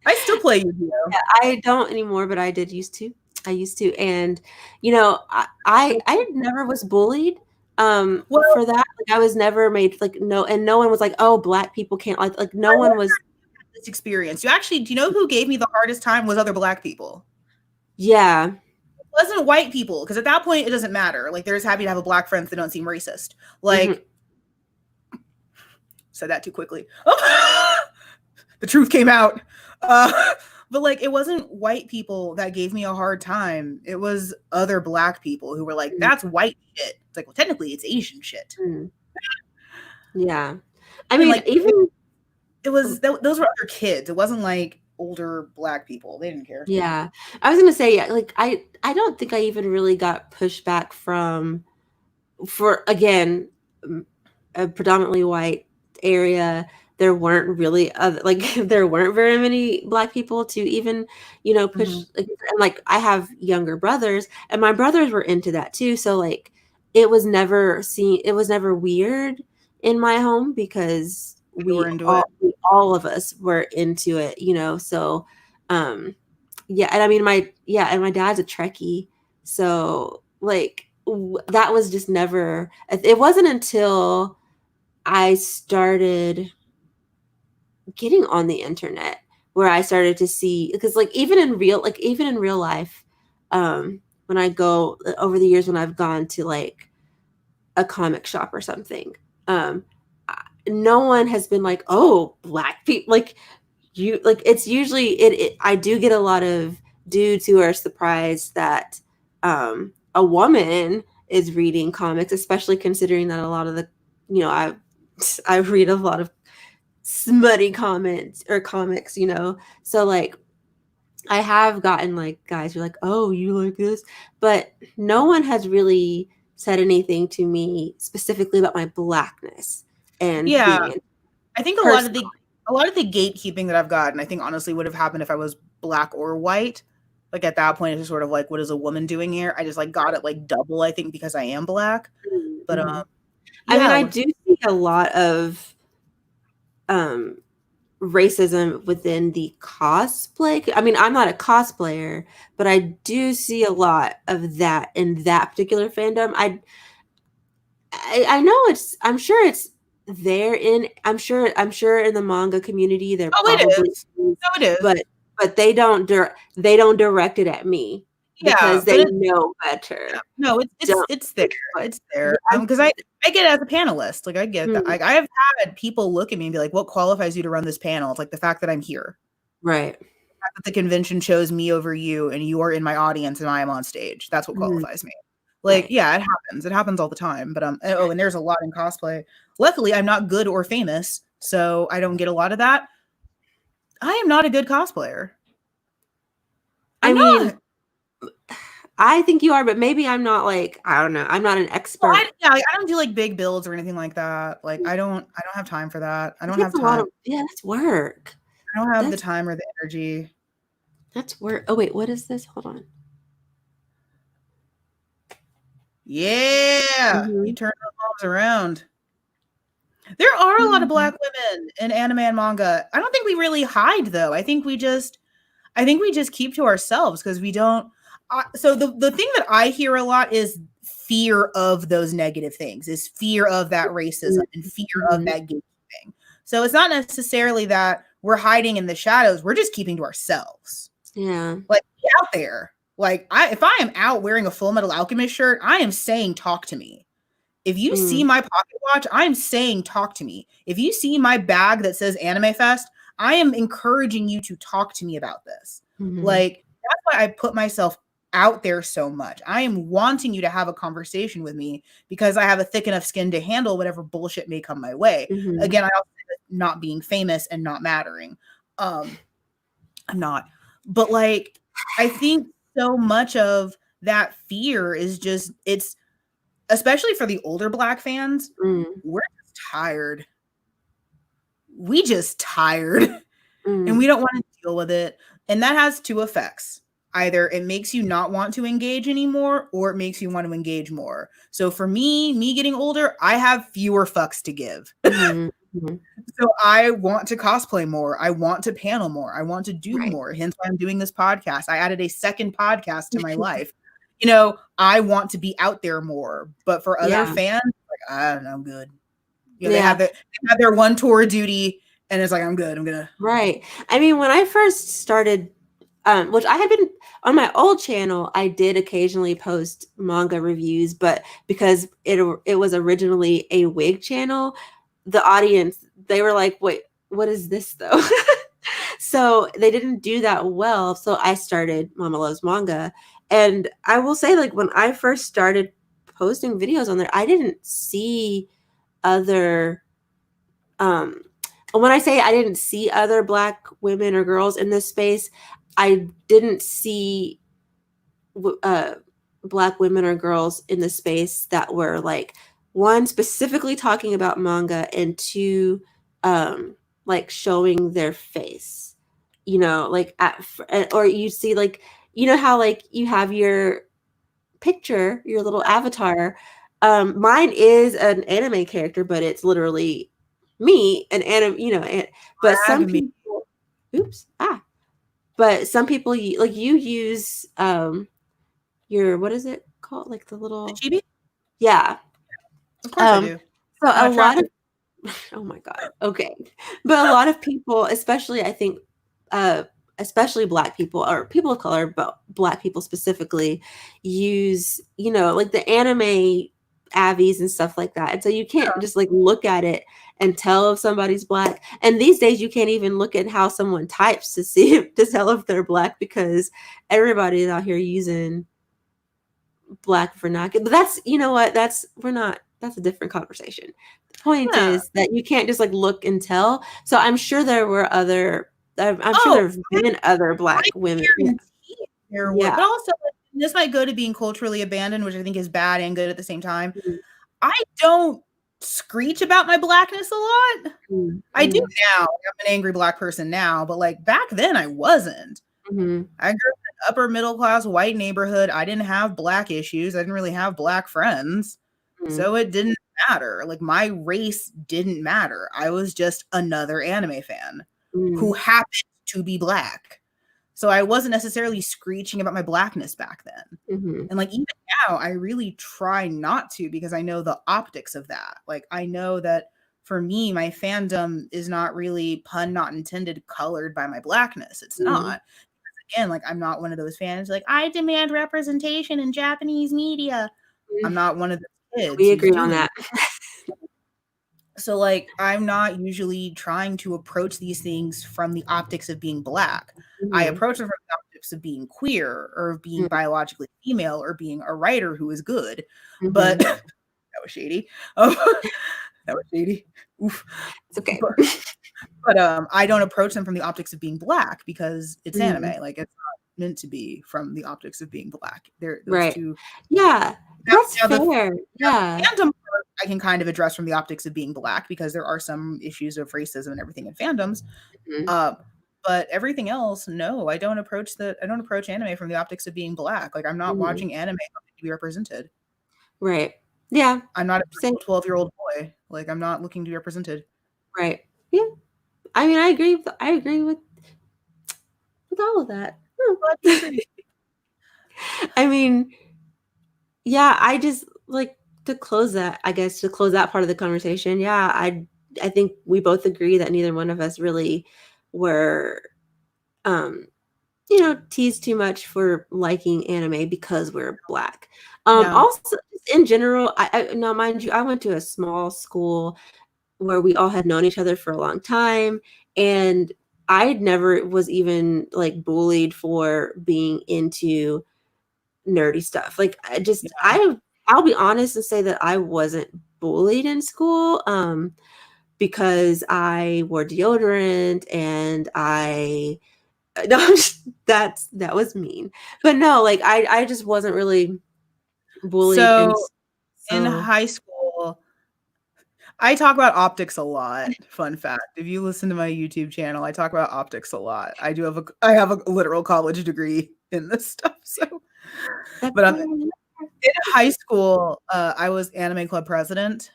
I still play Yu-Gi-Oh. Yeah, I don't anymore, but I did used to. I used to, and I never was bullied Well, for that. Like I was never made like no, and no one was like, oh, Black people can't like no I one was. this experience. Do you know who gave me the hardest time was other Black people. Yeah. It wasn't white people, because at that point it doesn't matter. Like, they're just happy to have a Black friend that don't seem racist. Hmm. Like, said that too quickly. The truth came out. But like, it wasn't white people that gave me a hard time. It was other Black people who were like, "That's white shit." It's like, well, technically, it's Asian shit. Mm-hmm. Yeah. I And mean, like, even it was those were other kids. It wasn't like older Black people. They didn't care. yeah, I was gonna say yeah. Like I don't think I even really got pushback from for again a predominantly white area. There weren't really other like there weren't very many Black people to even push Mm-hmm. and like I have younger brothers and my brothers were into that too, so like it was never weird in my home because They were into it. we all of us were into it, so um yeah, and I mean and my dad's a Trekkie, so like that was just never. It wasn't until I started getting on the internet where I started to see because like even in real life, when I go over the years when I've gone to like a comic shop or something, no one has been like, oh, Black people like you like it's usually I do get a lot of dudes who are surprised that a woman is reading comics, especially considering that a lot of the I read a lot of smutty comments or comics, you know. So like I have gotten like guys who are like, oh, you like this, but no one has really said anything to me specifically about my blackness and Yeah, being I think a lot of the gatekeeping that I've gotten, I think honestly would have happened if I was black or white. Like at that point, it's just sort of like, what is a woman doing here? I just like got it like double, I think, because I am black. But mm-hmm. I mean, yeah, I do see a lot of racism within the cosplay. I mean, I'm not a cosplayer, but I do see a lot of that in that particular fandom. I know I'm sure it's there in I'm sure in the manga community there oh, it probably is. No, it is. But they don't direct it at me because they know better. Yeah, no, it's there. It's there. Because I get it as a panelist. Like I get that. Like I have had people look at me and be like, "What qualifies you to run this panel?" It's like the fact that I'm here. Right. The fact that the convention chose me over you and you are in my audience and I am on stage. That's what qualifies me. Like, yeah, it happens. It happens all the time. But and there's a lot in cosplay. Luckily, I'm not good or famous, so I don't get a lot of that. I am not a good cosplayer. I mean, I think you are, but maybe I'm not like, I don't know. I'm not an expert. Well, I don't do like big builds or anything like that. Like I don't have time for that. I don't have time. That's work. I don't have the time or the energy. That's work. Oh wait, what is this? Hold on. Yeah, you turn those balls around. There are a lot of black women in anime and manga. I don't think we really hide though. I think we just keep to ourselves because we don't. So the thing that I hear a lot is fear of those negative things, is fear of that racism and fear of that gatekeeping. So it's not necessarily that we're hiding in the shadows. We're just keeping to ourselves. Yeah, like be out there. Like if I am out wearing a Full Metal Alchemist shirt, I am saying talk to me. If you see my pocket watch, I am saying talk to me. If you see my bag that says Anime Fest, I am encouraging you to talk to me about this. Like that's why I put myself out there so much. I am wanting you to have a conversation with me because I have a thick enough skin to handle whatever bullshit may come my way. Again, I also not being famous and not mattering. I'm not. But like I think so much of that fear is just it's especially for the older black fans, we're just tired. We just tired and we don't want to deal with it. And that has two effects. Either it makes you not want to engage anymore or it makes you want to engage more. So for me getting older, I have fewer fucks to give. So I want to cosplay more. I want to panel more. I want to do more. Hence why I'm doing this podcast. I added a second podcast to my life. You know, I want to be out there more. But for other fans, like, I don't know, I'm good. You know, they have their one tour duty and it's like, I'm good. I'm gonna. Right. I mean, when I first started, which I had been on my old channel, I did occasionally post manga reviews, but because it was originally a wig channel, the audience, they were like, wait, what is this though? So they didn't do that well. So I started Mama Loves Manga. And I will say, like, when I first started posting videos on there, I didn't see other, when I say I didn't see other black women or girls in this space, I didn't see black women or girls in the space that were like, one, specifically talking about manga, and two, like showing their face, you know, like or you see like, you know how like you have your picture, your little avatar. Mine is an anime character, but it's literally me, an anime, you know, but some people, but some people like you use your, what is it called? Like the little Chibi? Yeah. Of course I do. So a lot of oh my God. Okay. But a lot of people, especially I think especially black people or people of color, but black people specifically use, you know, like the anime avies and stuff like that. And so you can't just like look at it and tell if somebody's black. And these days you can't even look at how someone types to see to tell if they're black because everybody's out here using black vernacular. But that's, you know what, that's that's a different conversation. The point is that you can't just like look and tell. So I'm sure there were other. I'm sure there have been other Black women. There were, but also this might go to being culturally abandoned, which I think is bad and good at the same time. I don't screech about my Blackness a lot. I do now. I'm an angry Black person now, but like back then I wasn't. I grew up in an upper middle class white neighborhood. I didn't have Black issues. I didn't really have Black friends. So it didn't matter. Like my race didn't matter. I was just another anime fan who happened to be Black. So I wasn't necessarily screeching about my Blackness back then. And like even now, I really try not to because I know the optics of that. Like I know that for me, my fandom is not really, pun not intended, colored by my Blackness. It's not. Again, like I'm not one of those fans like I demand representation in Japanese media. I'm not one of the kids. We agree on that. So like I'm not usually trying to approach these things from the optics of being Black. I approach them from the optics of being queer or of being biologically female or being a writer who is good. But that was shady. That was shady. Oof. It's okay. But I don't approach them from the optics of being Black because it's anime. Like it's not meant to be from the optics of being Black. Those two. Yeah, that's fair. Fandom I can kind of address from the optics of being Black because there are some issues of racism and everything in fandoms. But everything else, no, I don't approach anime from the optics of being Black. Like I'm not watching anime to be represented. Right. Yeah. I'm not a 12-year-old boy. Like I'm not looking to be represented. Right. Yeah. I mean, I agree with all of that. I mean, yeah, I just like to close that part of the conversation. Yeah, I think we both agree that neither one of us really were teased too much for liking anime because we're Black. Also in general, I now mind you, I went to a small school where we all had known each other for a long time, and I never was even like bullied for being into nerdy stuff. Like I'll be honest and say that I wasn't bullied in school because I wore deodorant and that was mean. But no, like I just wasn't really bullied. So in high school, I talk about optics a lot. Fun fact. If you listen to my YouTube channel, I talk about optics a lot. I have a literal college degree in this stuff. So but in high school, I was anime club president.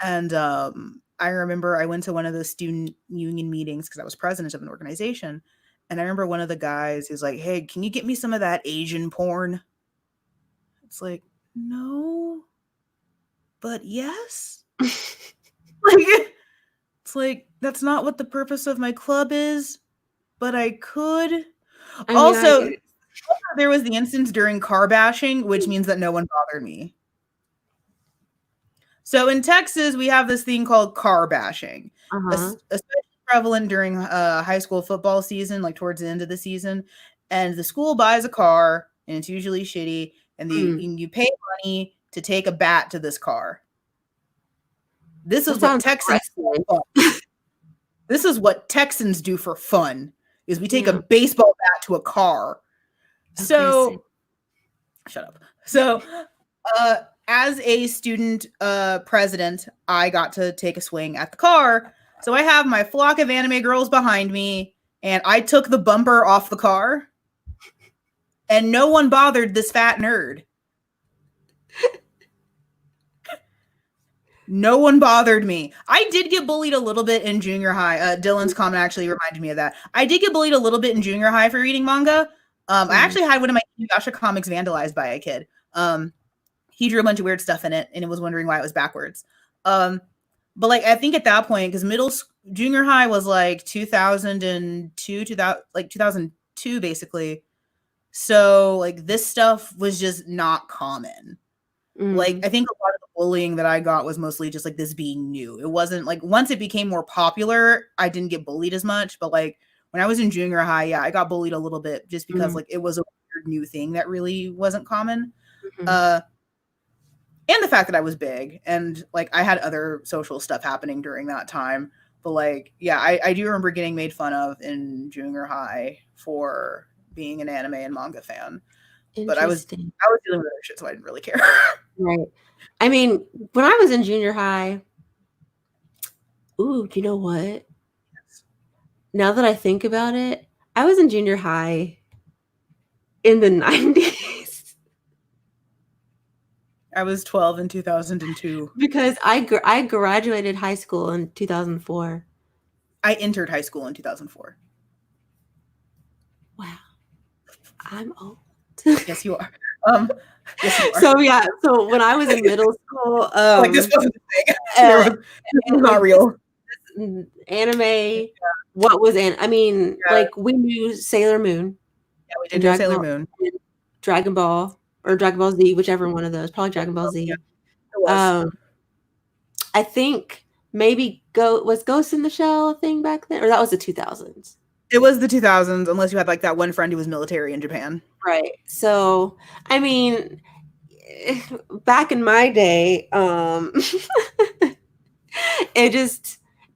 And I remember I went to one of the student union meetings because I was president of an organization. And I remember one of the guys is like, hey, can you get me some of that Asian porn? It's like, no, but yes. It's like, that's not what the purpose of my club is, but I could. Also, there was the instance during car bashing, which means that no one bothered me. So in Texas, we have this thing called car bashing, especially prevalent during high school football season, like towards the end of the season. And the school buys a car, and it's usually shitty, and you pay money to take a bat to this car. This is what Texans do for fun. This is what Texans do for fun, is we take a baseball bat to a car. So, shut up. So, as a student president, I got to take a swing at the car. So I have my flock of anime girls behind me, and I took the bumper off the car, and no one bothered this fat nerd. No one bothered me. I did get bullied a little bit in junior high. Dylan's comment actually reminded me of that. I did get bullied a little bit in junior high for reading manga. I actually had one of my Inuyasha comics vandalized by a kid. He drew a bunch of weird stuff in it, and it was wondering why it was backwards. But like I think at that point, because junior high was like 2002, 2002 basically. So like this stuff was just not common. Like I think a lot of the bullying that I got was mostly just like this being new. It wasn't like once it became more popular, I didn't get bullied as much. But like when I was in junior high, yeah, I got bullied a little bit just because like it was a weird new thing that really wasn't common. and the fact that I was big and like I had other social stuff happening during that time. But like, yeah, I do remember getting made fun of in junior high for being an anime and manga fan. But Interesting. I was dealing with other shit, so I didn't really care. Right. I mean, when I was in junior high, ooh, do you know what? Now that I think about it, I was in junior high in the 90s. I was 12 in 2002. Because I graduated high school in 2004. I entered high school in 2004. Wow. I'm old. Yes, you are. Yes, you are. So yeah, so when I was in middle school, like this wasn't the thing. This was not real. Anime, what was I mean, like we knew Sailor Moon. Yeah, we did know Sailor Moon. Dragon Ball or Dragon Ball Z, whichever one of those. Probably Dragon Ball Z. Yeah, it was. I think maybe was Ghost in the Shell a thing back then, or that was the 2000s. It was the 2000s, unless you had like that one friend who was military in Japan. Right. So, I mean, back in my day,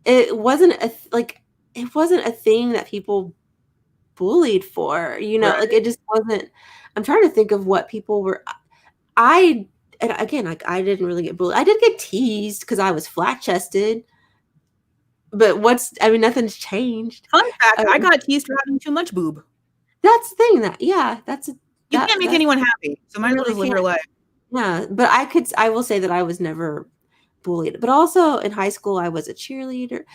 it wasn't a thing that people bullied for, you know, right. like it just wasn't. I'm trying to think of what people were. And again, like I didn't really get bullied. I did get teased because I was flat chested. But nothing's changed. Fun fact, I got teased for having too much boob. That's the thing you can't make anyone happy. So might as well live your life. Yeah, but I will say that I was never bullied. But also in high school, I was a cheerleader.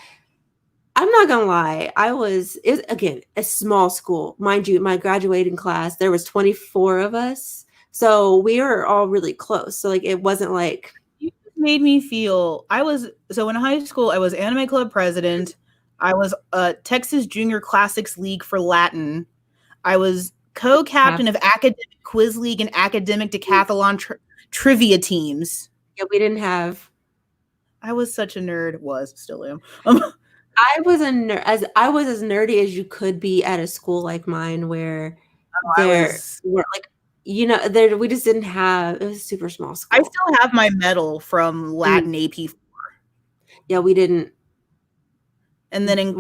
I'm not gonna lie, it was again a small school, mind you. My graduating class, there was 24 of us, so we were all really close. So like, it wasn't like. You made me feel. So in high school, I was anime club president. I was Texas Junior Classics League for Latin. I was co-captain of academic quiz league and academic decathlon trivia teams. Yeah, we didn't have. I was such a nerd. Still am. I was as nerdy as you could be at a school like mine, where were like, you know, we just didn't have. It was a super small school. I still have my medal from Latin AP4. Yeah, we didn't. And then in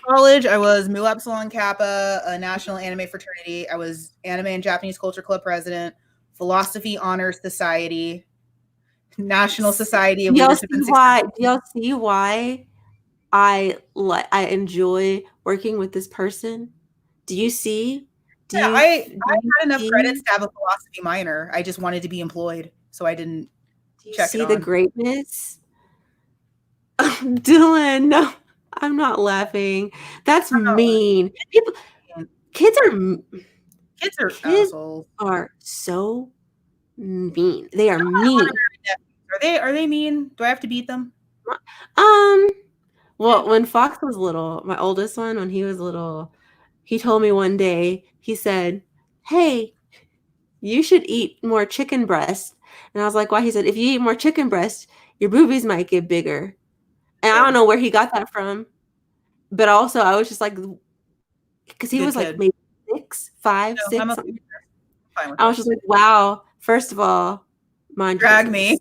college, I was Mu Epsilon Kappa, a national anime fraternity. I was Anime and Japanese Culture Club president, Philosophy Honors Society, National Society of Leadership. Do y'all see why I enjoy working with this person? Do you see? I had enough credits to have a philosophy minor. I just wanted to be employed, so I didn't. Do you see the greatness? Dylan, no, I'm not laughing. That's mean. Kids are so mean. They are mean. Are they mean? Do I have to beat them? Well, when Fox was little, my oldest one, when he was little, he told me one day, he said, "Hey, you should eat more chicken breast." And I was like, "Why?" He said, "If you eat more chicken breast, your boobies might get bigger." And I don't know where he got that from. But also, I was just like, because he was like maybe 5, 6. I was just like, wow. First of all, mind your drag me.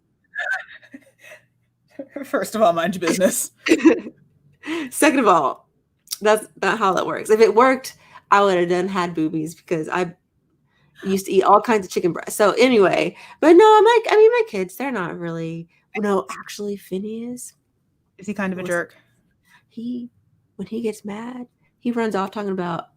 First of all, mind your business. Second of all, that's not how that works. If it worked, I would have had boobies because I used to eat all kinds of chicken breast. So anyway, but no, my kids, they're not really. No, actually, Phineas. Is he kind of a jerk? When he gets mad, he runs off talking about,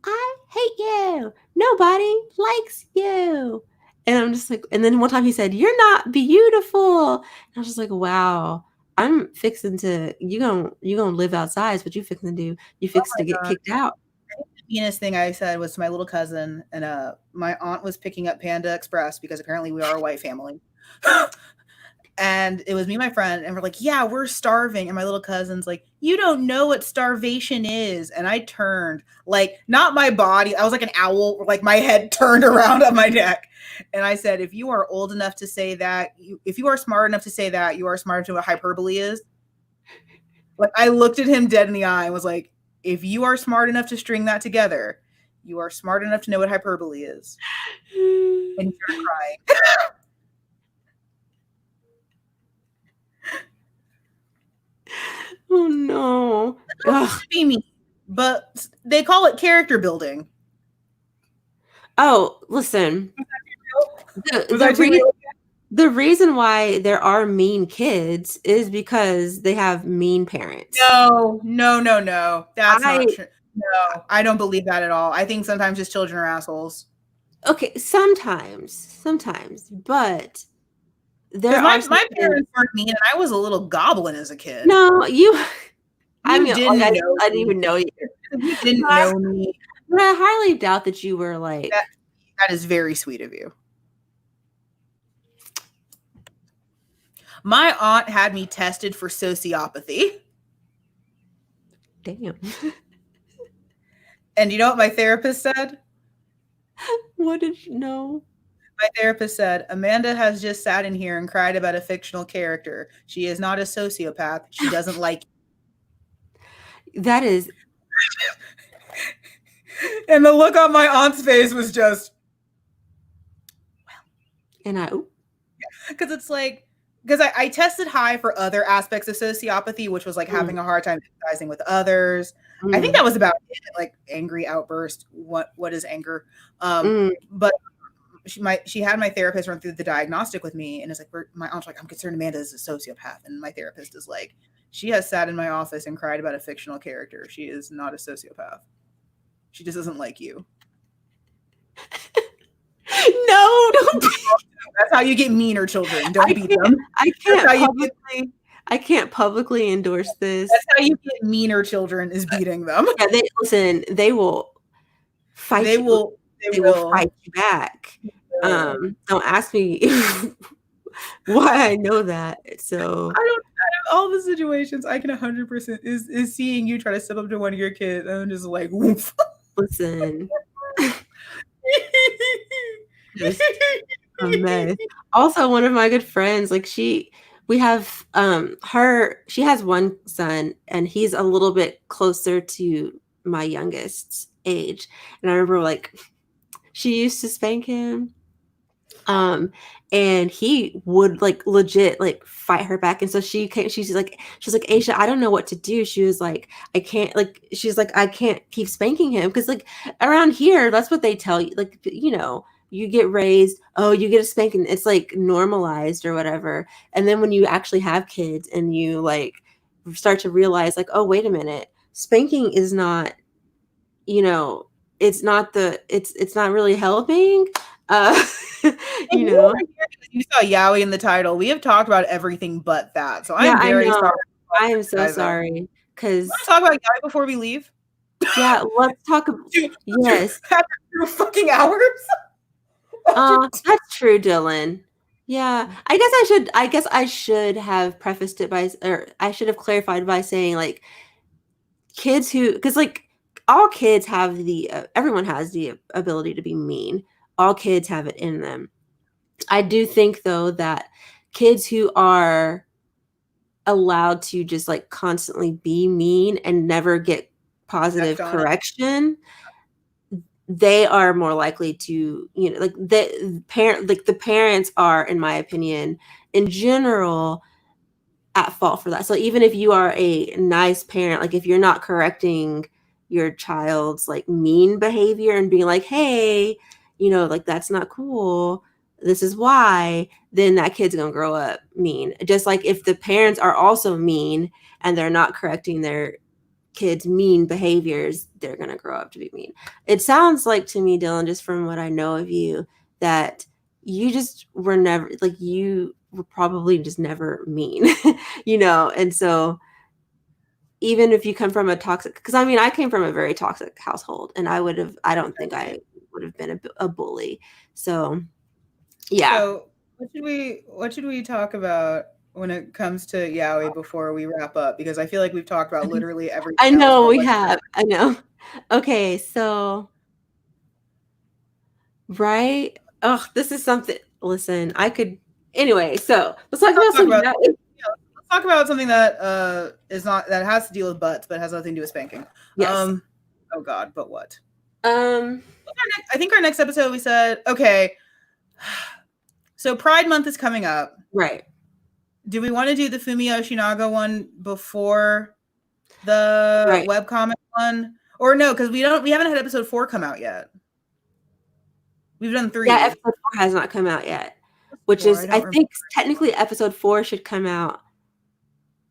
"I hate you. Nobody likes you." And I'm just like, and then one time he said, "You're not beautiful." And I was just like, wow, I'm fixing to, you gonna live outside. What you fixing to do? You fixing to get kicked out. The meanest thing I said was to my little cousin, and my aunt was picking up Panda Express because apparently we are a white family. And it was me and my friend, and we're like, "Yeah, we're starving." And my little cousin's like, "You don't know what starvation is." And I turned, like, not my body. I was like an owl, like my head turned around on my neck. And I said, "If you are old enough to say that, if you are smart enough to say that, you are smart to know what hyperbole is." Like, I looked at him dead in the eye and was like, "If you are smart enough to string that together, you are smart enough to know what hyperbole is." And he started crying. Oh no. Ugh. Be mean, but they call it character building. Oh, listen. Was I too real? The reason why there are mean kids is because they have mean parents. No. That's not true. No, I don't believe that at all. I think sometimes just children are assholes. Okay, sometimes, but there are my parents weren't mean, and I was a little goblin as a kid. No, I mean, didn't know. I didn't even know you. You didn't know me. But I highly doubt that you were like. That is very sweet of you. My aunt had me tested for sociopathy. Damn. And you know what my therapist said? What did you know? My therapist said, Amanda has just sat in here and cried about a fictional character. She is not a sociopath. She doesn't like you. That is. And the look on my aunt's face was just. And because it's like, because I tested high for other aspects of sociopathy, which was like having a hard time empathizing with others. I think that was about it, like angry outburst. What is anger? But she had my therapist run through the diagnostic with me, and it's like my aunt's like, I'm concerned Amanda is a sociopath, and my therapist is like, she has sat in my office and cried about a fictional character. She is not a sociopath. She just doesn't like you. No, don't. That's how you get meaner children. Don't beat them. I can't publicly endorse this. That's how you get meaner children, is beating them. Yeah, they will fight. They will fight you back. Don't ask me why I know that. So I don't all the situations I can 100% is seeing you try to step up to one of your kids and I'm just like, woof. Listen. Just a mess. Also, one of my good friends, like she has one son and he's a little bit closer to my youngest's age. And I remember like she used to spank him. And he would like legit like fight her back. And so she's like, Aisha, I don't know what to do. She was like, I can't keep spanking him. Cause like around here, that's what they tell you. Like, you know, you get raised, oh, you get a spanking. It's like normalized or whatever. And then when you actually have kids and you like start to realize like, oh, wait a minute, spanking is not, you know, it's not really helping. You know, you saw Yaoi in the title. We have talked about everything but that. So I'm very sorry. I am so sorry. Because let's talk about Yaoi before we leave. Yeah, let's talk about yes. After 2 fucking hours. That's true, Dylan. Yeah, I guess I should have prefaced it by, or I should have clarified by saying like kids who, because like all kids have everyone has the ability to be mean. All kids have it in them. I do think though that kids who are allowed to just like constantly be mean and never get positive correction, they are more likely to, you know, like the parents are, in my opinion, in general, at fault for that. So even if you are a nice parent, like if you're not correcting your child's like mean behavior and being like, hey, you know, like that's not cool, this is why, then that kid's gonna grow up mean. Just like if the parents are also mean and they're not correcting their kids' mean behaviors, they're gonna grow up to be mean. It sounds like to me, Dylan, just from what I know of you, that you just were never like, you were probably just never mean, you know. And so even if you come from a toxic, because I mean, I came from a very toxic household, and I don't think I would have been a bully. So yeah. So what should we talk about when it comes to Yaoi before we wrap up? Because I feel like we've talked about literally everything. I know we have. I know. Okay, so right. Oh, this is something. Listen, I could. Anyway, so let's talk about something. Let's talk about something that is not, that has to deal with butts, but has nothing to do with spanking. Yes. Oh God, but what? I think our next episode we said, okay, so Pride Month is coming up. Right. Do we want to do the Fumio Shinaga one before The webcomic one. Or no, because we haven't had episode 4 come out yet. We've done 3. Yeah, episode 4 has not come out yet. Which is, I think technically episode 4 should come out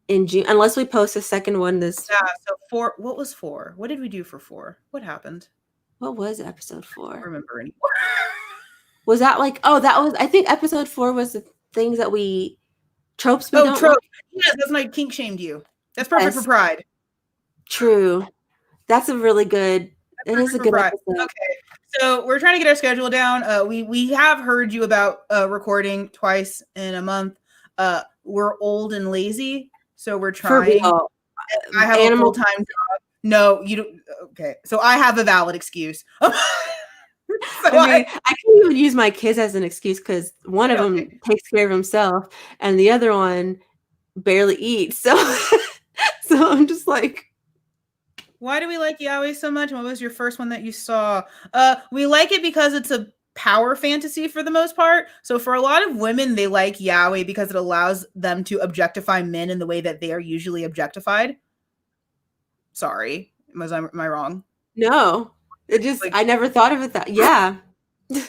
in June, unless we post a second one this. Yeah, so 4. What was 4? What did we do for 4? What happened? What was episode 4? I don't remember anymore. Was that like, I think episode 4 was the things that tropes we don't tropes. Like. Yes, that's when I kink shamed you. That's perfect for Pride. True. That's a really good, it is a good episode. Okay. So we're trying to get our schedule down. We have heard you about recording twice in a month. We're old and lazy, so we're trying. I have a full-time job. No, you don't. Okay, so I have a valid excuse. I can't even use my kids as an excuse because one of them takes care of himself and the other one barely eats. So, so I'm just like. Why do we like Yaoi so much? What was your first one that you saw? We like it because it's a power fantasy for the most part. So for a lot of women, they like Yaoi because it allows them to objectify men in the way that they are usually objectified. Sorry, am I wrong? No, it just I never thought of it that. Yeah, yeah,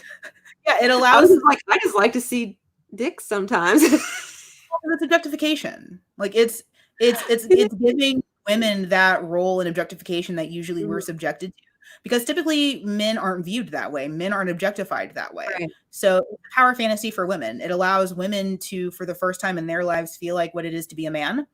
it allows. I just like to see dicks sometimes. It's objectification. Like it's giving women that role in objectification that usually we're subjected to, because typically men aren't viewed that way. Men aren't objectified that way. Right. So power fantasy for women. It allows women to, for the first time in their lives, feel like what it is to be a man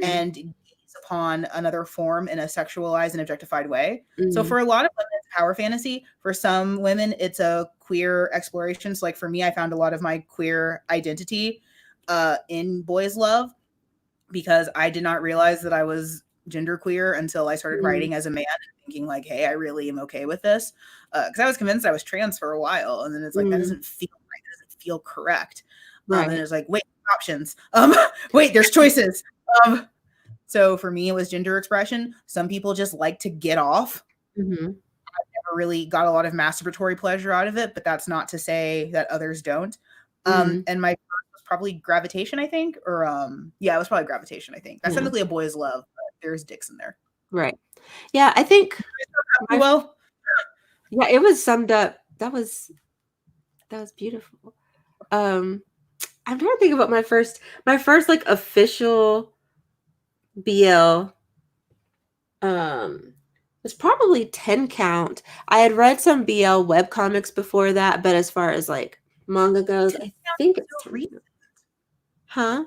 and gaze upon another form in a sexualized and objectified way. So for a lot of women, it's power fantasy. For some women, it's a queer exploration. So like for me, I found a lot of my queer identity in boys' love, because I did not realize that I was genderqueer until I started writing as a man and thinking like, hey, I really am okay with this. Because I was convinced I was trans for a while. And then it's like, that doesn't feel right. That doesn't feel correct. Right. And it's like, wait, options. Wait, there's choices. So for me, it was gender expression. Some people just like to get off. I've never really got a lot of masturbatory pleasure out of it, but that's not to say that others don't. And my probably gravitation, I think, or it was probably gravitation, I think. That's technically a boy's love, but there's dicks in there. Right. Yeah, I think well. Yeah, it was summed up. That was beautiful. I'm trying to think about my first like official BL was probably 10 count. I had read some BL webcomics before that, but as far as like manga goes, I think it's recent. Huh?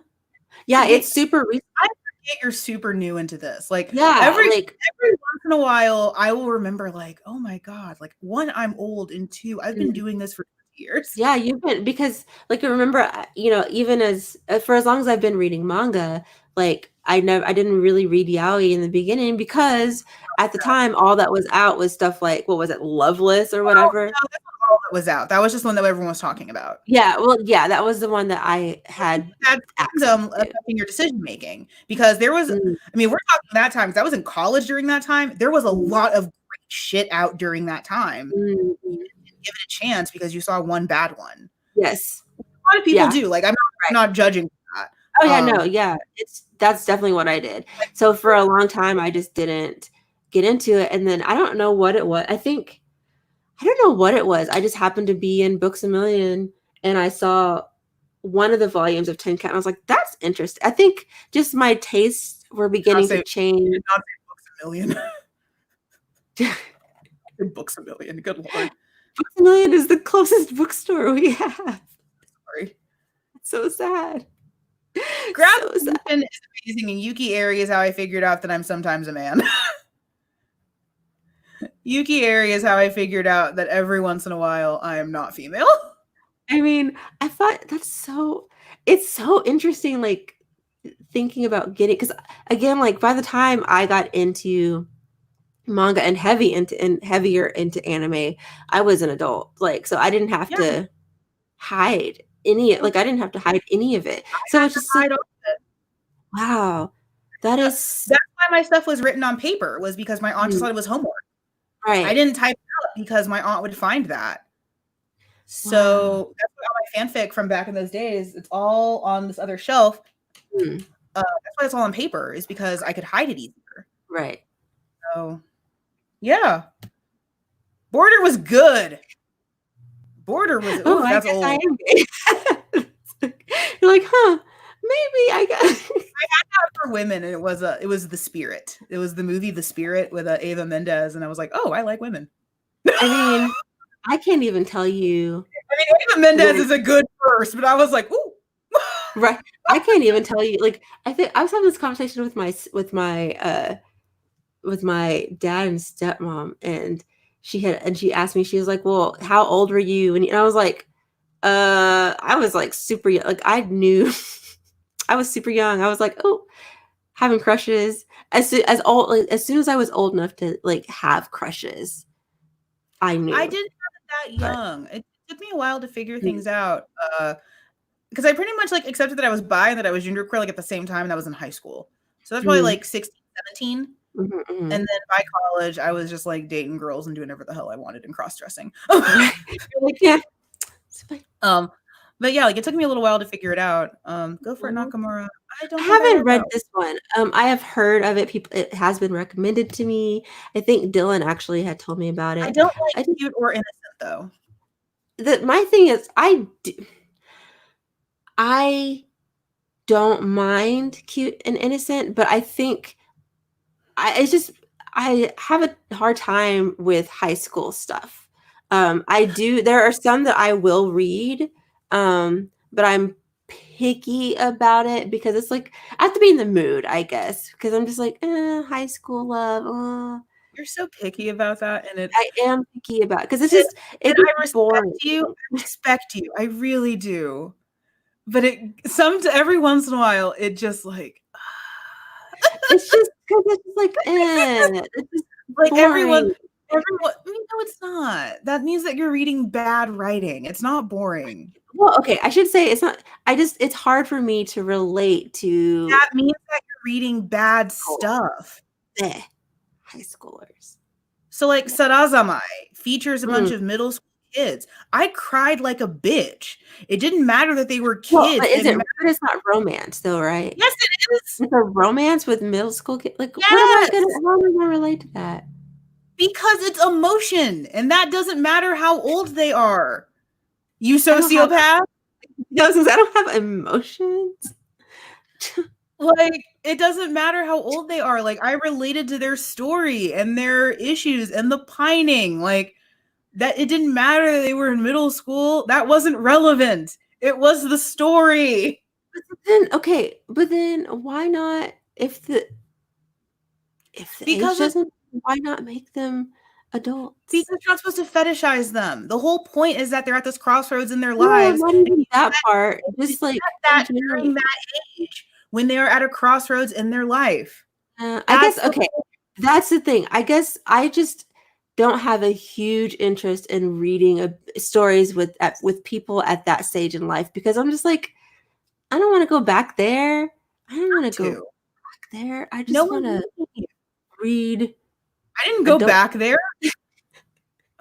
Yeah, it's super recent. I forget you're super new into this. Like, every once in a while, I will remember, like, oh my god, like, 1, I'm old, and 2, I've been doing this for years. Yeah, you've been, because like I remember, even for as long as I've been reading manga, like I didn't really read yaoi in the beginning because at the time all that was out was stuff like, what was it, Loveless or whatever. No, that's not all that was out. That was just one that everyone was talking about. Yeah, well, yeah, that was the one that I had affecting your decision making, because there was, I mean, we're talking that time because I was in college during that time. There was a lot of great shit out during that time. You didn't give it a chance because you saw one bad one. Yes, a lot of people do. Like, I'm not judging that. Oh yeah, no, yeah, that's definitely what I did. So for a long time, I just didn't get into it, and then I don't know what it was. I don't know what it was. I just happened to be in Books A Million, and I saw one of the volumes of 10 Count. I was like, that's interesting. I think just my tastes were beginning to change. Not Books A Million. Books A Million. Good lord. Books A Million is the closest bookstore we have. Sorry. It's so sad. Gravitation is amazing, and Yuki Eri is how I figured out that I'm sometimes a man. Yuki Eri is how I figured out that every once in a while I am not female. I mean, I thought it's so interesting, like thinking about getting, because again, like by the time I got into manga and heavier into anime, I was an adult. Like, so I didn't have to hide any, like I didn't have to hide any of it. So it's just like, wow, that's why my stuff was written on paper, was because my aunt just thought it was homework. Right. I didn't type it out because my aunt would find that. So that's why all my fanfic from back in those days, it's all on this other shelf. That's why it's all on paper, is because I could hide it easier. Right. So, yeah. Border was good. Border was, Oh, oof, I that's guess I old. am gay. You're like, huh? Maybe I got. I had that for women, and it was The Spirit. It was the movie The Spirit with Ava Mendez, and I was like, oh, I like women. I mean, I can't even tell you. I mean, Ava Mendez is a good first, but I was like, ooh. Right. I can't even tell you. Like, I think I was having this conversation with my dad and stepmom, and she asked me, she was like, well, how old were you? And I was like, I was like super young. Like, I knew I was super young. I was like, oh, having crushes as soon as I was old enough to like have crushes. I knew. I didn't have it that young. It took me a while to figure things out. Because I pretty much like accepted that I was bi and that I was genderqueer like at the same time, and that was in high school. So that's probably like 16, 17. And then by college, I was just like dating girls and doing whatever the hell I wanted and cross-dressing. Like, yeah. But yeah, like it took me a little while to figure it out. Go for it, Nakamura. I haven't read this one. I have heard of it. It has been recommended to me. I think Dylan actually had told me about it. I don't like cute or innocent though. My thing is, I don't mind cute and innocent, but I think I have a hard time with high school stuff. There are some that I will read, but I'm picky about it because it's like I have to be in the mood, I guess, because I'm just like, high school love. You're so picky about that, and I am picky about because it's I respect you. I really do. But every once in a while, it just like it's just because it's just like, it's just like boring. everyone. I mean, no, it's not. That means that you're reading bad writing. It's not boring. Well, okay, I should say it's not. It's hard for me to relate to. That means that you're reading bad stuff. High schoolers. So, like, Sarazamai features a bunch of middle school kids. I cried like a bitch. It didn't matter that they were kids. Well, but it's not romance, though, right? Yes, it is. It's a romance with middle school kids. Like, yes. How am I gonna relate to that? Because it's emotion, and that doesn't matter how old they are. You sociopath? No, since I don't have emotions. Like, it doesn't matter how old they are. Like, I related to their story and their issues and the pining. Like, that it didn't matter that they were in middle school. That wasn't relevant. It was the story. But then why not if the age doesn't, why not make them adults? Because you're not supposed to fetishize them. The whole point is that they're at this crossroads in their lives. Not even that part. Just like that during that age when they are at a crossroads in their life. I guess that's the thing. I guess I just don't have a huge interest in reading stories with people at that stage in life because I'm just like, I don't want to go back there. I don't want to go back there. I just want to read. I didn't go back there.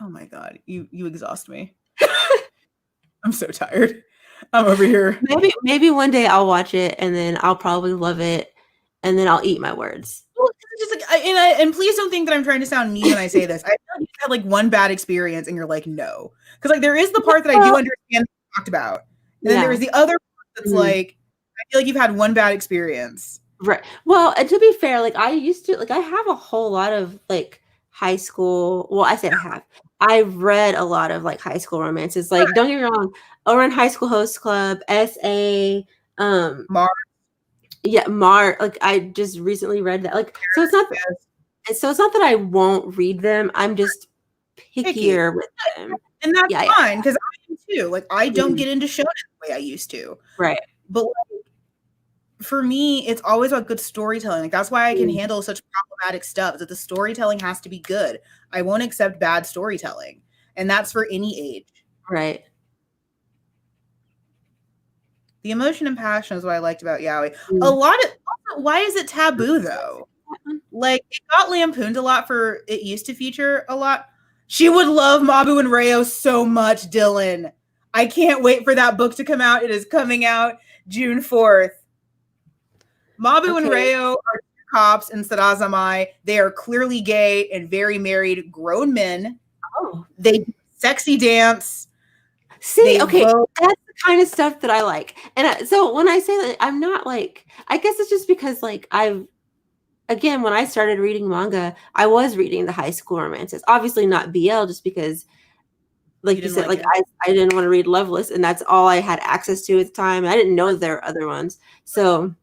Oh my god, you exhaust me. I'm so tired. I'm over here. Maybe one day I'll watch it and then I'll probably love it and then I'll eat my words. Well, just like, and please don't think that I'm trying to sound mean when I say this. I feel like you had like one bad experience and you're like, no, because like there is the part that I do understand that you talked about, and then there's the other part that's like, I feel like you've had one bad experience. Right. Well, and to be fair, like I used to, like I have a whole lot of like high school. Well, I say I have. I've read a lot of like high school romances. Like, don't get me wrong, Oran High School Host Club, SA, Mar. Yeah, Mar. Like I just recently read that. Like, so it's not that I won't read them. I'm just pickier with them, and that's fine because I am too. Like, I don't get into shonen the way I used to. Right. But like, for me, it's always about good storytelling. Like that's why I can handle such problematic stuff. That the storytelling has to be good. I won't accept bad storytelling, and that's for any age. Right. The emotion and passion is what I liked about Yaoi. A lot of why is it taboo though? Like it got lampooned a lot for it used to feature a lot. She would love Mabu and Rayo so much, Dylan. I can't wait for that book to come out. It is coming out June 4th. Mabu and Rayo are cops in Sarazamai. They are clearly gay and very married grown men. Oh. They sexy dance. See, okay, that's the kind of stuff that I like. And so when I say that, I'm not like, I guess it's just because like again, when I started reading manga, I was reading the high school romances. Obviously not BL, just because like you said, like I didn't want to read Loveless, and that's all I had access to at the time. I didn't know there were other ones. So,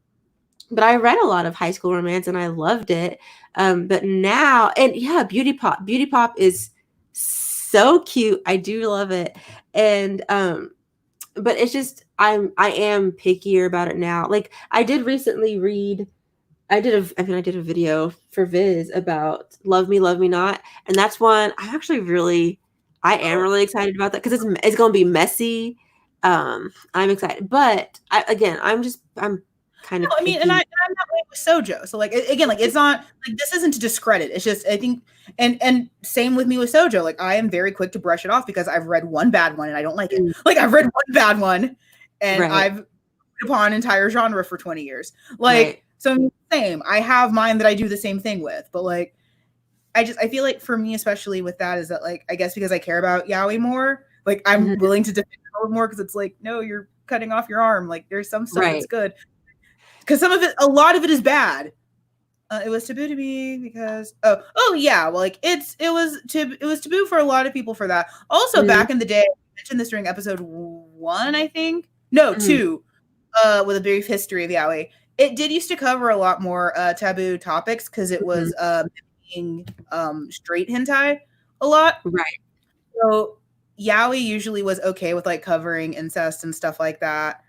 but I read a lot of high school romance and I loved it. But now, and yeah, Beauty Pop is so cute. I do love it. And but it's just I am pickier about it now. Like I did recently read I did a video for Viz about Love Me, Love Me Not. And that's one I am really excited about that because it's going to be messy. I'm excited, but I'm kind of. No, I mean, and I'm not like with Sojo. So like again, like it's not like this isn't to discredit. It's just I think and same with me with Sojo. Like I am very quick to brush it off because I've read one bad one and I don't like it. Like I've read one bad one and I've put upon an entire genre for 20 years. Like so same. I have mine that I do the same thing with, but like I feel like for me, especially with that, is that like I guess because I care about yaoi more, like I'm willing to defend it more because it's like, no, you're cutting off your arm. Like there's some stuff that's good. Because a lot of it is bad. It was taboo to me because yeah, well, like it was taboo for a lot of people for that. Also, back in the day, I mentioned this during episode 1, I think. No, 2, with a brief history of yaoi. It did used to cover a lot more taboo topics because it was being straight hentai a lot. Right. So yaoi usually was okay with like covering incest and stuff like that.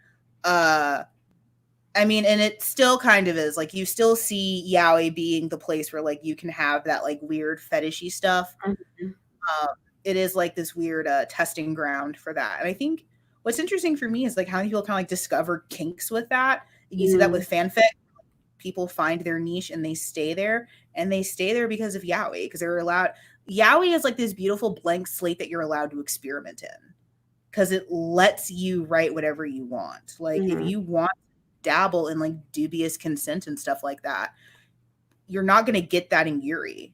I mean, and it still kind of is. Like, you still see yaoi being the place where, like, you can have that, like, weird fetishy stuff. It is, like, this weird testing ground for that. And I think what's interesting for me is, like, how many people kind of, like, discover kinks with that. You see that with fanfic. People find their niche and they stay there. And they stay there because of yaoi. Because they're allowed... Yaoi is, like, this beautiful blank slate that you're allowed to experiment in. Because it lets you write whatever you want. Like, if you want dabble in like dubious consent and stuff like that, you're not going to get that in Yuri.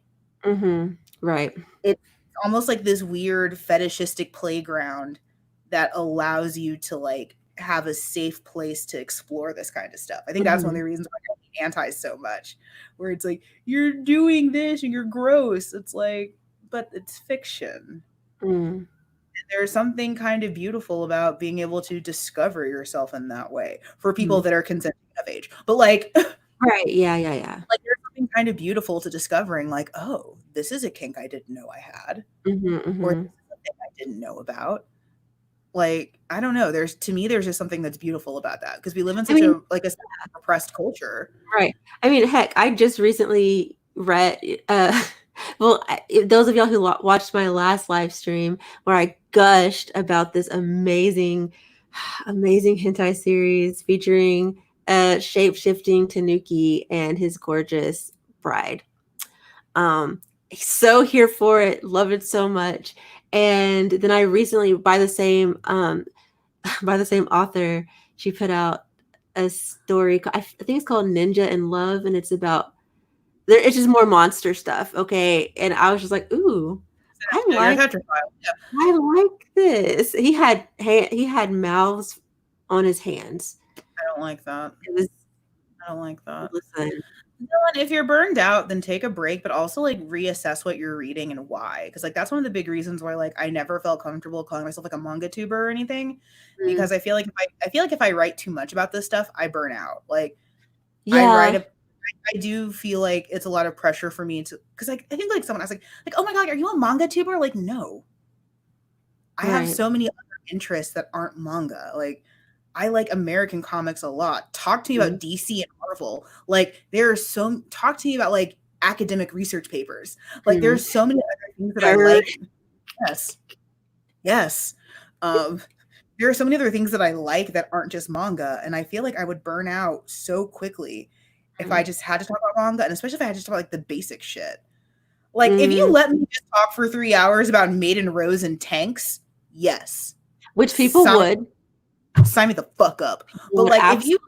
Right. It's almost like this weird fetishistic playground that allows you to like have a safe place to explore this kind of stuff. I think that's one of the reasons why I hate anti so much, where it's like, you're doing this and you're gross. It's like, but it's fiction. There's something kind of beautiful about being able to discover yourself in that way for people that are consenting of age. But like, yeah. Like there's something kind of beautiful to discovering like, oh, this is a kink I didn't know I had. Or this is something I didn't know about. Like, I don't know. To me, there's just something that's beautiful about that because we live in such a repressed culture. Right. I mean, heck, I just recently read, well, those of y'all who watched my last live stream where I gushed about this amazing hentai series featuring shape-shifting Tanuki and his gorgeous bride. So here for it, love it so much. And then I recently, by the same author, she put out a story. I think it's called Ninja in Love, and it's about it's just more monster stuff. Okay, and I was just like, ooh, I like this. He had mouths on his hands. I don't like that. I don't like that. Listen. If you're burned out, then take a break, but also like reassess what you're reading and why. Because like that's one of the big reasons why like I never felt comfortable calling myself like a manga tuber or anything. Because I feel like if I write too much about this stuff, I burn out. Like I do feel like it's a lot of pressure for me to, because like I think like someone else like, oh my god, are you a manga tuber? Like, no. I have so many other interests that aren't manga. Like I like American comics a lot. Talk to me about DC and Marvel. Like talk to me about like academic research papers. Like there's so many other things that I like. Yes. There are so many other things that I like that aren't just manga. And I feel like I would burn out so quickly if I just had to talk about manga, and especially if I had to talk about like the basic shit. Like if you let me just talk for 3 hours about Maiden Rose and tanks, yes. Which people would. Sign me the fuck up. But like if you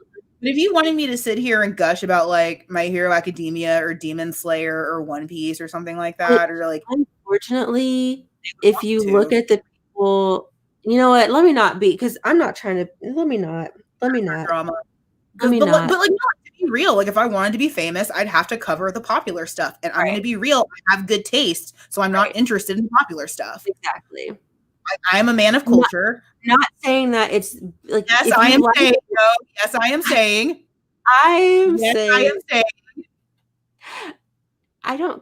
But if you wanted me to sit here and gush about like My Hero Academia or Demon Slayer or One Piece or something like that, or like, unfortunately, if you to. look at the people, you know what? Let me not be, because I'm not trying to. Let me not. Let me not. Drama. Let me But not. no, to be real, like if I wanted to be famous, I'd have to cover the popular stuff. And I'm going to be real. I have good taste, so I'm not interested in popular stuff. Exactly. I am a man of culture. Not saying that it's like. Yes, I am saying. No, yes, I am saying. I'm yes, saying. I am saying. I don't.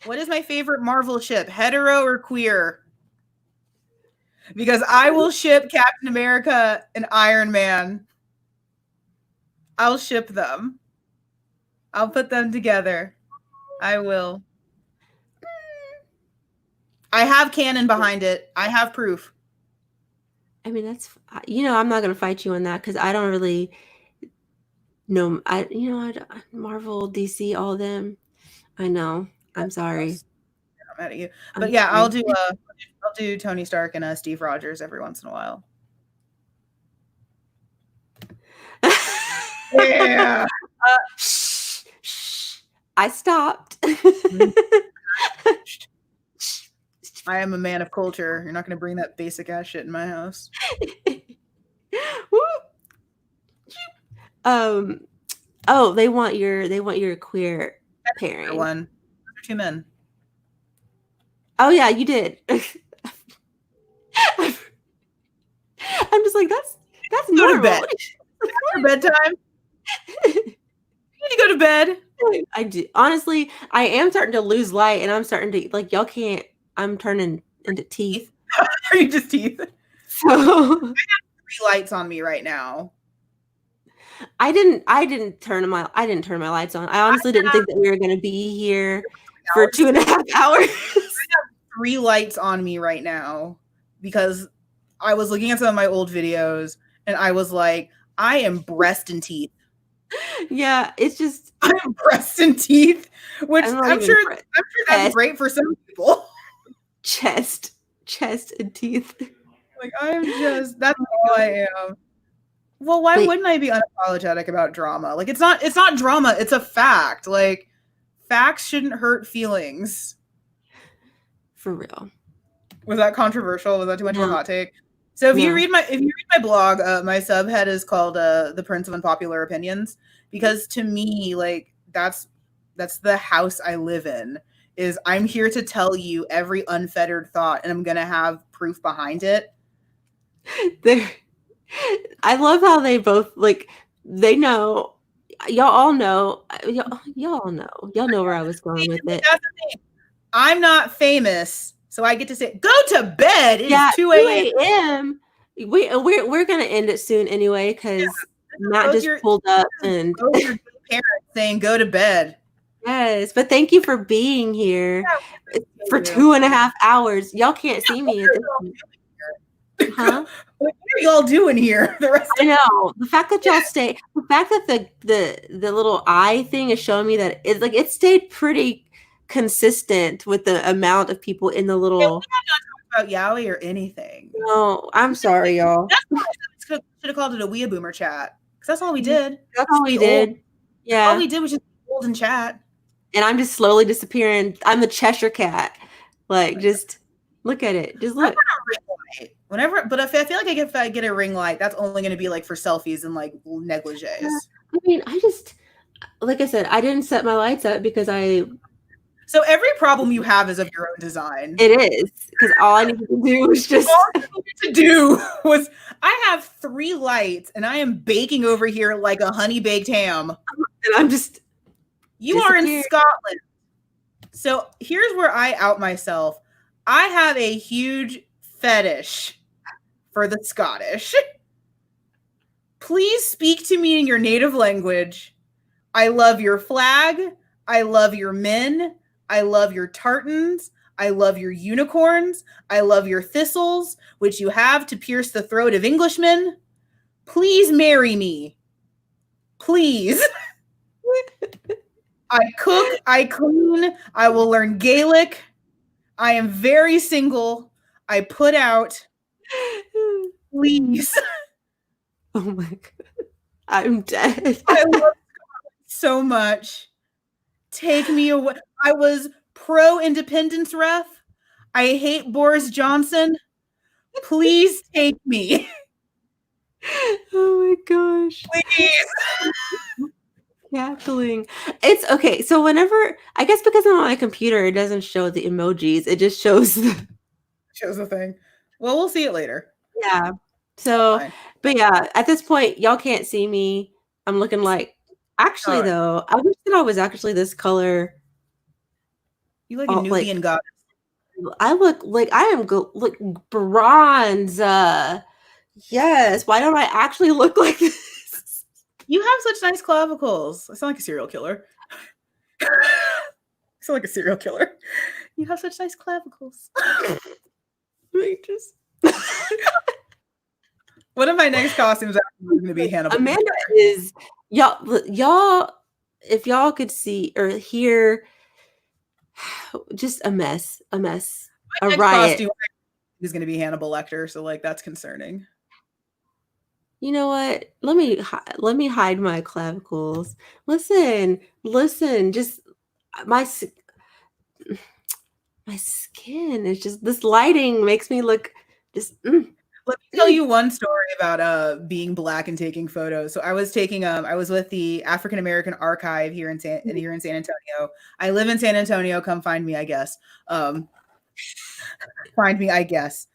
What is my favorite Marvel ship? Hetero or queer? Because I will ship Captain America and Iron Man. I'll ship them. I'll put them together. I will. I have canon behind it. I have proof. I mean, that's, I'm not going to fight you on that because I don't really know. Marvel, DC, all of them. I know. I'm sorry. I'm mad at you. But yeah, I'll do Tony Stark and Steve Rogers every once in a while. Yeah. Shh. I stopped. I am a man of culture. You're not going to bring that basic ass shit in my house. Oh, they want your queer pairing. One. Those are two men. Oh yeah, you did. I'm just like, that's normal. Go to bed. After bedtime. You need to go to bed. I do. Honestly, I am starting to lose light, and I'm starting to, like, y'all can't. I'm turning into teeth. Are you just teeth? So I have 3 lights on me right now. I didn't turn my lights on. I honestly didn't think that we were going to be here for 2.5 hours. I have 3 lights on me right now because I was looking at some of my old videos and I was like, I am breast and teeth. Yeah, it's just I'm breast and teeth, which I'm sure that's great for some people. Chest and teeth. Like that's all I am. Well, why wouldn't I be unapologetic about drama? Like it's not drama, it's a fact. Like facts shouldn't hurt feelings. For real. Was that controversial? Was that too much of a hot take? So if you read my blog, my subhead is called The Prince of Unpopular Opinions, because to me, like that's the house I live in. Is I'm here to tell you every unfettered thought, and I'm gonna have proof behind it. I love how they both, like, they know. Y'all all know. Y'all know where I was going with it. That's the thing. I'm not famous, so I get to say, go to bed. It's 2 a.m. We're gonna end it soon anyway, because Matt just pulled up and your parents saying go to bed. Yes, but thank you for being here for 2.5 hours. Y'all can't see me at this point. Huh? What are y'all doing here? I know. The fact that y'all stay, the fact that the little eye thing is showing me that it's like it stayed pretty consistent with the amount of people in the little. Yeah, we're not talking about Yaoi or anything. No, I'm sorry, y'all. That's why I should have called it a Wea Boomer chat, because that's all we did. That's all we did. Yeah, all we did was just hold and chat. And I'm just slowly disappearing. I'm the Cheshire Cat. Like, just look at it. Just look. Whenever, but if I feel like if I get a ring light, that's only going to be like for selfies and like negligees. Yeah. I mean, I just, like I said, I didn't set my lights up because So every problem you have is of your own design. It is, because all I needed to do was just. All I needed to do was, I have 3 lights and I am baking over here like a honey baked ham. And I'm just. You are in Scotland. So here's where I out myself. I have a huge fetish for the Scottish. Please speak to me in your native language. I love your flag. I love your men. I love your tartans. I love your unicorns. I love your thistles, which you have to pierce the throat of Englishmen. Please marry me. Please. I cook, I clean, I will learn Gaelic. I am very single. I put out. Please. Oh my God. I'm dead. I love so much. Take me away. I was pro-independence ref. I hate Boris Johnson. Please take me. Oh my gosh. Please. Cackling. It's okay. So whenever, I guess because I'm on my computer, it doesn't show the emojis. It just shows Shows the thing. Well, we'll see it later. Yeah. So, but yeah, at this point, y'all can't see me. I'm looking like, actually, though, I wish that I was actually this color. You like a Nubian goddess. I look like I am like bronze. Yes. Why don't I actually look like this? You have such nice clavicles. I sound like a serial killer. I sound like a serial killer. You have such nice clavicles. Just one of my next costumes is going to be Hannibal. Amanda is y'all. If y'all could see or hear, just a mess, a riot. Costume is going to be Hannibal Lecter, so like that's concerning. You know what? Let me hide my clavicles. Listen. Just my skin is just, this lighting makes me look just. Let me tell you one story about being Black and taking photos. So I was with the African American Archive here in San Antonio. I live in San Antonio. Come find me, I guess. Find me, I guess.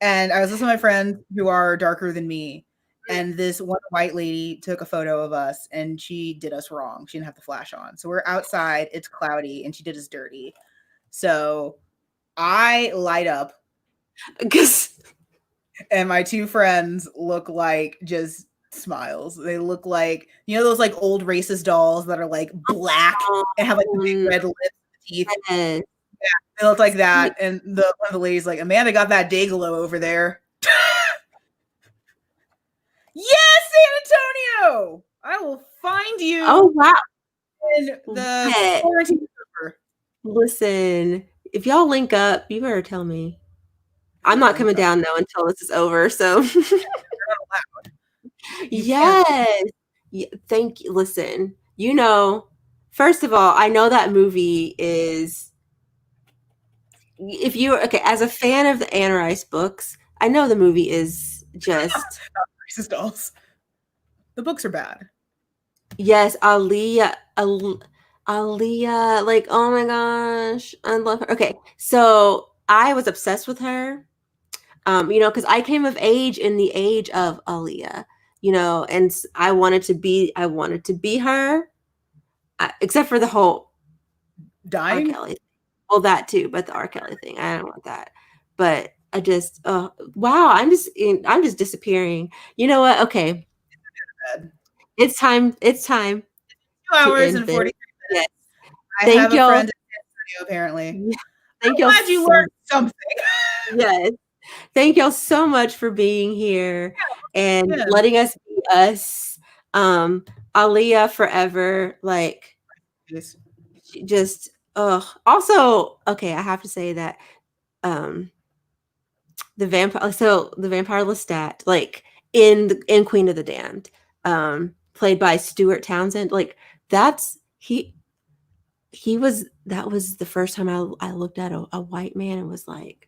And I was with my friends who are darker than me, and this one white lady took a photo of us, and she did us wrong. She didn't have the flash on, so we're outside. It's cloudy, and she did us dirty. So I light up. And my two friends look like just smiles. They look like, you know, those like old racist dolls that are like black and have like the big red lips and teeth. Yeah, they look like that. And one of the ladies like, Amanda got that day glow over there. Yes, San Antonio! I will find you. Oh wow! In the quarantine server. Listen, if y'all link up, you better tell me. I'm not coming down though until this is over. So yes, thank you. Listen, you know, first of all, I know that movie is. If you okay, as a fan of the Anne Rice books, I know the movie is just racist dolls. The books are bad. Yes, Aaliyah, like, oh my gosh, I love her. Okay, so I was obsessed with her. You know, because I came of age in the age of Aaliyah, you know, and I wanted to be her, except for the whole dying. R. Kelly. Well, that too, but the R. Kelly thing, I don't want that. But I just, wow, I'm just disappearing. You know what? Okay, it's time. 2 hours and 40 minutes. Yes. I have a friend in San Antonio, apparently. Thank you. Glad you learned something. Yes. Thank y'all so much for being here and letting us be us. Aaliyah forever. Like, just, also, okay, I have to say that the vampire Lestat, like in Queen of the Damned, played by Stuart Townsend, like that was the first time I looked at a white man and was like,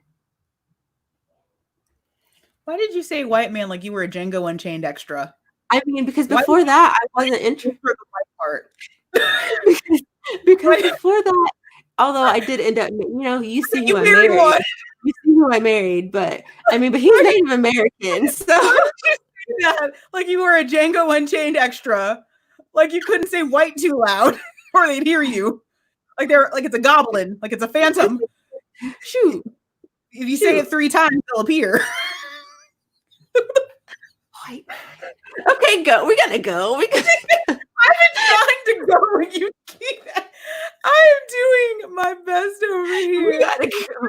why did you say white man like you were a Django Unchained extra? I mean, because before that I wasn't interested for the white part. because before that, although I did end up, you know, you see who I married. You see who I married, but I mean, but he's Native American, so like you were a Django Unchained extra, like you couldn't say white too loud or they'd hear you. Like they're like it's a goblin, like it's a phantom. Shoot, if you say it 3 times, they'll appear. Okay, go. We gotta go. I've been trying to go where you keep. I am doing my best over here. We gotta go.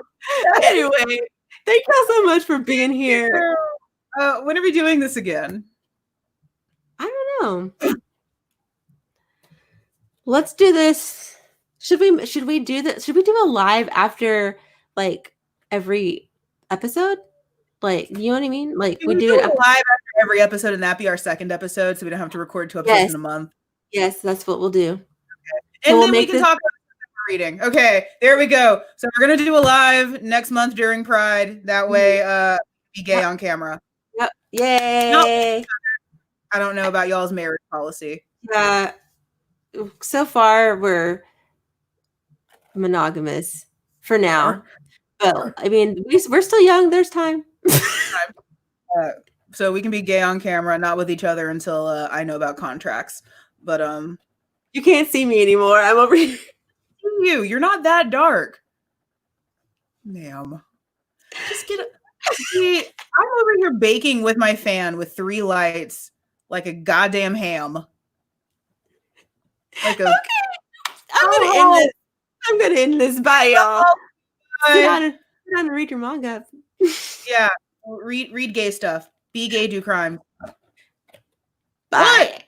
Anyway, thank y'all so much for being here. When are we doing this again? I don't know. Let's do this. Should we do this? Should we do a live after like every episode? Like, you know what I mean? Like, Can we we do do it it live after every episode and that be our second episode so we don't have to record 2 episodes in a month? Yes, that's what we'll do. Okay. So And we'll then we make can this talk about reading. Okay, there we go. So we're gonna do a live next month during Pride. That way, be gay on camera. Yep. Yay! No, I don't know about y'all's marriage policy. So far we're monogamous for now. But I mean, we're still young. There's time. So we can be gay on camera, not with each other until I know about contracts. But you can't see me anymore. I'm over here. You're not that dark. Ma'am. Just get see, I'm over here baking with my fan with 3 lights like a goddamn ham. Like a okay. I'm gonna end this. Bye, y'all. Sit down and read your manga. Yeah. Read gay stuff. Be gay, do crime. Bye.